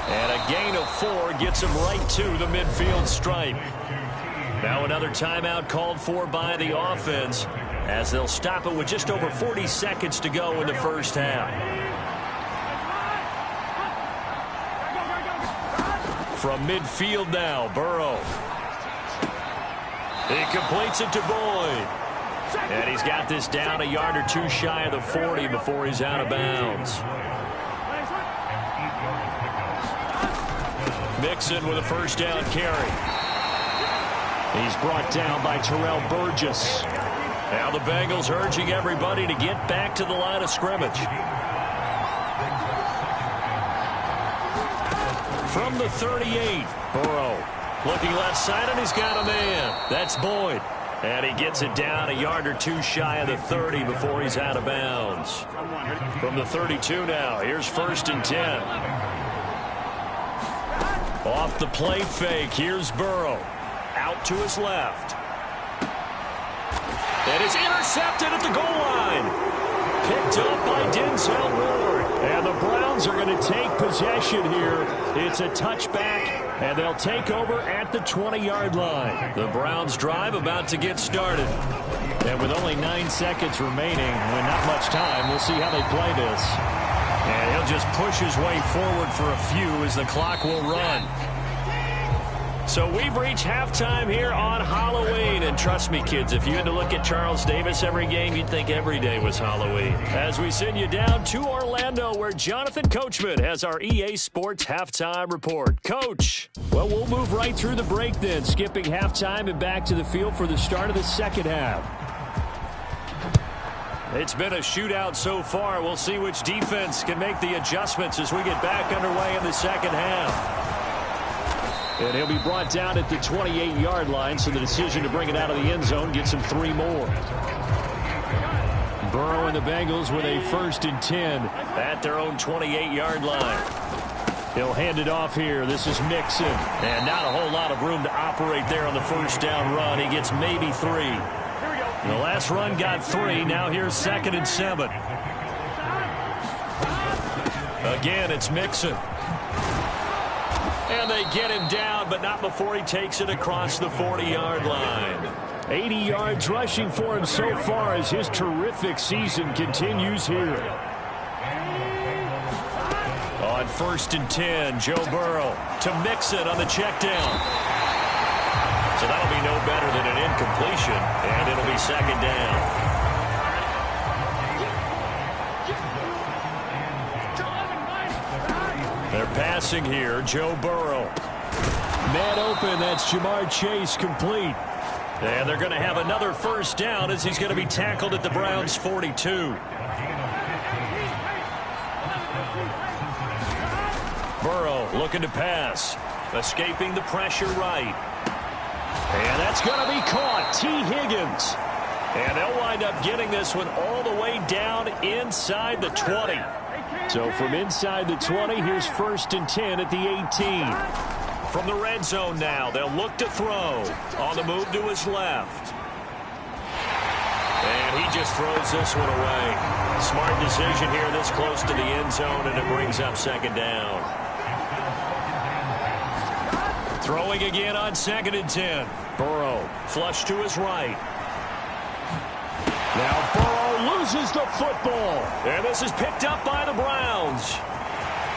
And a gain of 4 gets him right to the midfield stripe. Now another timeout called for by the offense as they'll stop it with just over 40 seconds to go in the first half. From midfield now, Burrow. He completes it to Boyd. And he's got this down a yard or 2 shy of the 40 before he's out of bounds. Mixon with a first down carry. He's brought down by Terrell Burgess. Now the Bengals urging everybody to get back to the line of scrimmage. From the 38, Burrow looking left side, and he's got a man. That's Boyd. And he gets it down a yard or 2 shy of the 30 before he's out of bounds. From the 32 now, here's 1st and 10. Off the play fake, here's Burrow. Out to his left. And it's intercepted at the goal line. Picked up by Denzel Ward. And the Browns are going to take possession here. It's a touchback, and they'll take over at the 20-yard line. The Browns drive about to get started. And with only 9 seconds remaining, and not much time, we'll see how they play this. And he'll just push his way forward for a few as the clock will run. So we've reached halftime here on Halloween. And trust me, kids, if you had to look at Charles Davis every game, you'd think every day was Halloween. As we send you down to Orlando, where Jonathan Coachman has our EA Sports Halftime Report. Coach. Well, we'll move right through the break then, skipping halftime and back to the field for the start of the second half. It's been a shootout so far. We'll see which defense can make the adjustments as we get back underway in the second half. And he'll be brought down at the 28-yard line, so the decision to bring it out of the end zone gets him 3 more. Burrow and the Bengals with a 1st and 10 at their own 28-yard line. He'll hand it off here. This is Mixon. And not a whole lot of room to operate there on the first down run. He gets maybe 3. The last run got 3. Now here's 2nd and 7. Again, it's Mixon. And they get him down, but not before he takes it across the 40-yard line. 80 yards rushing for him so far as his terrific season continues here. On 1st and 10, Joe Burrow to Mixon on the check down. So that'll be no better than an incompletion, and it'll be 2nd down. They're passing here, Joe Burrow. Man open, that's Jamar Chase complete. And they're going to have another first down as he's going to be tackled at the Browns' 42. Burrow looking to pass. Escaping the pressure right. And that's going to be caught. T. Higgins. And they'll wind up getting this one all the way down inside the 20. So from inside the 20, here's 1st and 10 at the 18. From the red zone now, they'll look to throw. On the move to his left. And he just throws this one away. Smart decision here this close to the end zone, and it brings up 2nd down. Throwing again on 2nd and 10. Burrow flush to his right. Now Burrow loses the football. And this is picked up by the Browns.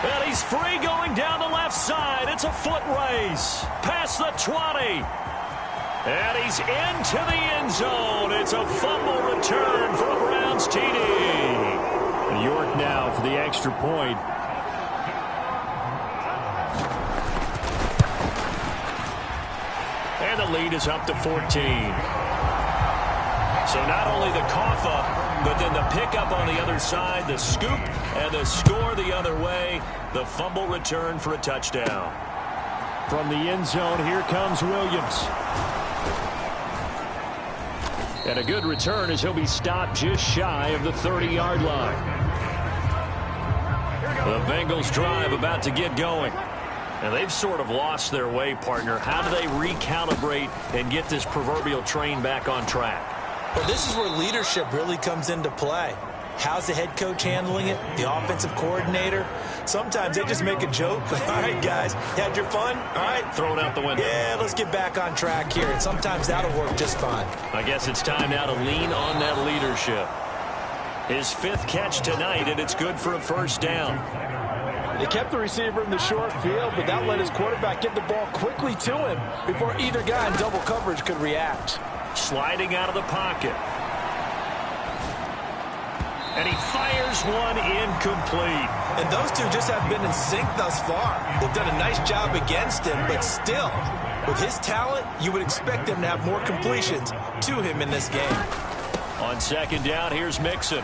And he's free going down the left side. It's a foot race. Past the 20. And he's into the end zone. It's a fumble return for a Browns TD. York now for the extra point. And the lead is up to 14. So not only the cough up, but then the pickup on the other side, the scoop, and the score the other way. The fumble return for a touchdown. From the end zone, here comes Williams. And a good return as he'll be stopped just shy of the 30-yard line. The Bengals drive about to get going. And they've sort of lost their way, partner. How do they recalibrate and get this proverbial train back on track? Well, this is where leadership really comes into play. How's the head coach handling it? The offensive coordinator? Sometimes they just make a joke. All right, guys, you had your fun? All right. Throw it out the window. Yeah, let's get back on track here. And sometimes that'll work just fine. I guess it's time now to lean on that leadership. His 5th catch tonight, and it's good for a 1st down. They kept the receiver in the short field, but that let his quarterback get the ball quickly to him before either guy in double coverage could react. Sliding out of the pocket. And he fires one incomplete. And those two just have been in sync thus far. They've done a nice job against him, but still, with his talent, you would expect him to have more completions to him in this game. On 2nd down, here's Mixon.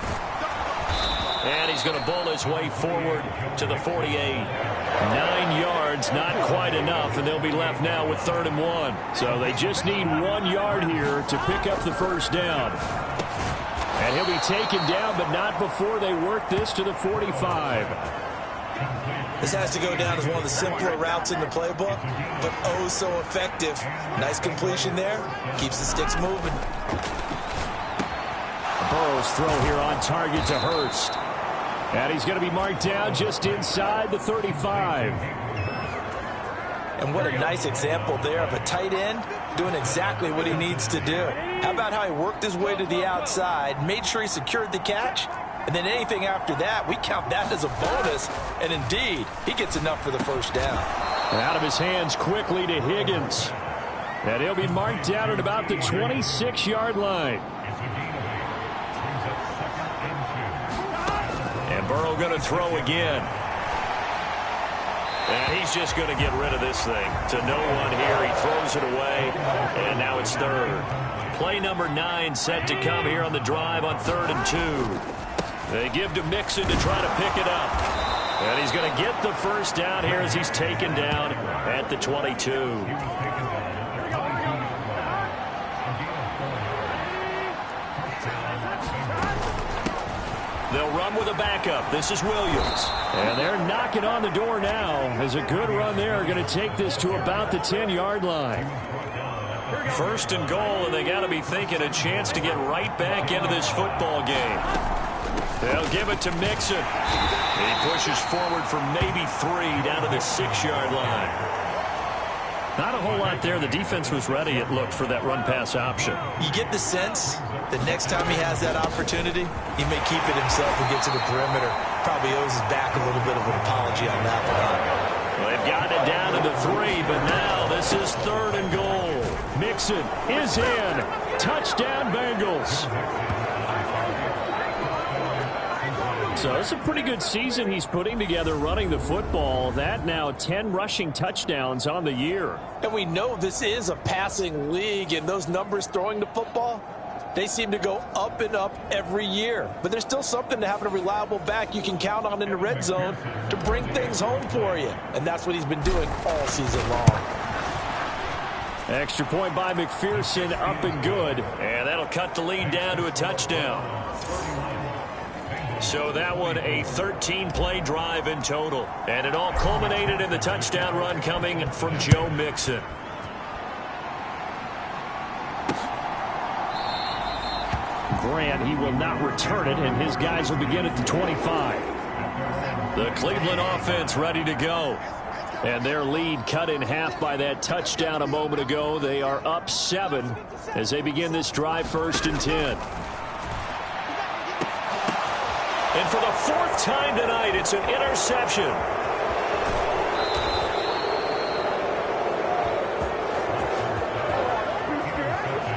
And he's going to bowl his way forward to the 48. 9 yards, not quite enough, and they'll be left now with 3rd and 1. So they just need 1 yard here to pick up the 1st down. And he'll be taken down, but not before they work this to the 45. This has to go down as one of the simpler routes in the playbook, but oh so effective. Nice completion there. Keeps the sticks moving. Burrow's throw here on target to Hurst. And he's going to be marked down just inside the 35. And what a nice example there of a tight end doing exactly what he needs to do. How about how he worked his way to the outside, made sure he secured the catch, and then anything after that, we count that as a bonus. And indeed, he gets enough for the 1st down. And out of his hands quickly to Higgins. And he'll be marked down at about the 26-yard line. And Burrow going to throw again. And he's just going to get rid of this thing. To no one here. He throws it away. And now it's 3rd. Play number 9 set to come here on the drive on 3rd and 2. They give to Mixon to try to pick it up. And he's going to get the 1st down here as he's taken down at the 22. They'll run with a backup. This is Williams. And they're knocking on the door now. As a good run there, going to take this to about the 10-yard line. 1st and goal, and they got to be thinking a chance to get right back into this football game. They'll give it to Mixon. He pushes forward for maybe 3 down to the 6-yard line. Not a whole lot there. The defense was ready, it looked, for that run-pass option. You get the sense that next time he has that opportunity, he may keep it himself and get to the perimeter. Probably owes his back a little bit of an apology on that one. Well, they've gotten it down to the 3, but now this is 3rd and goal. Mixon is in. Touchdown, Bengals. So it's a pretty good season he's putting together running the football. That now 10 rushing touchdowns on the year. And we know this is a passing league, and those numbers throwing the football, they seem to go up and up every year. But there's still something to having a reliable back you can count on in the red zone to bring things home for you. And that's what he's been doing all season long. Extra point by McPherson, up and good. And that'll cut the lead down to a touchdown. So that one a 13-play drive in total. And it all culminated in the touchdown run coming from Joe Mixon. Grant, he will not return it, and his guys will begin at the 25. The Cleveland offense ready to go. And their lead cut in half by that touchdown a moment ago. They are up 7 as they begin this drive, 1st and 10. And for the 4th time tonight, it's an interception.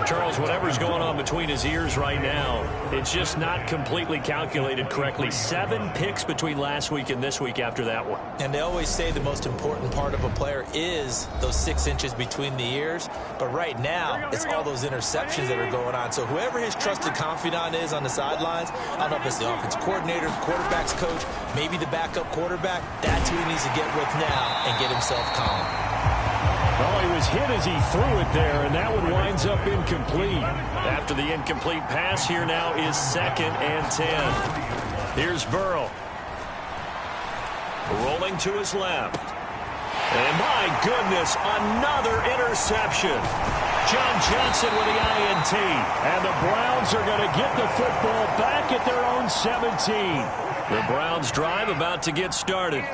Charles, whatever's going on between his ears right now, it's just not completely calculated correctly. 7 picks between last week and this week after that one. And they always say the most important part of a player is those 6 inches between the ears. But right now, it's all those interceptions that are going on. So whoever his trusted confidant is on the sidelines, I don't know if it's the offensive coordinator, the quarterback's coach, maybe the backup quarterback, that's who he needs to get with now and get himself calm. Oh, he was hit as he threw it there, and that one winds up incomplete. After the incomplete pass, here now is 2nd and 10. Here's Burrow. Rolling to his left. And my goodness, another interception. John Johnson with the INT. And the Browns are going to get the football back at their own 17. The Browns drive about to get started.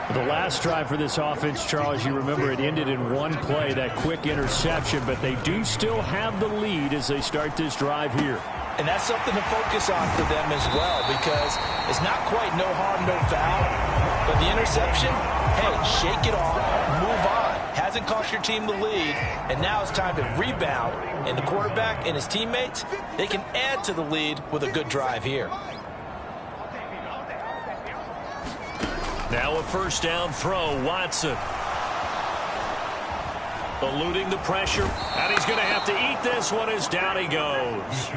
The last drive for this offense, Charles, you remember it ended in one play, that quick interception, but they do still have the lead as they start this drive here. And that's something to focus on for them as well, because it's not quite no harm, no foul, but the interception, hey, shake it off, move on. Hasn't cost your team the lead, and now it's time to rebound, and the quarterback and his teammates, they can add to the lead with a good drive here. Now a 1st down throw, Watson. Eluding the pressure, and he's going to have to eat this one as down he goes.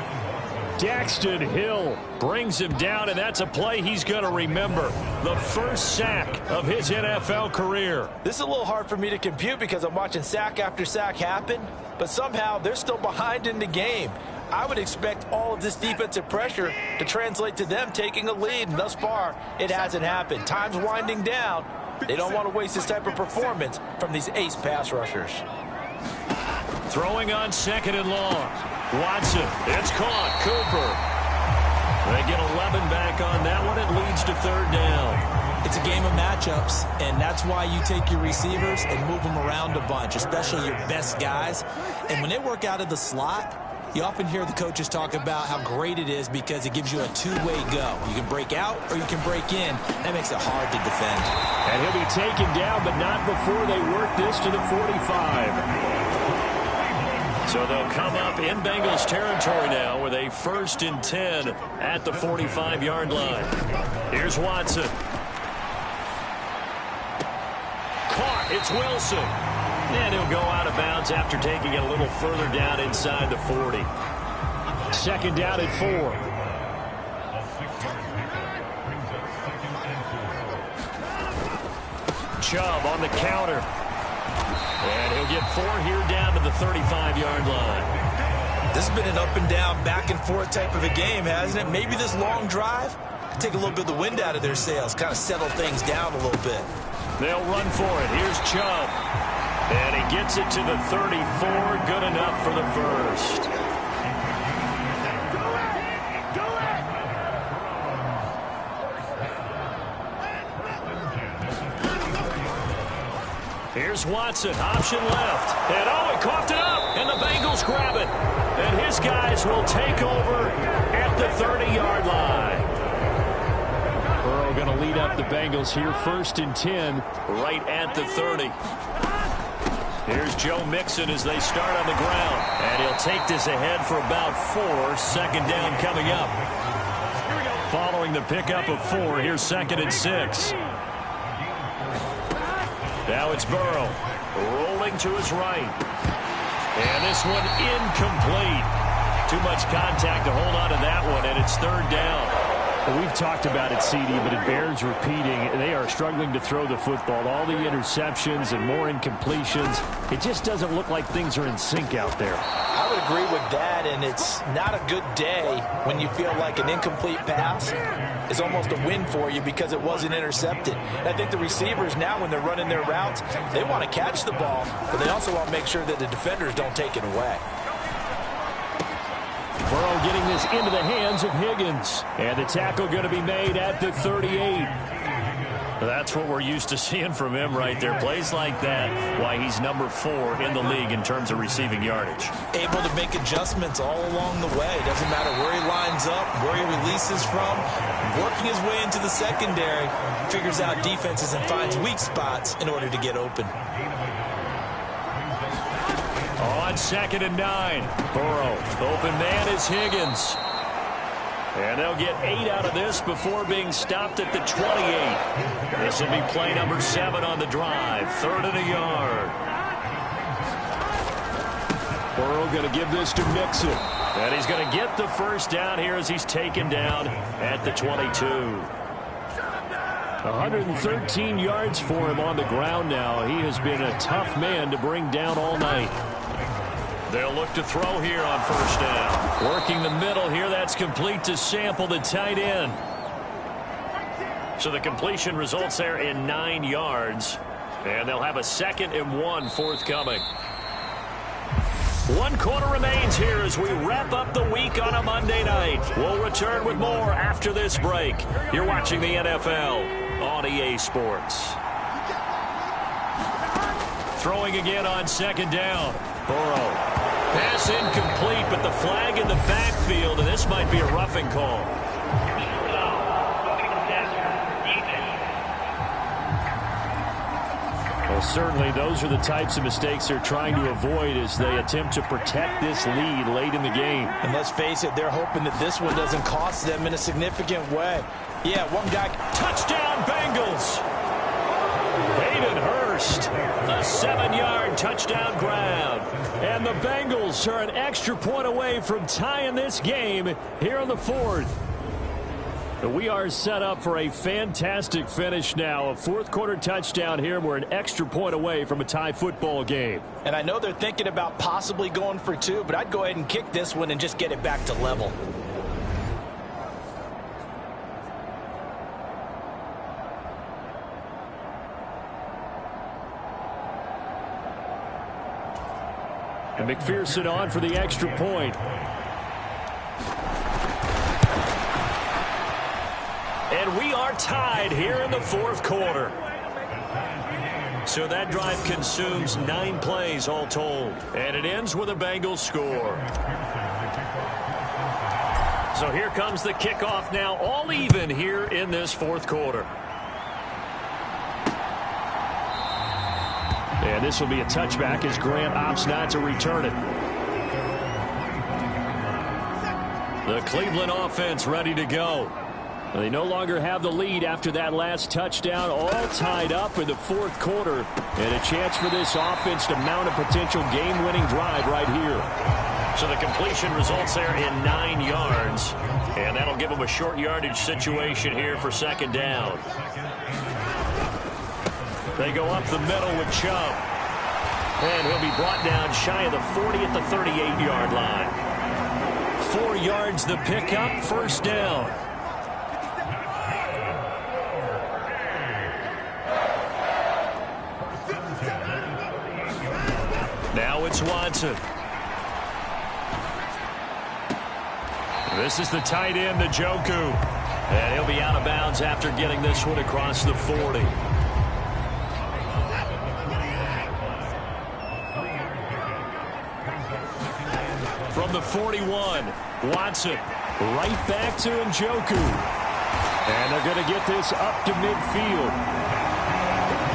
Daxton Hill brings him down, and that's a play he's going to remember. The 1st sack of his NFL career. This is a little hard for me to compute because I'm watching sack after sack happen, but somehow they're still behind in the game. I would expect all of this defensive pressure to translate to them taking a lead, and thus far, it hasn't happened. Time's winding down. They don't want to waste this type of performance from these ace pass rushers. Throwing on 2nd and long. Watson, it's caught. Cooper. They get 11 back on that one. It leads to 3rd down. It's a game of matchups, and that's why you take your receivers and move them around a bunch, especially your best guys. And when they work out of the slot, you often hear the coaches talk about how great it is because it gives you a two-way go. You can break out or you can break in. That makes it hard to defend. And he'll be taken down, but not before they work this to the 45. So they'll come up in Bengals territory now with a 1st and 10 at the 45-yard line. Here's Watson. Caught. It's Wilson. And he'll go out of bounds after taking it a little further down inside the 40. 2nd down at 4. Chubb on the counter. And he'll get 4 here down to the 35-yard line. This has been an up and down, back and forth type of a game, hasn't it? Maybe this long drive could take a little bit of the wind out of their sails, kind of settle things down a little bit. They'll run for it. Here's Chubb. And he gets it to the 34. Good enough for the 1st. Here's Watson. Option left. And oh, he coughed it up. And the Bengals grab it. And his guys will take over at the 30-yard line. Burrow going to lead up the Bengals here. 1st and 10. Right at the 30. Here's Joe Mixon as they start on the ground. And he'll take this ahead for about 4. 2nd down coming up. Following the pickup of 4, here's 2nd and 6. Now it's Burrow. Rolling to his right. And this one incomplete. Too much contact to hold on to that one, and it's 3rd down. Well, we've talked about it, CD, but it bears repeating. They are struggling to throw the football. All the interceptions and more incompletions. It just doesn't look like things are in sync out there. I would agree with that, and it's not a good day when you feel like an incomplete pass is almost a win for you because it wasn't intercepted. And I think the receivers now, when they're running their routes, they want to catch the ball, but they also want to make sure that the defenders don't take it away. Burrow getting this into the hands of Higgins. And the tackle going to be made at the 38. That's what we're used to seeing from him right there. Plays like that, why he's number 4 in the league in terms of receiving yardage. Able to make adjustments all along the way. Doesn't matter where he lines up, where he releases from. Working his way into the secondary. Figures out defenses and finds weak spots in order to get open. On 2nd and 9, Burrow. Open man is Higgins. And they'll get 8 out of this before being stopped at the 28. This will be play number 7 on the drive. 3rd and a yard. Burrow going to give this to Mixon. And he's going to get the first down here as he's taken down at the 22. 113 yards for him on the ground now. He has been a tough man to bring down all night. They'll look to throw here on 1st down. Working the middle here. That's complete to Sample, the tight end. So the completion results there in 9 yards. And they'll have a 2nd and 1 forthcoming. 1 quarter remains here as we wrap up the week on a Monday night. We'll return with more after this break. You're watching the NFL on EA Sports. Throwing again on 2nd down. Burrow. Pass incomplete, but the flag in the backfield, and this might be a roughing call. Well, certainly those are the types of mistakes they're trying to avoid as they attempt to protect this lead late in the game. And let's face it, they're hoping that this one doesn't cost them in a significant way. Yeah, one guy. Touchdown, Bengals! Hayden Hurst, a 7-yard touchdown grab. And the Bengals are an extra point away from tying this game here in the 4th. We are set up for a fantastic finish now. A 4th quarter touchdown here. We're an extra point away from a tie football game. And I know they're thinking about possibly going for 2, but I'd go ahead and kick this one and just get it back to level. And McPherson on for the extra point. And we are tied here in the 4th quarter. So that drive consumes 9 plays all told. And it ends with a Bengals score. So here comes the kickoff now, all even here in this 4th quarter. And this will be a touchback as Grant opts not to return it. The Cleveland offense ready to go. They no longer have the lead after that last touchdown, all tied up in the 4th quarter. And a chance for this offense to mount a potential game-winning drive right here. So the completion results there in 9 yards. And that'll give them a short yardage situation here for 2nd down. They go up the middle with Chubb. And he'll be brought down shy of the 40 at the 38-yard line. 4 yards the pickup, 1st down. Now it's Watson. This is the tight end, Njoku. And he'll be out of bounds after getting this one across the 40. From the 41, Watson right back to Njoku. And they're going to get this up to midfield.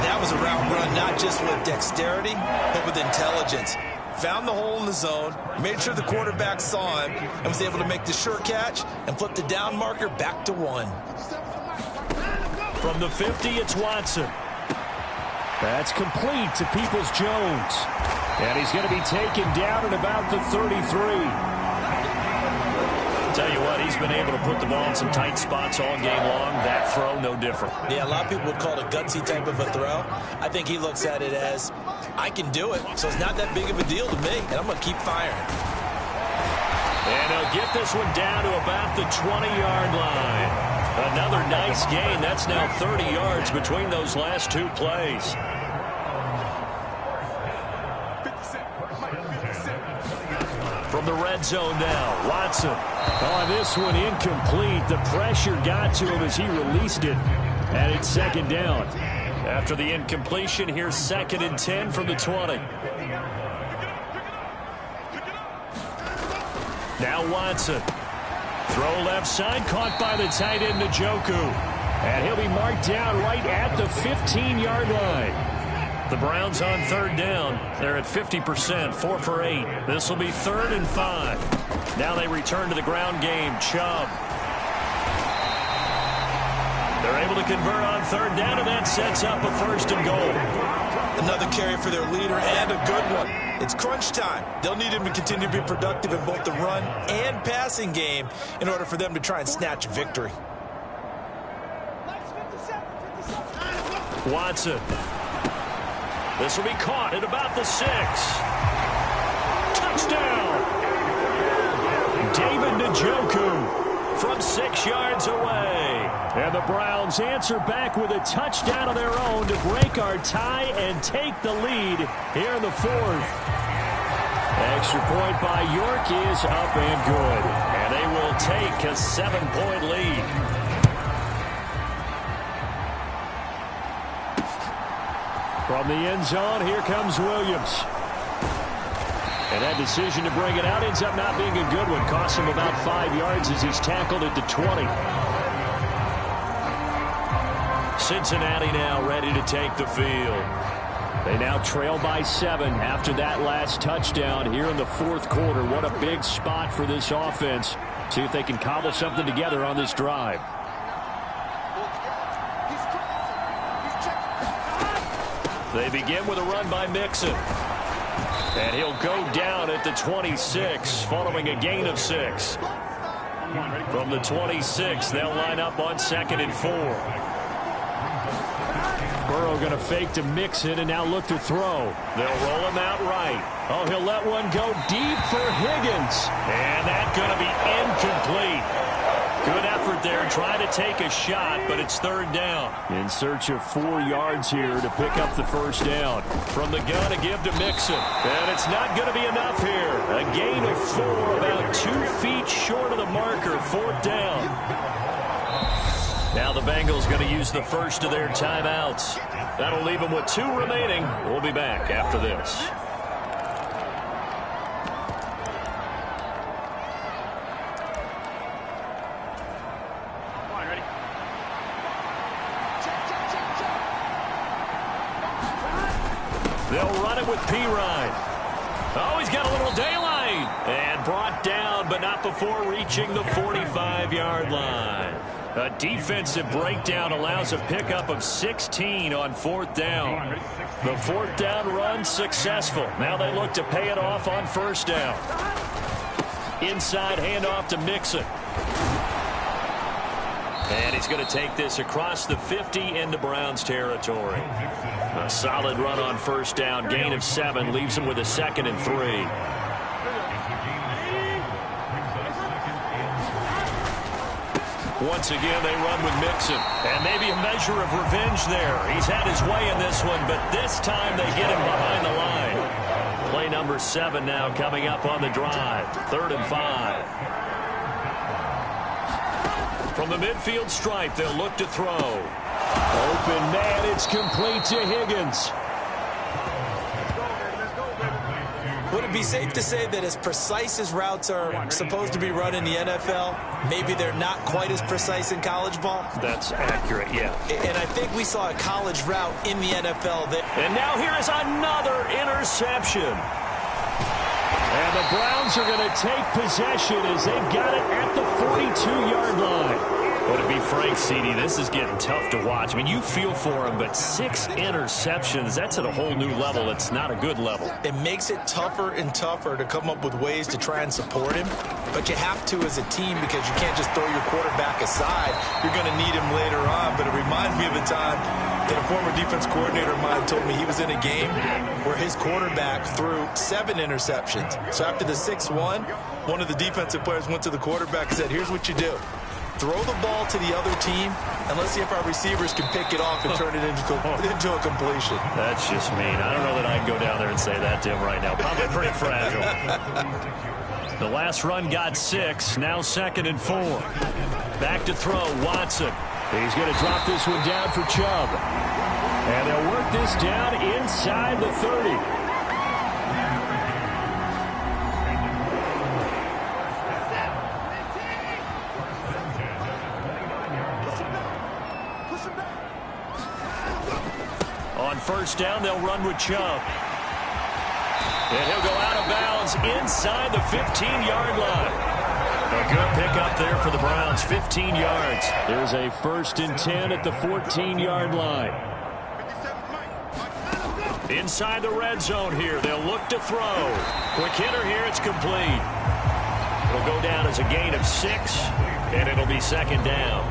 That was a route run not just with dexterity, but with intelligence. Found the hole in the zone, made sure the quarterback saw him, and was able to make the sure catch and flip the down marker back to 1. From the 50, it's Watson. That's complete to Peoples-Jones. And he's going to be taken down at about the 33. Tell you what, he's been able to put the ball in some tight spots all game long. That throw, no different. Yeah, a lot of people would call it a gutsy type of a throw. I think he looks at it as, I can do it, so it's not that big of a deal to me, and I'm going to keep firing. And he'll get this one down to about the 20-yard line. Another nice gain. That's now 30 yards between those last two plays. From the red zone now, Watson. Oh, this one incomplete. The pressure got to him as he released it. And it's second down. After the incompletion, here's 2nd and 10 from the 20. Now Watson. Throw left side, caught by the tight end, Njoku. And he'll be marked down right at the 15-yard line. The Browns on 3rd down. They're at 50%, 4 for 8. This will be 3rd and 5. Now they return to the ground game. Chubb. They're able to convert on 3rd down, and that sets up a 1st and goal. Another carry for their leader, and a good one. It's crunch time. They'll need him to continue to be productive in both the run and passing game in order for them to try and snatch a victory. Watson. This will be caught at about the 6. Touchdown! David Njoku from 6 yards away. And the Browns answer back with a touchdown of their own to break our tie and take the lead here in the 4th. Extra point by York is up and good. And they will take a 7-point lead. From the end zone, here comes Williams. And that decision to bring it out ends up not being a good one. Costs him about 5 yards as he's tackled at the 20. Cincinnati now ready to take the field. They now trail by 7 after that last touchdown here in the 4th quarter. What a big spot for this offense. See if they can cobble something together on this drive. They begin with a run by Mixon. And he'll go down at the 26 following a gain of 6. From the 26, they'll line up on 2nd and 4. Burrow going to fake to Mixon and now look to throw. They'll roll him out right. Oh, he'll let one go deep for Higgins. And that's going to be incomplete. Good effort there, trying to take a shot, but it's 3rd down. In search of 4 yards here to pick up the 1st down. From the gun to give to Mixon. And it's not going to be enough here. A gain of 4, about 2 feet short of the marker, 4th down. Now the Bengals going to use the first of their timeouts. That'll leave them with 2 remaining. We'll be back after this. They'll run it with Pirine. Oh, he's got a little daylight. And brought down, but not before reaching the 45-yard line. A defensive breakdown allows a pickup of 16 on 4th down. The 4th down run successful. Now they look to pay it off on 1st down. Inside handoff to Mixon. And he's going to take this across the 50 into Browns territory. A solid run on 1st down. Gain of 7 leaves him with a 2nd and 3. Once again, they run with Mixon. And maybe a measure of revenge there. He's had his way in this one, but this time they get him behind the line. Play number 7 now coming up on the drive. 3rd and 5. From the midfield stripe, they'll look to throw. Open man, it's complete to Higgins. Would it be safe to say that as precise as routes are supposed to be run in the NFL, maybe they're not quite as precise in college ball? That's accurate, yeah. And I think we saw a college route in the NFL that... And now here is another interception. And the Browns are going to take possession as they've got it at the 42-yard line. Well, to be frank, CD, this is getting tough to watch. I mean, you feel for him, but 6 interceptions, that's at a whole new level. It's not a good level. It makes it tougher and tougher to come up with ways to try and support him, but you have to as a team because you can't just throw your quarterback aside. You're going to need him later on, but it reminds me of a time that a former defense coordinator of mine told me he was in a game where his quarterback threw 7 interceptions. So after the 6-1, one of the defensive players went to the quarterback and said, here's what you do. Throw the ball to the other team, and let's see if our receivers can pick it off and turn it into a completion. That's just mean. I don't know that I can go down there and say that to him right now. Probably pretty fragile. The last run got 6. Now 2nd and 4. Back to throw, Watson. He's going to drop this one down for Chubb. And they'll work this down inside the 30. On first down, they'll run with Chubb. And he'll go out of bounds inside the 15-yard line. A good pickup there for the Browns, 15 yards. There's a 1st and 10 at the 14-yard line. Inside the red zone here, they'll look to throw. Quick hitter here, it's complete. It'll go down as a gain of 6, and it'll be 2nd down.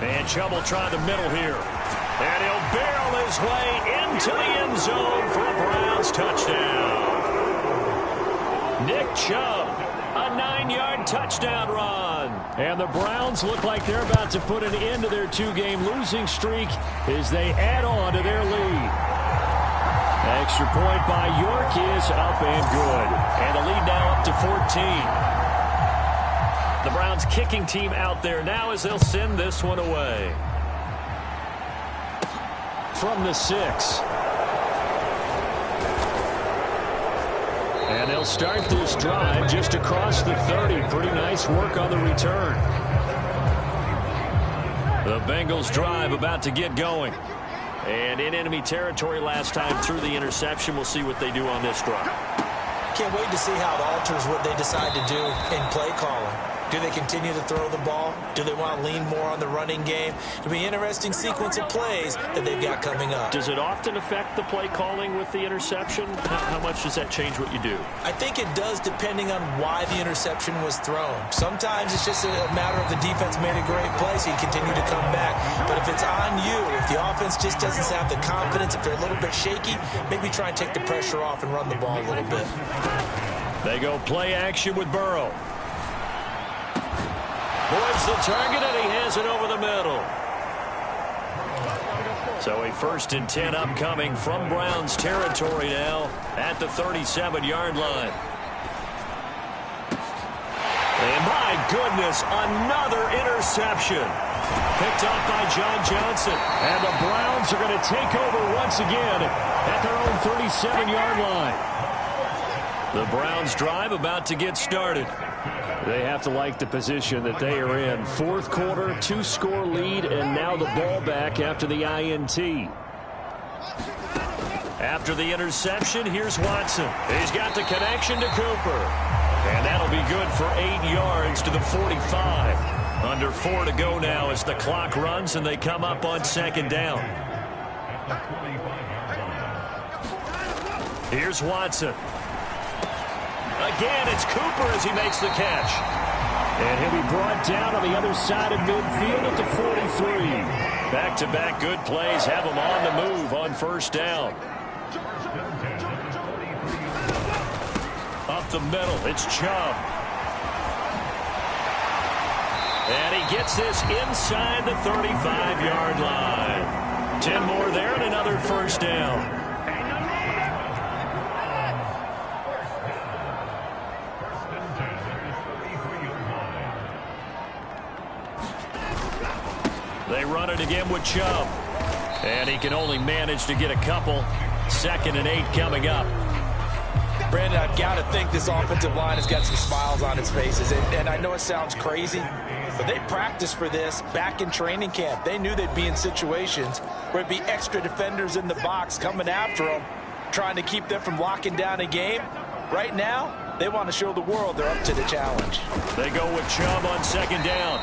And Chubb will try the middle here. And he'll barrel his way into the end zone for a Browns touchdown. Nick Chubb, a 9-yard touchdown run. And the Browns look like they're about to put an end to their 2-game losing streak as they add on to their lead. Extra point by York is up and good. And the lead now up to 14. The Browns kicking team out there now as they'll send this one away. From the 6. And they'll start this drive just across the 30. Pretty nice work on the return. The Bengals drive about to get going. And in enemy territory last time through the interception. We'll see what they do on this drive. Can't wait to see how it alters what they decide to do in play calling. Do they continue to throw the ball? Do they want to lean more on the running game? It'll be an interesting sequence of plays that they've got coming up. Does it often affect the play calling with the interception? How much does that change what you do? I think it does depending on why the interception was thrown. Sometimes it's just a matter of the defense made a great play, so you continue to come back. But if it's on you, if the offense just doesn't have the confidence, if they're a little bit shaky, maybe try and take the pressure off and run the ball a little bit. They go play action with Burrow. Boyd's the target, and he has it over the middle. So a 1st and 10 upcoming from Browns territory now at the 37-yard line. And my goodness, another interception. Picked up by John Johnson. And the Browns are going to take over once again at their own 37-yard line. The Browns drive about to get started. They have to like the position that they are in. 4th quarter, 2-score lead, and now the ball back after the INT. After the interception, here's Watson. He's got the connection to Cooper. And that'll be good for 8 yards to the 45. Under 4 to go now as the clock runs and they come up on 2nd down. Here's Watson. Again, it's Cooper as he makes the catch. And he'll be brought down on the other side of midfield at the 43. Back-to-back good plays have him on the move on 1st down. Up the middle, it's Chubb. And he gets this inside the 35-yard line. 10 more there and another 1st down. They run it again with Chubb. And he can only manage to get a couple. 2nd and 8 coming up. Brandon, I've got to think this offensive line has got some smiles on its faces. And I know it sounds crazy, but they practiced for this back in training camp. They knew they'd be in situations where it'd be extra defenders in the box coming after them. trying to keep them from locking down a game. Right now, they want to show the world they're up to the challenge. They go with Chubb on second down.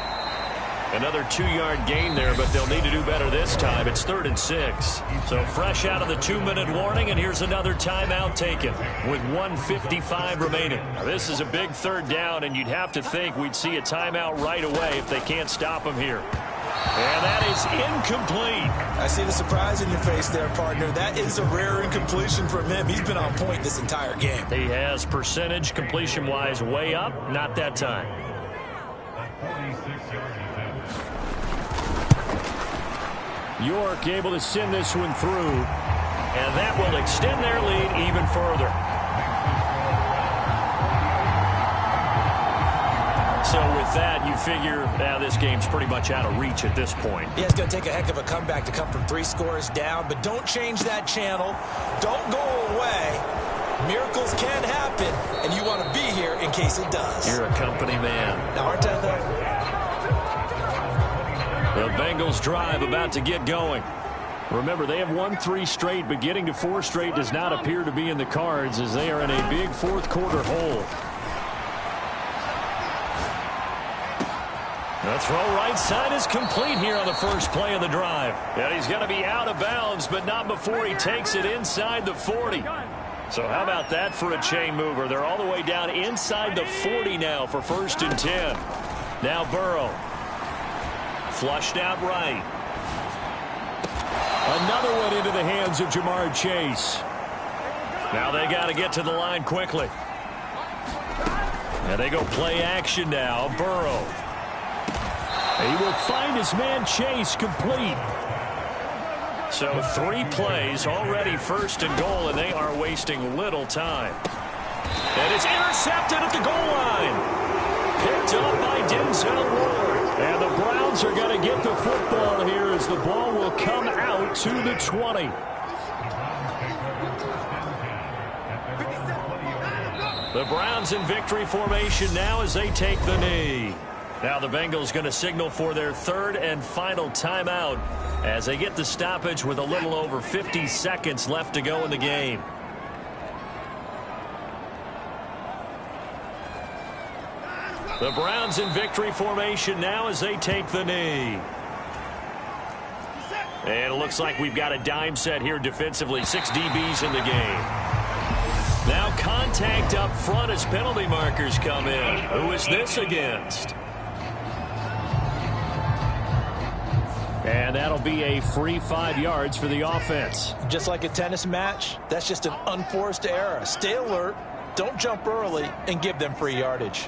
Another 2-yard gain there, but they'll need to do better this time. It's 3rd and 6. So fresh out of the 2-minute warning, and here's another timeout taken with 1:55 remaining. Now, this is a big 3rd down, and you'd have to think we'd see a timeout right away if they can't stop them here. And that is incomplete. I see the surprise in your face there, partner. That is a rare incompletion from him. He's been on point this entire game. He has percentage completion-wise way up. Not that time. York able to send this one through, and that will extend their lead even further. So with that, you figure now this game's pretty much out of reach at this point. Yeah, it's going to take a heck of a comeback to come from 3 scores down, but don't change that channel. Don't go away. Miracles can happen, and you want to be here in case it does. You're a company man. Now, aren't I, though? The Bengals drive about to get going. Remember, they have won 3 straight, but getting to 4 straight does not appear to be in the cards as they are in a big 4th quarter hole. The throw right side is complete here on the first play of the drive. And he's going to be out of bounds, but not before he takes it inside the 40. So how about that for a chain mover? They're all the way down inside the 40 now for 1st and 10. Now Burrow. Flushed out right. Another one into the hands of Jamar Chase. Now they got to get to the line quickly. And they go play action now. Burrow. He will find his man Chase complete. So 3 plays, already 1st and goal, and they are wasting little time. And it's intercepted at the goal line. Picked up by Denzel Ward. And the Browns are going to get the football here as the ball will come out to the 20. The Browns in victory formation now as they take the knee. Now the Bengals going to signal for their 3rd and final timeout as they get the stoppage with a little over 50 seconds left to go in the game. The Browns in victory formation now as they take the knee. And it looks like we've got a dime set here defensively. 6 DBs in the game. Now contact up front as penalty markers come in. Who is this against? And that'll be a free 5 yards for the offense. Just like a tennis match, that's just an unforced error. Stay alert, don't jump early, and give them free yardage.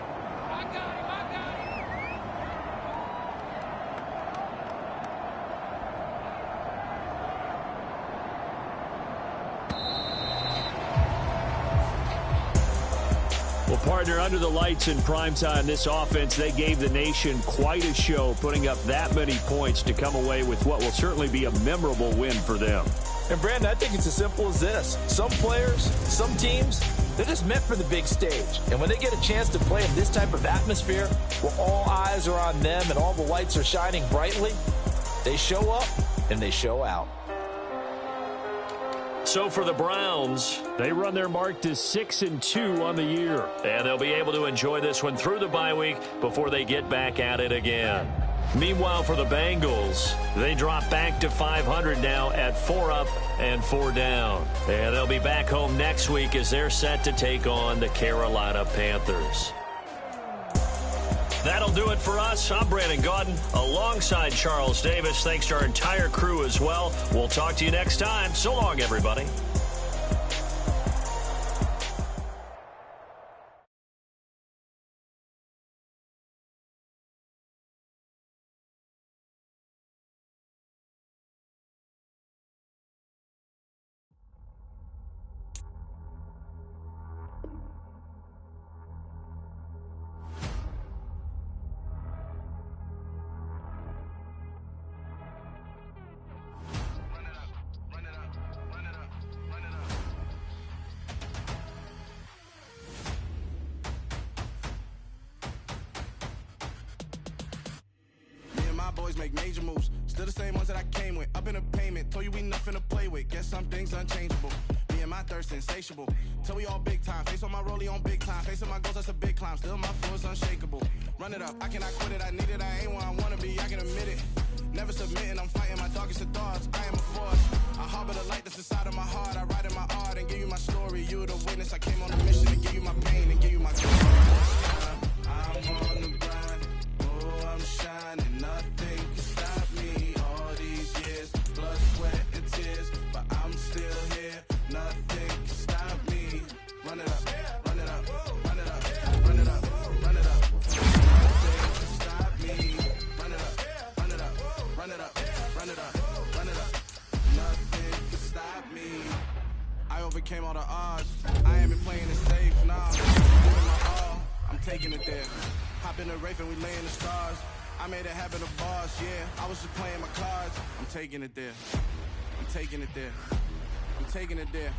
Well, partner, under the lights in primetime, this offense, they gave the nation quite a show, putting up that many points to come away with what will certainly be a memorable win for them. And, Brandon, I think it's as simple as this. Some players, some teams, they're just meant for the big stage. And when they get a chance to play in this type of atmosphere where all eyes are on them and all the lights are shining brightly, they show up and they show out. So for the Browns, they run their mark to 6-2 on the year. And they'll be able to enjoy this one through the bye week before they get back at it again. Meanwhile, for the Bengals, they drop back to 500 now at 4 up and 4 down. And they'll be back home next week as they're set to take on the Carolina Panthers. That'll do it for us. I'm Brandon Gaudin alongside Charles Davis. Thanks to our entire crew as well. We'll talk to you next time. So long, everybody. Boys make major moves, still the same ones that I came with. Up in a payment, told you we nothing to play with. Guess some things unchangeable. Me and man, my thirst insatiable. Till we all big time, face on my rollie on big time. Facing my goals, that's a big climb. Still my flow is unshakable. Run it up, I cannot quit it. I need it, I ain't where I wanna be, I can admit it. Never submitting, I'm fighting my darkest of thoughts. I am a force. I harbor the light that's inside of my heart. I write in my art and give you my story. You the witness. I came on a mission to give you my pain and give you my glory. I'm on the grind. Oh, I'm shining. Nothing can stop me. All these years, blood, sweat, and tears, but I'm still here. Nothing can stop me. Run it up, run it up, run it up, run it up, run it up. Nothing can stop me. Run it up, run it up, run it up, run it up, run it up. Nothing can stop me. I overcame all the odds. I ain't been playing it safe, nah. Giving my all, I'm taking it there. Hop in the Wraith and we lay in the stars. I made it happen to boss, yeah. I was just playing my cards. I'm taking it there. I'm taking it there. I'm taking it there.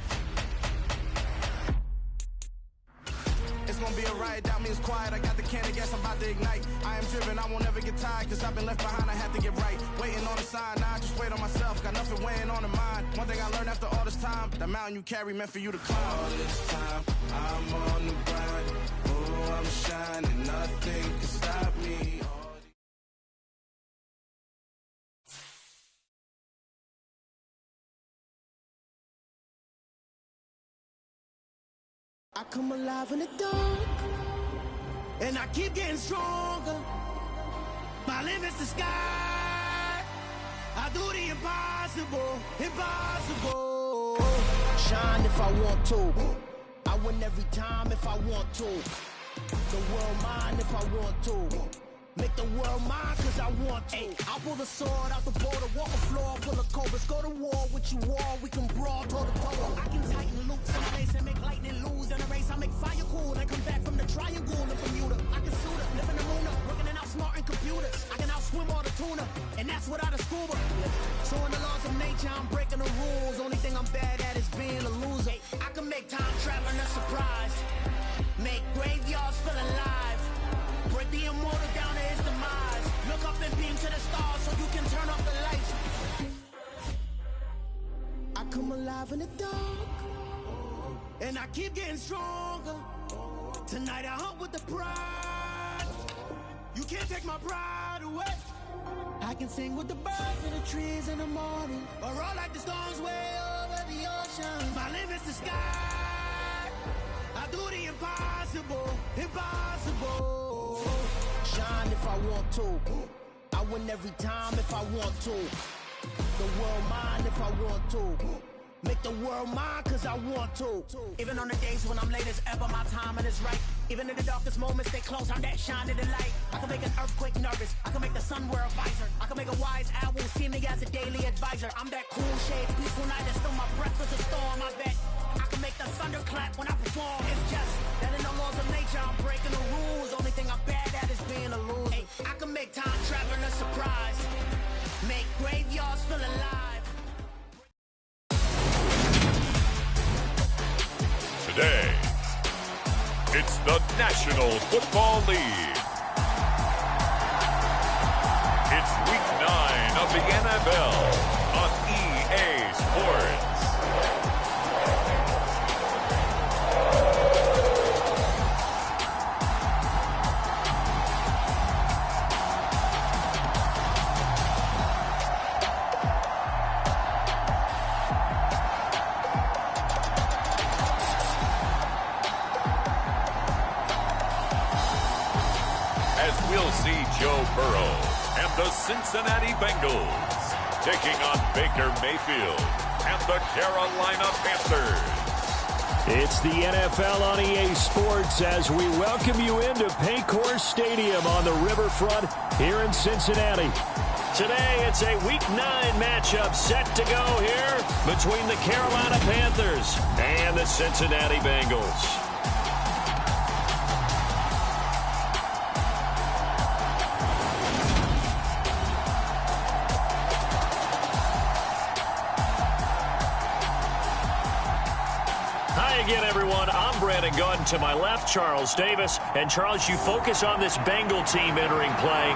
It's gonna be a riot, doubt me it's quiet. I got the can of gas, I'm about to ignite. I am driven, I won't ever get tired, cause I've been left behind, I had to get right. Waiting on the sign, now I just wait on myself. Got nothing weighing on the mind. One thing I learned after all this time, the mountain you carry meant for you to climb. All this time, I'm on the grind. Oh, I'm shining, nothing can stop me. I come alive in the dark, and I keep getting stronger. My limit's the sky. I do the impossible, impossible. Shine if I want to. I win every time if I want to. The world mine if I want to. Make the world mine cause I want to. I'll pull the sword out the border, walk a floor full of cobras. Go to war with you all, we can brawl toe to toe. I can tighten loops in place and make lightning lose in a race. I make fire cool and come back from the triangle in Bermuda. I can suit up, live in the moon up, working and outsmarting computers. I can outswim all the tuna, and that's without a scuba. So in the laws of nature, I'm breaking the rules. Only thing I'm bad at is being a loser. I can make time traveling a surprise, make graveyards feel alive. Break the immortal down to his demise. Look up and beam to the stars so you can turn off the lights. I come alive in the dark, and I keep getting stronger. Tonight I hunt with the pride. You can't take my pride away. I can sing with the birds and the trees in the morning, or roll like the storms way over the ocean. My limit's the sky. I do the impossible, impossible. Shine if I want to. I win every time if I want to. The world mine if I want to. Make the world mine cause I want to. Even on the days when I'm late as ever, my timing is right. Even in the darkest moments, stay close, I'm that shine of the light. I can make an earthquake nervous, I can make the sun wear a visor. I can make a wise owl see me as a daily advisor. I'm that cool shade, peaceful night that still my breath is a storm, I bet. I can make the thunder clap when I perform. It's just that in the laws of nature, I'm breaking the rules. Only thing I'm bad at is being a loser. I can make time traveling a surprise, make graveyards feel alive. Today, it's the National Football League. It's Week 9 of the NFL on EA Sports. Joe Burrow and the Cincinnati Bengals taking on Baker Mayfield and the Carolina Panthers. It's the NFL on EA Sports as we welcome you into Paycor Stadium on the riverfront here in Cincinnati. Today, it's a Week 9 matchup set to go here between the Carolina Panthers and the Cincinnati Bengals. Again, everyone, I'm Brandon Gunn. To my left, Charles Davis. And, Charles, you focus on this Bengal team entering play.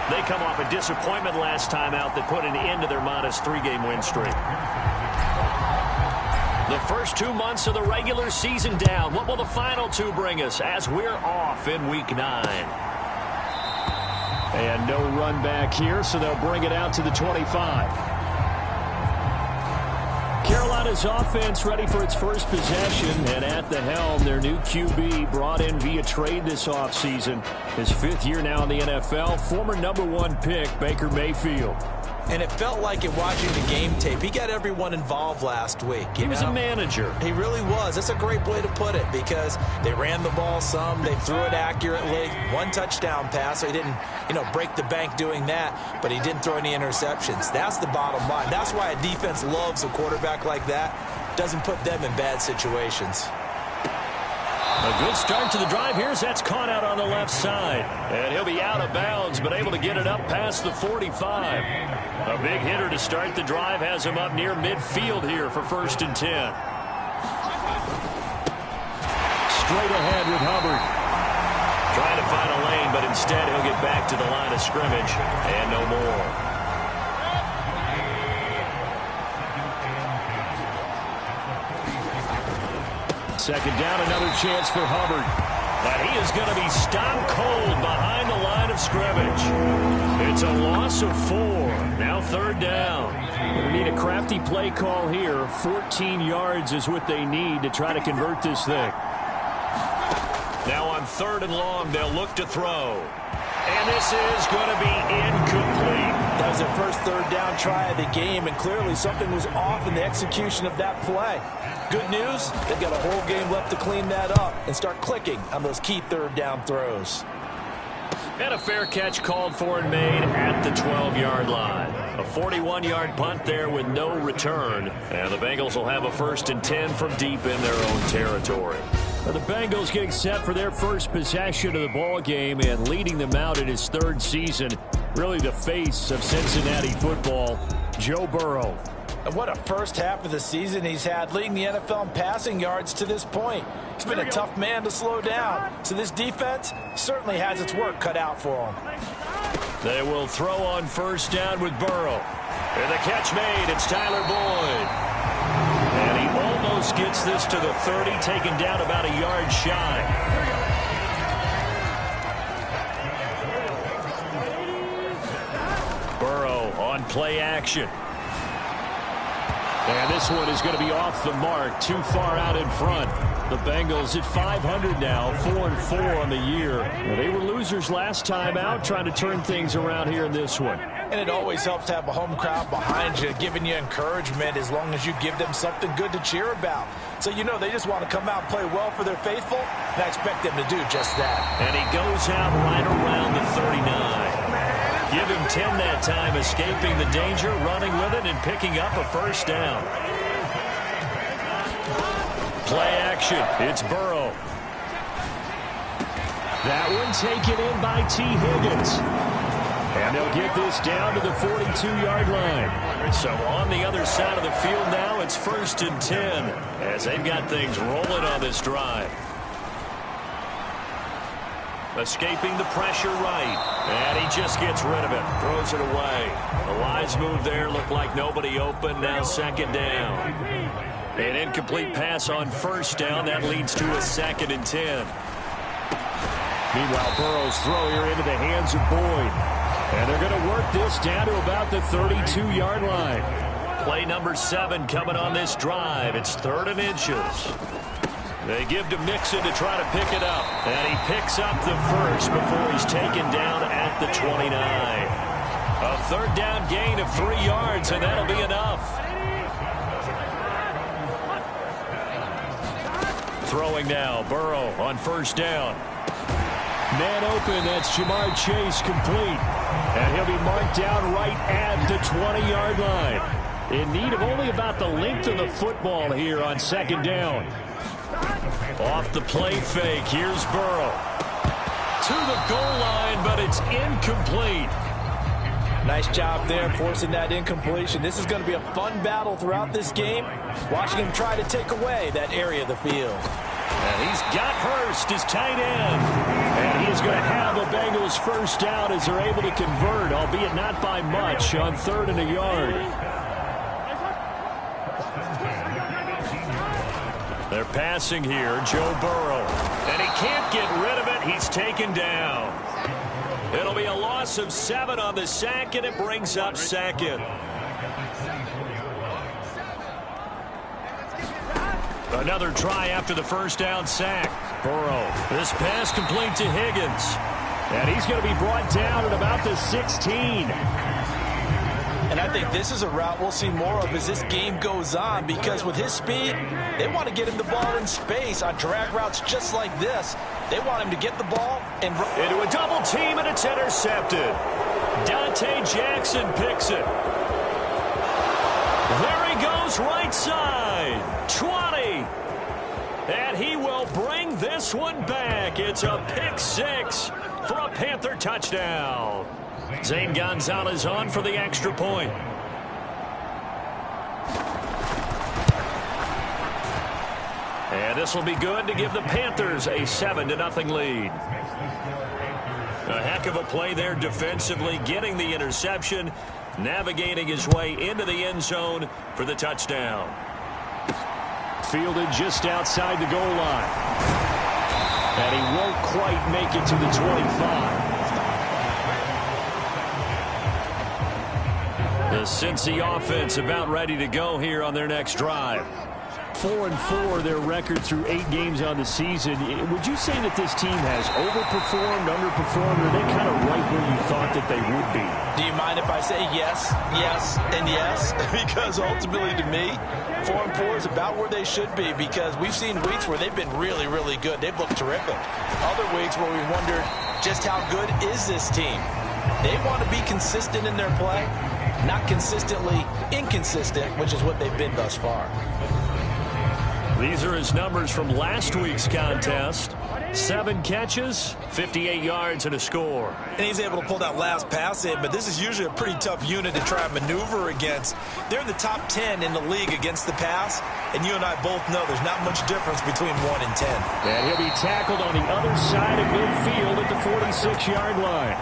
They come off a disappointment last time out that put an end to their modest 3-game win streak. The first 2 months of the regular season down. What will the final 2 bring us as we're off in Week 9? And no run back here, so they'll bring it out to the 25. Carolina's offense ready for its first possession, and at the helm, their new QB brought in via trade this offseason. His 5th year now in the NFL, former #1 pick Baker Mayfield. And it felt like in watching the game tape, he got everyone involved last week. He was a manager. He really was. That's a great way to put it because they ran the ball some. They threw it accurately. 1 touchdown pass, so he didn't, break the bank doing that, but he didn't throw any interceptions. That's the bottom line. That's why a defense loves a quarterback like that. Doesn't put them in bad situations. A good start to the drive. Here's that's caught out on the left side. And he'll be out of bounds, but able to get it up past the 45. A big hitter to start the drive has him up near midfield here for 1st and 10. Straight ahead with Hubbard. Trying to find a lane, but instead he'll get back to the line of scrimmage and no more. Second down, another chance for Hubbard. And he is going to be stone cold behind the line of scrimmage. It's a loss of 4. Now 3rd down. They need a crafty play call here. 14 yards is what they need to try to convert this thing. Now on 3rd and long, they'll look to throw. And this is going to be incomplete. That was their first 3rd down try of the game, and clearly something was off in the execution of that play. Good news, they've got a whole game left to clean that up and start clicking on those key 3rd down throws. And a fair catch called for and made at the 12-yard line. A 41-yard punt there with no return. And the Bengals will have a 1st and 10 from deep in their own territory. Now the Bengals getting set for their first possession of the ball game and leading them out in his 3rd season. Really the face of Cincinnati football, Joe Burrow. And what a first half of the season he's had, leading the NFL in passing yards to this point. He's been a tough man to slow down. So this defense certainly has its work cut out for him. They will throw on 1st down with Burrow. And the catch made. It's Tyler Boyd. And he almost gets this to the 30, taken down about a yard shy. Burrow on play action. And this one is going to be off the mark, too far out in front. The Bengals at 500 now, 4-4 on the year. Well, they were losers last time out, trying to turn things around here in this one. And it always helps to have a home crowd behind you, giving you encouragement as long as you give them something good to cheer about. So they just want to come out and play well for their faithful, and I expect them to do just that. And he goes out right around the 39. Give him 10 that time, escaping the danger, running with it, and picking up a 1st down. Play action. It's Burrow. That one taken in by T. Higgins. And they'll get this down to the 42-yard line. So on the other side of the field now, it's 1st and 10 as they've got things rolling on this drive. Escaping the pressure right. And he just gets rid of it. Throws it away. The wise move there. Looked like nobody open. Now 2nd down. An incomplete pass on 1st down. That leads to a 2nd and 10. Meanwhile, Burrow's throw here into the hands of Boyd. And they're going to work this down to about the 32-yard line. Play number 7 coming on this drive. It's 3rd and inches. They give to Mixon to try to pick it up. And he picks up the 1st before he's taken down at the 29. A 3rd down gain of 3 yards, and that'll be enough. Throwing now, Burrow on 1st down. Man open, that's Jamar Chase complete. And he'll be marked down right at the 20-yard line. In need of only about the length of the football here on 2nd down. Off the play fake, here's Burrow. To the goal line, but it's incomplete. Nice job there forcing that incompletion. This is going to be a fun battle throughout this game. Watching him try to take away that area of the field. And he's got Hurst, his tight end. And he's going to have the Bengals 1st down as they're able to convert, albeit not by much, on 3rd and a yard. passing here, Joe Burrow. And he can't get rid of it. He's taken down. It'll be a loss of 7 on the sack, and it brings up second. Another try after the first down sack. Burrow. This pass complete to Higgins. And he's going to be brought down at about the 16. And I think this is a route we'll see more of as this game goes on, because with his speed, they want to get him the ball in space on drag routes just like this. They want him to get the ball and into a double team, and it's intercepted. Dante Jackson picks it. There he goes, right side. 20. And he will bring this one back. It's a pick 6 for a Panther touchdown. Zane Gonzalez on for the extra point. And this will be good to give the Panthers a 7-0 lead. A heck of a play there defensively, getting the interception, navigating his way into the end zone for the touchdown. Fielded just outside the goal line. And he won't quite make it to the 25. The Cincy offense about ready to go here on their next drive. 4-4 their record through 8 games on the season. Would you say that this team has overperformed, underperformed, or are they kind of right where you thought that they would be? Do you mind if I say yes, yes, and yes? Because ultimately to me, 4-4 is about where they should be, because we've seen weeks where they've been really, really good. They've looked terrific. Other weeks where we wondered just how good is this team. They want to be consistent in their play, not consistently inconsistent, which is what they've been thus far. These are his numbers from last week's contest. 7 catches, 58 yards, and a score. And he's able to pull that last pass in, but this is usually a pretty tough unit to try and maneuver against. They're in the top 10 in the league against the pass, and you and I both know there's not much difference between 1 and 10. And he'll be tackled on the other side of midfield at the 46-yard line.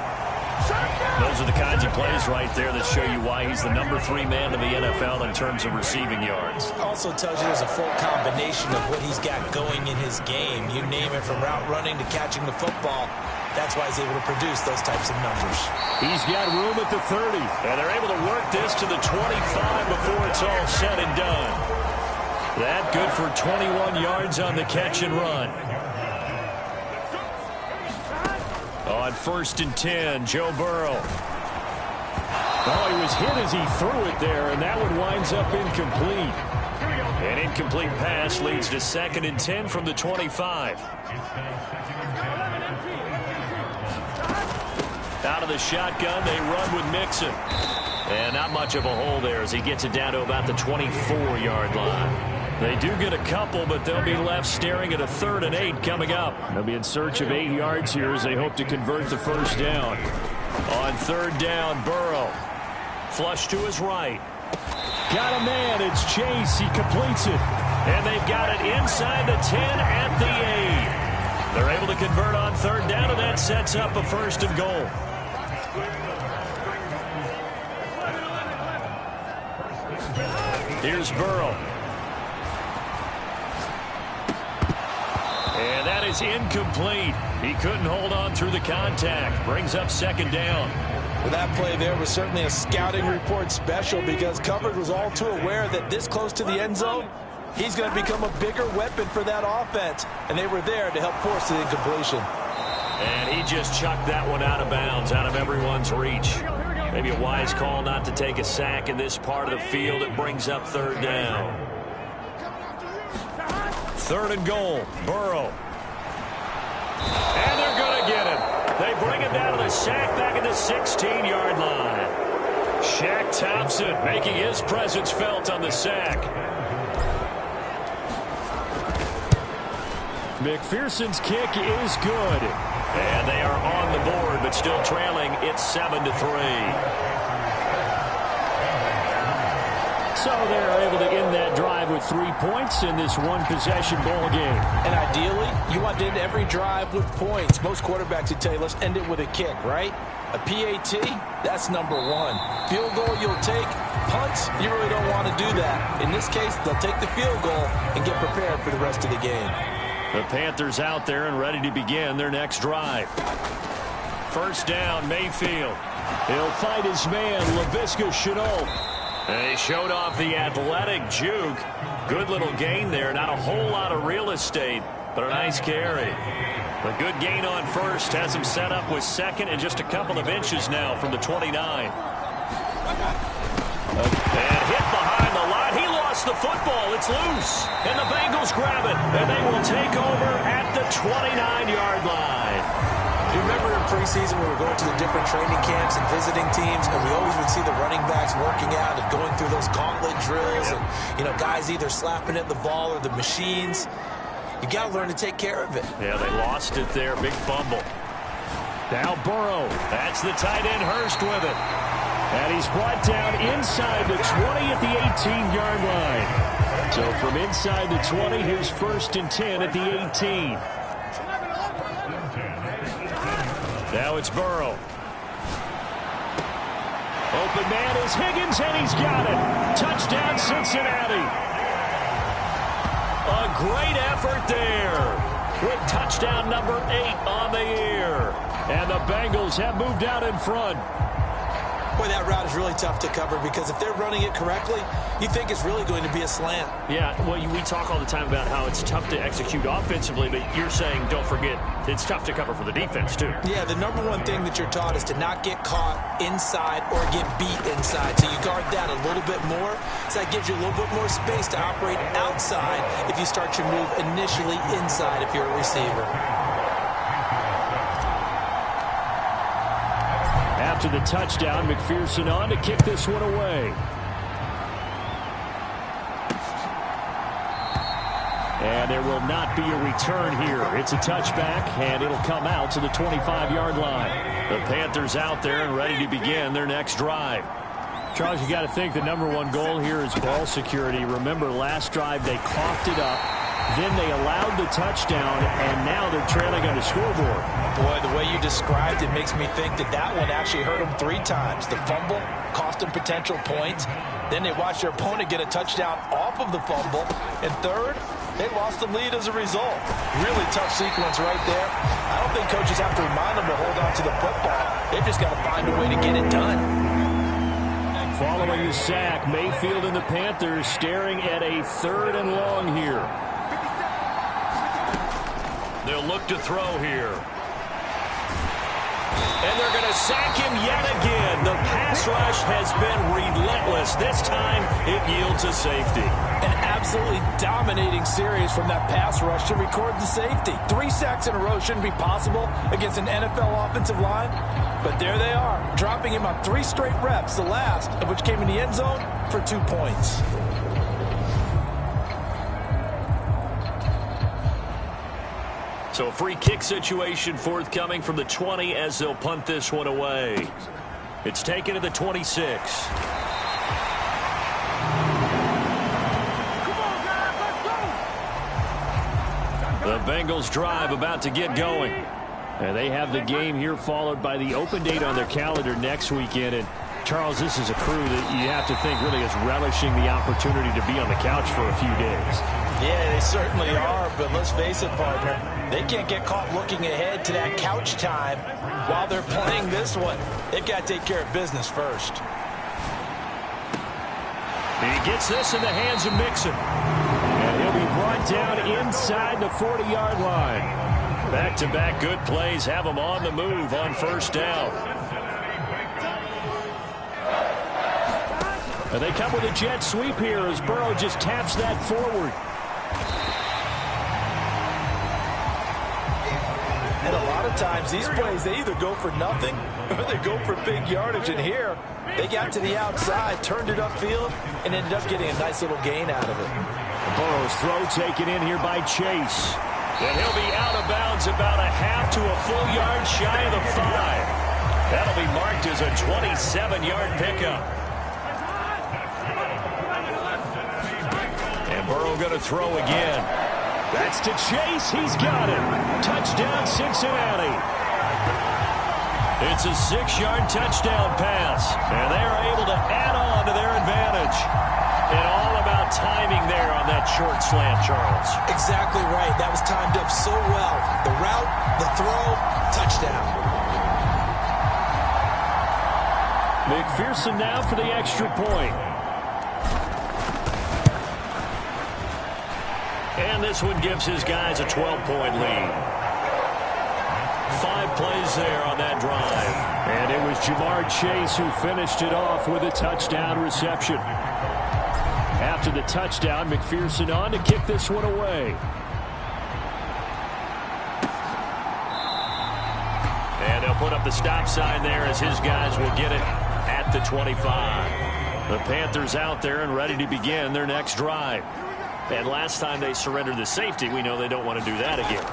Those are the kinds of plays right there that show you why he's the number 3 man in the NFL in terms of receiving yards. Also tells you there's a full combination of what he's got going in his game. You name it, from route running to catching the football. That's why he's able to produce those types of numbers. He's got room at the 30. And they're able to work this to the 25 before it's all said and done. That good for 21 yards on the catch and run. On 1st and 10, Joe Burrow. Oh, he was hit as he threw it there, and that one winds up incomplete. An incomplete pass leads to 2nd and 10 from the 25. Out of the shotgun, they run with Mixon. And not much of a hole there as he gets it down to about the 24-yard line. They do get a couple, but they'll be left staring at a 3rd and 8 coming up. They'll be in search of 8 yards here as they hope to convert the first down. On 3rd down, Burrow. Flush to his right. Got a man. It's Chase. He completes it. And they've got it inside the 10 at the 8. They're able to convert on 3rd down, and that sets up a 1st and goal. Here's Burrow. And that is incomplete. He couldn't hold on through the contact. Brings up 2nd down. Well, that play there was certainly a scouting report special, because coverage was all too aware that this close to the end zone, he's going to become a bigger weapon for that offense. And they were there to help force the incompletion. And he just chucked that one out of bounds, out of everyone's reach. Maybe a wise call not to take a sack in this part of the field. It brings up 3rd down. 3rd and goal, Burrow. And they're going to get him. They bring him down to the sack back at the 16-yard line. Shaq Thompson making his presence felt on the sack. McPherson's kick is good. And they are on the board, but still trailing. It's 7-3. So they're able to end that drive with 3 points in this one-possession ball game. And ideally, you want to end every drive with points. Most quarterbacks would tell you, let's end it with a kick, right? A PAT, that's number one. Field goal you'll take. Punts, you really don't want to do that. In this case, they'll take the field goal and get prepared for the rest of the game. The Panthers out there and ready to begin their next drive. First down, Mayfield. He'll fight his man, Laviska Shenault. They showed off the athletic juke. Good little gain there. Not a whole lot of real estate, but a nice carry. A good gain on first has him set up with second and just a couple of inches now from the 29. And hit behind the line. He lost the football. It's loose. And the Bengals grab it. And they will take over at the 29-yard line. You remember in preseason we were going to the different training camps and visiting teams, and we always would see the running backs working out and going through those gauntlet drills, and guys either slapping at the ball or the machines. You got to learn to take care of it. Yeah, they lost it there. Big fumble. Now Burrow. That's the tight end Hurst with it. And he's brought down inside the 20 at the 18-yard line. So from inside the 20, here's 1st and 10 at the 18. Now it's Burrow. Open man is Higgins, and he's got it. Touchdown, Cincinnati. A great effort there with touchdown number 8 on the year. And the Bengals have moved out in front. Boy, that route is really tough to cover because if they're running it correctly, you think it's really going to be a slant. Yeah, well, we talk all the time about how it's tough to execute offensively, but you're saying, don't forget, it's tough to cover for the defense, too. Yeah, the number one thing that you're taught is to not get caught inside or get beat inside. So you guard that a little bit more. So that gives you a little bit more space to operate outside if you start your move initially inside if you're a receiver. After the touchdown, McPherson on to kick this one away. And there will not be a return here. It's a touchback, and it'll come out to the 25-yard line. The Panthers out there and ready to begin their next drive. Charles, you got to think the number one goal here is ball security. Remember, last drive they coughed it up. Then they allowed the touchdown, and now they're trailing on the scoreboard. Boy, the way you described it makes me think that one actually hurt them 3 times. The fumble cost them potential points. Then they watched their opponent get a touchdown off of the fumble. And third, they lost the lead as a result. Really tough sequence right there. I don't think coaches have to remind them to hold on to the football. They've just got to find a way to get it done. Following the sack, Mayfield and the Panthers staring at a 3rd and long here. They'll look to throw here. And they're going to sack him yet again. The pass rush has been relentless. This time, it yields a safety. An absolutely dominating series from that pass rush to record the safety. 3 sacks in a row shouldn't be possible against an NFL offensive line. But there they are, dropping him on 3 straight reps, the last of which came in the end zone for 2 points. So a free kick situation forthcoming from the 20 as they'll punt this one away. It's taken to the 26. The Bengals drive about to get going. And they have the game here followed by the open date on their calendar next weekend. And Charles, this is a crew that you have to think really is relishing the opportunity to be on the couch for a few days. Yeah, they certainly are, but let's face it, partner. They can't get caught looking ahead to that couch time while they're playing this one. They've got to take care of business first. And he gets this in the hands of Mixon. And he'll be brought down inside the 40-yard line. Back-to-back good plays have them on the move on first down. And they come with a jet sweep here as Burrow just taps that forward. And a lot of times these plays, they either go for nothing or they go for big yardage. And here, they got to the outside, turned it upfield, and ended up getting a nice little gain out of it. Burrow's throw taken in here by Chase. And he'll be out of bounds about a half to a full yard shy of the 5. That'll be marked as a 27-yard pickup. Mayfield going to throw again. That's to Chase. He's got it. Touchdown, Cincinnati. It's a 6-yard touchdown pass, and they are able to add on to their advantage. And all about timing there on that short slant, Charles. Exactly right. That was timed up so well. The route, the throw, touchdown. McPherson now for the extra point. And this one gives his guys a 12-point lead. 5 plays there on that drive. And it was Jamar Chase who finished it off with a touchdown reception. After the touchdown, McPherson on to kick this one away. And they'll put up the stop sign there as his guys will get it at the 25. The Panthers out there and ready to begin their next drive. And last time they surrendered the safety, we know they don't want to do that again.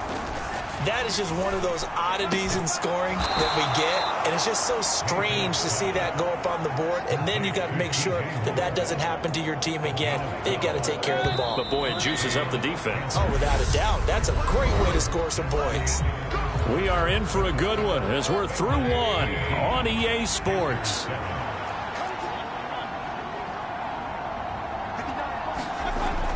That is just one of those oddities in scoring that we get. And it's just so strange to see that go up on the board. And then you got to make sure that that doesn't happen to your team again. They've got to take care of the ball. But, boy, it juices up the defense. Oh, without a doubt. That's a great way to score some points. We are in for a good one as we're through one on EA Sports.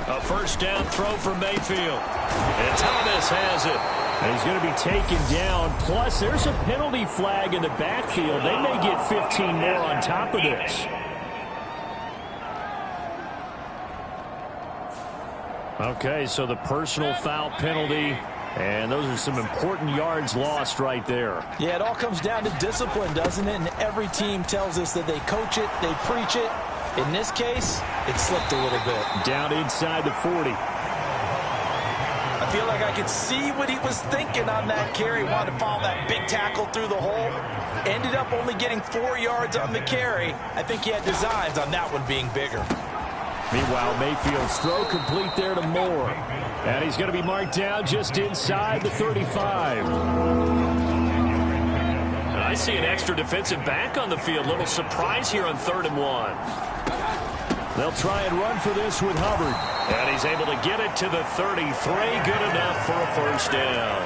A first down throw for Mayfield. And Thomas has it. And he's going to be taken down. Plus, there's a penalty flag in the backfield. They may get 15 more on top of this. Okay, so the personal foul penalty. And those are some important yards lost right there. Yeah, it all comes down to discipline, doesn't it? And every team tells us that they coach it, they preach it. In this case, it slipped a little bit. Down inside the 40. I feel like I could see what he was thinking on that carry. Wanted to follow that big tackle through the hole. Ended up only getting 4 yards on the carry. I think he had designs on that one being bigger. Meanwhile, Mayfield's throw complete there to Moore. And he's going to be marked down just inside the 35. And I see an extra defensive back on the field. Little surprise here on 3rd and 1. They'll try and run for this with Hubbard. And he's able to get it to the 33. Good enough for a first down.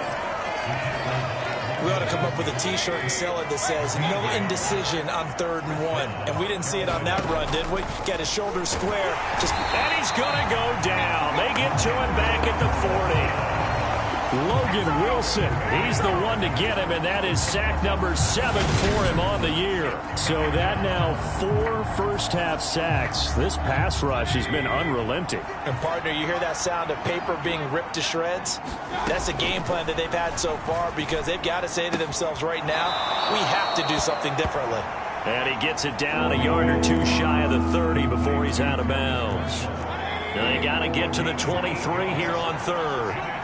We ought to come up with a T-shirt and sell it that says, no indecision on 3rd and 1. And we didn't see it on that run, did we? Got his shoulders square. And he's going to go down. They get to him back at the 40. Logan Wilson, he's the one to get him, and that is sack number 7 for him on the year. So that now 4 first-half sacks. This pass rush has been unrelenting. And, partner, you hear that sound of paper being ripped to shreds? That's a game plan that they've had so far because they've got to say to themselves right now, we have to do something differently. And he gets it down a yard or 2 shy of the 30 before he's out of bounds. Now they got to get to the 23 here on 3rd.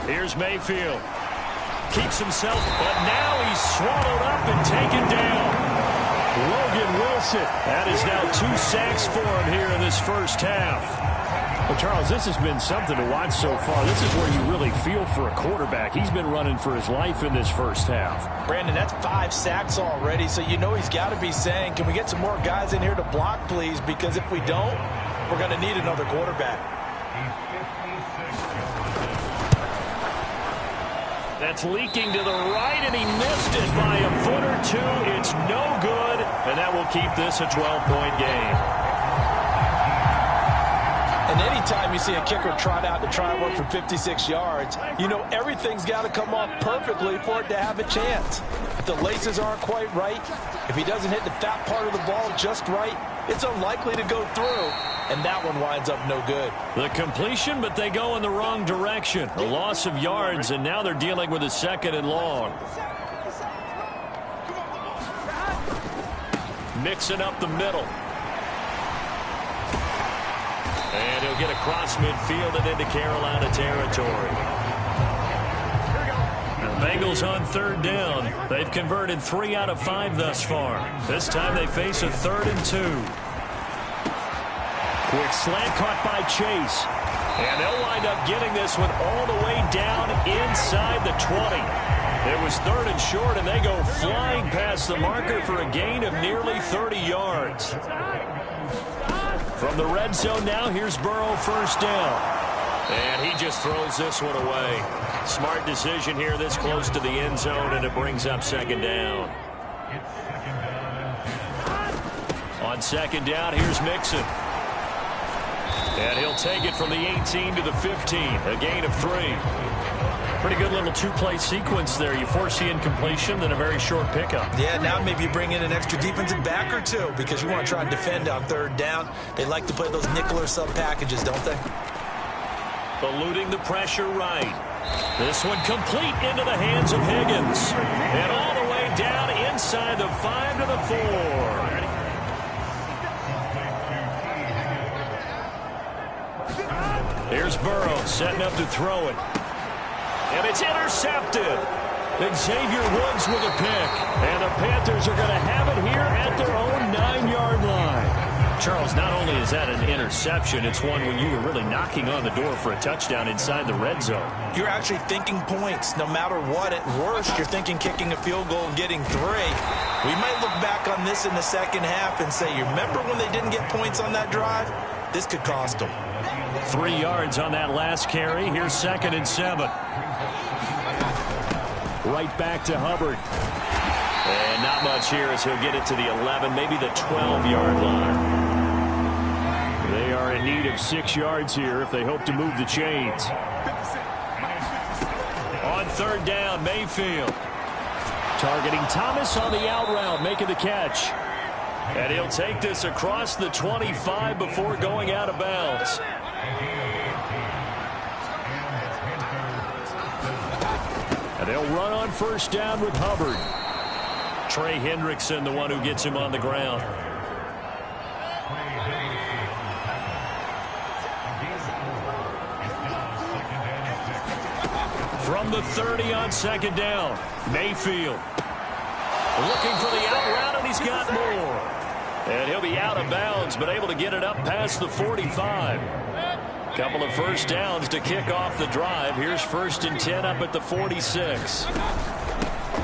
Here's Mayfield. Keeps himself, but now he's swallowed up and taken down. Logan Wilson. That is now 2 sacks for him here in this first half. Well, Charles, this has been something to watch so far. This is where you really feel for a quarterback. He's been running for his life in this first half. Brandon, that's 5 sacks already, so you know he's got to be saying, can we get some more guys in here to block, please? Because if we don't, we're going to need another quarterback. That's leaking to the right, and he missed it by a foot or 2. It's no good, and that will keep this a 12-point game. And anytime you see a kicker trot out to try and work for 56 yards, you know everything's got to come off perfectly for it to have a chance. If the laces aren't quite right, if he doesn't hit the fat part of the ball just right, it's unlikely to go through, and that one winds up no good. The completion, but they go in the wrong direction. A loss of yards, and now they're dealing with a 2nd and long. Mixing up the middle. And he'll get across midfield and into Carolina territory. The Bengals on 3rd down. They've converted 3 out of 5 thus far. This time they face a 3rd and 2. Quick slant caught by Chase. And they'll wind up getting this one all the way down inside the 20. It was 3rd and short, and they go flying past the marker for a gain of nearly 30 yards. From the red zone now, here's Burrow, first down. And he just throws this one away. Smart decision here this close to the end zone, and it brings up second down. On second down, here's Mixon. And he'll take it from the 18 to the 15, a gain of 3. Pretty good little two-play sequence there. You force the incompletion, then a very short pickup. Yeah, now maybe you bring in an extra defensive back or two because you want to try and defend on third down. They like to play those nickel or sub packages, don't they? Eluding the pressure right. This one complete into the hands of Higgins. And all the way down inside the 5 to the 4. Here's Burrow setting up to throw it. And it's intercepted. Xavier Woods with a pick. And the Panthers are going to have it here at their own 9-yard line. Charles, not only is that an interception, it's one when you were really knocking on the door for a touchdown inside the red zone. You're actually thinking points. No matter what, at worst, you're thinking kicking a field goal and getting 3. We might look back on this in the second half and say, you remember when they didn't get points on that drive? This could cost them. 3 yards on that last carry. Here's 2nd and 7. Right back to Hubbard. And not much here as he'll get it to the 11, maybe the 12-yard line. They are in need of 6 yards here if they hope to move the chains. On third down, Mayfield. Targeting Thomas on the out route, making the catch. And he'll take this across the 25 before going out of bounds. And they'll run on first down with Hubbard. Trey Hendrickson, the one who gets him on the ground. From the 30 on second down, Mayfield. Looking for the out route, and he's got more. And he'll be out of bounds, but able to get it up past the 45. Couple of first downs to kick off the drive. Here's 1st and 10 up at the 46.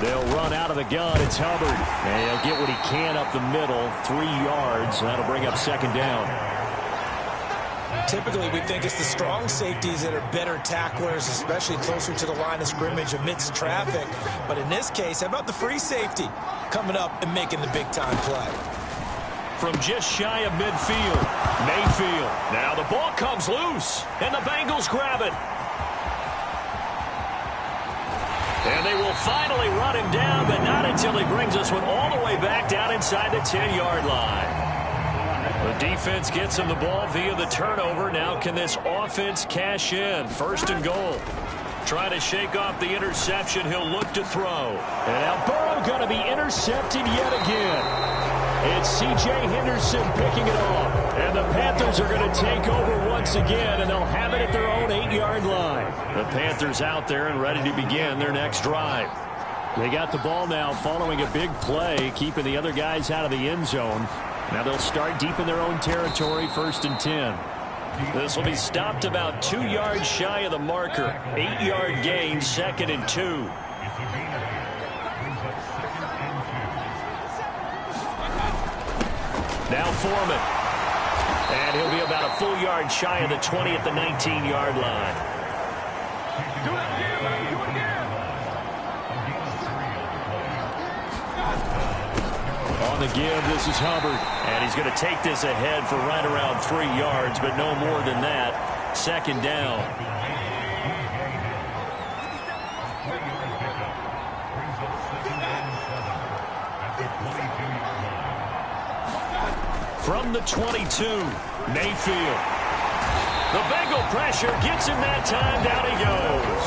They'll run out of the gun. It's Hubbard. And he'll get what he can up the middle. 3 yards. That'll bring up second down. Typically, we think it's the strong safeties that are better tacklers, especially closer to the line of scrimmage amidst traffic. But in this case, how about the free safety coming up and making the big-time play? From just shy of midfield, Mayfield. Now the ball comes loose, and the Bengals grab it. And they will finally run him down, but not until he brings us one all the way back down inside the 10-yard line. The defense gets him the ball via the turnover. Now can this offense cash in? 1st and goal. Trying to shake off the interception. He'll look to throw. And now Burrow going to be intercepted yet again. It's C.J. Henderson picking it off. And the Panthers are going to take over once again, and they'll have it at their own 8-yard line. The Panthers out there and ready to begin their next drive. They got the ball now following a big play, keeping the other guys out of the end zone. Now they'll start deep in their own territory, 1st and 10. This will be stopped about 2 yards shy of the marker. 8-yard gain, 2nd and 2. Now Foreman. And he'll be about a full yard shy of the 20 at the 19-yard line. On the give, this is Hubbard. And he's going to take this ahead for right around 3 yards, but no more than that. 2nd down. From the 22, Mayfield. The Bengal pressure gets him that time. Down he goes.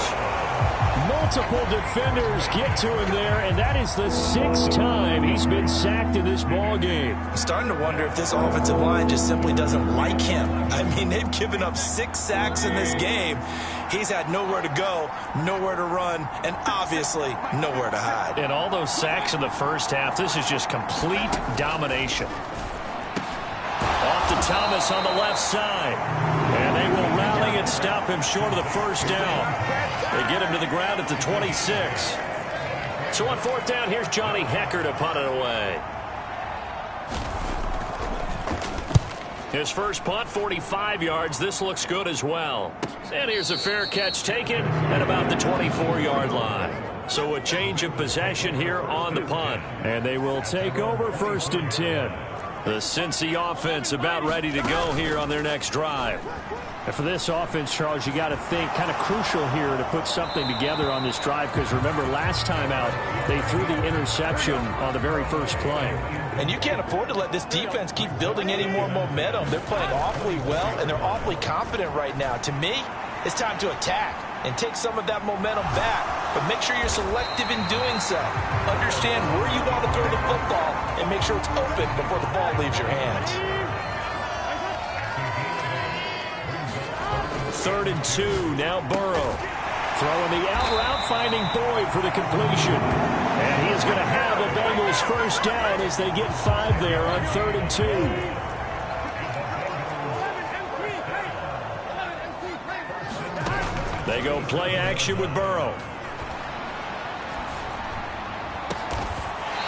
Multiple defenders get to him there, and that is the 6th time he's been sacked in this ball game. I'm starting to wonder if this offensive line just simply doesn't like him. I mean, they've given up 6 sacks in this game. He's had nowhere to go, nowhere to run, and obviously nowhere to hide. And all those sacks in the first half, this is just complete domination. Off to Thomas on the left side. And they will rally and stop him short of the 1st down. They get him to the ground at the 26. So on 4th down, here's Johnny Hecker to punt it away. His first punt, 45 yards. This looks good as well. And here's a fair catch taken at about the 24-yard line. So a change of possession here on the punt. And they will take over 1st and 10. The Cincy offense about ready to go here on their next drive. And for this offense, Charles, you got to think kind of crucial here to put something together on this drive, because remember last time out they threw the interception on the very first play. And you can't afford to let this defense keep building any more momentum. They're playing awfully well, and they're awfully confident right now. To me, it's time to attack and take some of that momentum back. But make sure you're selective in doing so. Understand where you want to throw the football and make sure it's open before the ball leaves your hands. 3rd and 2, now Burrow. Throwing the out route, finding Boyd for the completion. And he is going to have a Bengals first down as they get 5 there on 3rd and 2. They go play action with Burrow.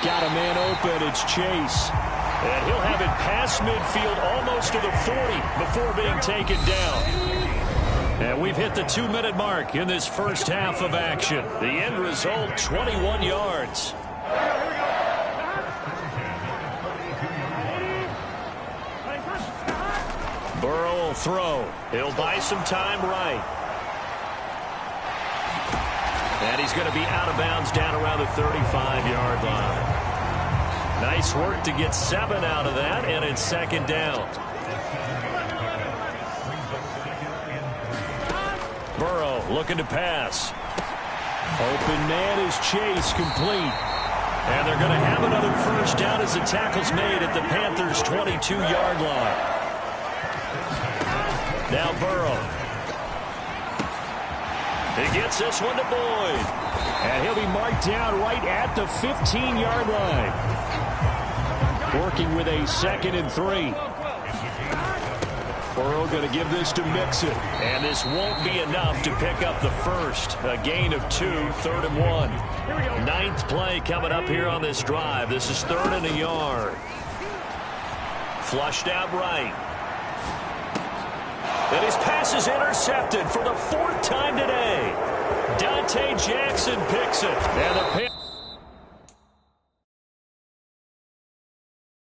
Got a man open. It's Chase. And he'll have it past midfield almost to the 40 before being taken down. And we've hit the 2-minute mark in this first half of action. The end result, 21 yards. Burrow will throw. He'll buy some time right. And he's going to be out of bounds down around the 35-yard line. Nice work to get 7 out of that, and it's 2nd down. Burrow looking to pass. Open man is Chase, complete. And they're going to have another first down as the tackle's made at the Panthers' 22-yard line. Now Burrow. He gets this one to Boyd. And he'll be marked down right at the 15-yard line. Working with a 2nd and 3. Burrow going to give this to Mixon. And this won't be enough to pick up the first. A gain of 2, 3rd and 1. 9th play coming up here on this drive. This is 3rd and a yard. Flushed out right. And his pass is intercepted for the 4th time today. Dante Jackson picks it. And the